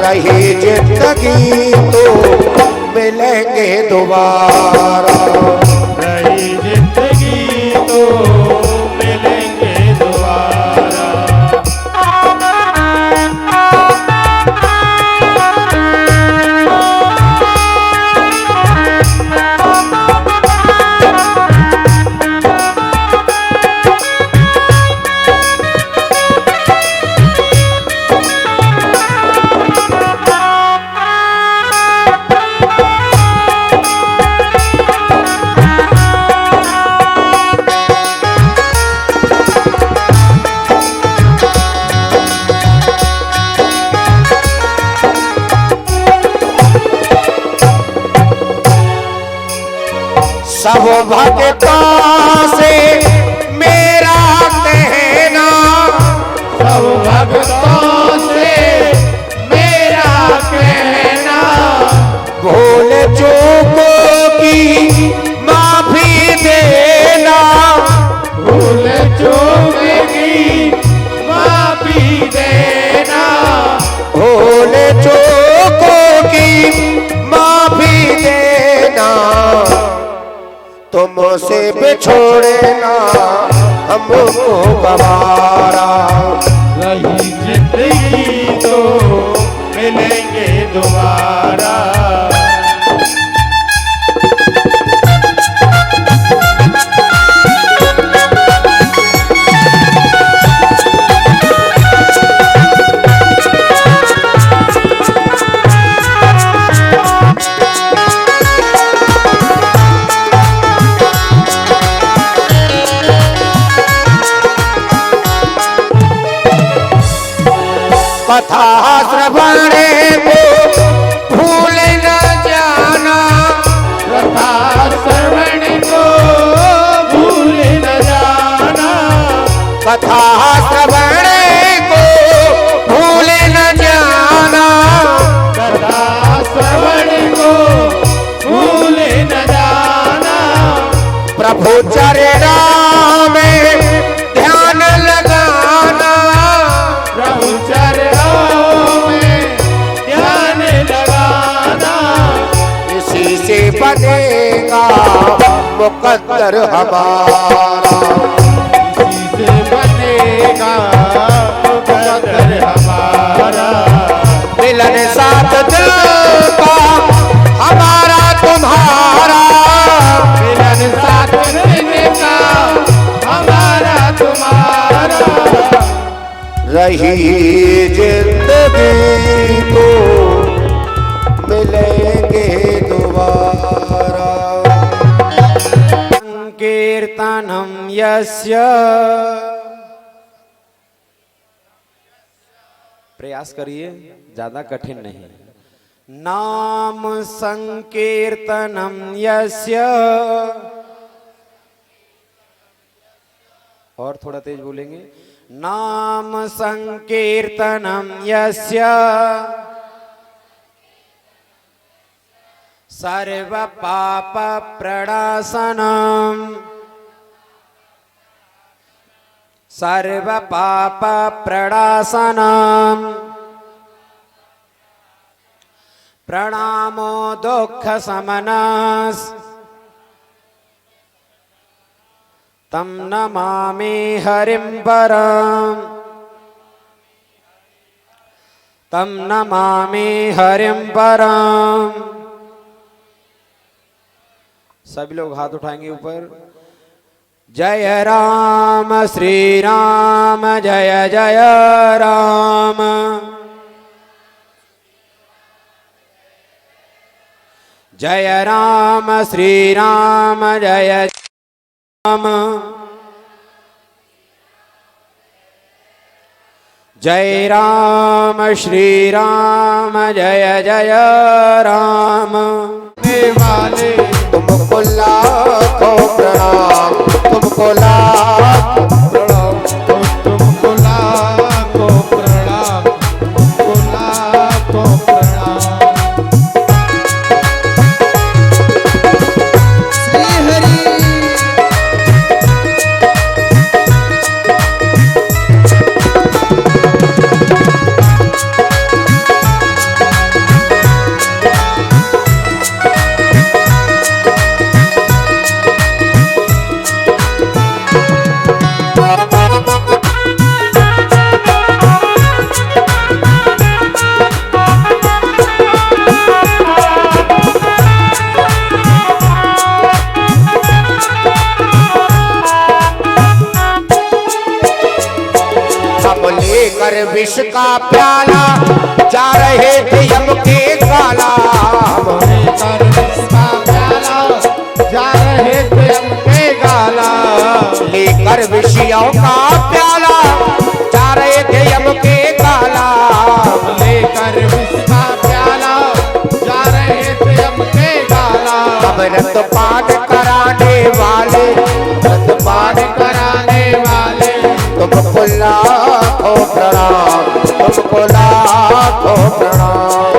रही जिंदगी तो मिलेंगे दोबारा रही जिंदगी तो मिलेंगे दोबारा सब भक्तों से मेरा कहना सब भक्तों से मेरा कहना भूल चूकों की माफी देना भूल चूक की माफी देना भूल चूकों की माफी देना तुमसे बिछोड़ना हमको गवारा रही जिंदगी तो मिलेंगे दोबारा कथा श्रवण को भूल न जाना कथा श्रवण को भूल न जाना कथा श्रवण को भूल न जाना कथा श्रवण को भूल न जाना प्रभु चरणों में ध्यान लगाना प्रभु चरणों में ध्यान लगाना इसी से बनेगा मुकद्दर हमारा इसी से बनेगा मुकद्दर हमारा मिलन साथ दिल का हमारा तुम्हारा रही जिंदगी तो मिलेंगे दोबारा। संकीर्तनम यस्य, प्रयास करिए, ज्यादा कठिन नहीं। नाम संकीर्तनम यस्य, और थोड़ा तेज बोलेंगे। नाम संकीर्तनम यस्य सर्व पाप प्रणाशनम, सर्व पाप प्रणाशनम, प्रणामो दुख समनस, तम नमामि हरिं परम, तम नमामि हरिं परम। सभी लोग हाथ उठाएंगे ऊपर। जय राम श्री राम, जय जय राम, जय राम श्री राम, जय राम, जय राम श्री राम, जय जय राम। वाले तुमको लाखों प्रणाम, तुमको लाखों प्रणाम, तुमको लाखों प्रणाम, तुमको लाखों प्रणाम। श्री हरि लेकर विष का प्याला जा रहे थे यम के गाला, लेकर विष का प्याला जा रहे थे यम के गाला, लेकर विषयों का प्याला जा रहे थे यम के गाला, लेकर विष का प्याला जा रहे थे यम के गाला। अमृत पान कराने वाले, अमृत पान कराने वाले तुमको लाखों प्रणाम, तुमको लाखों प्रणाम।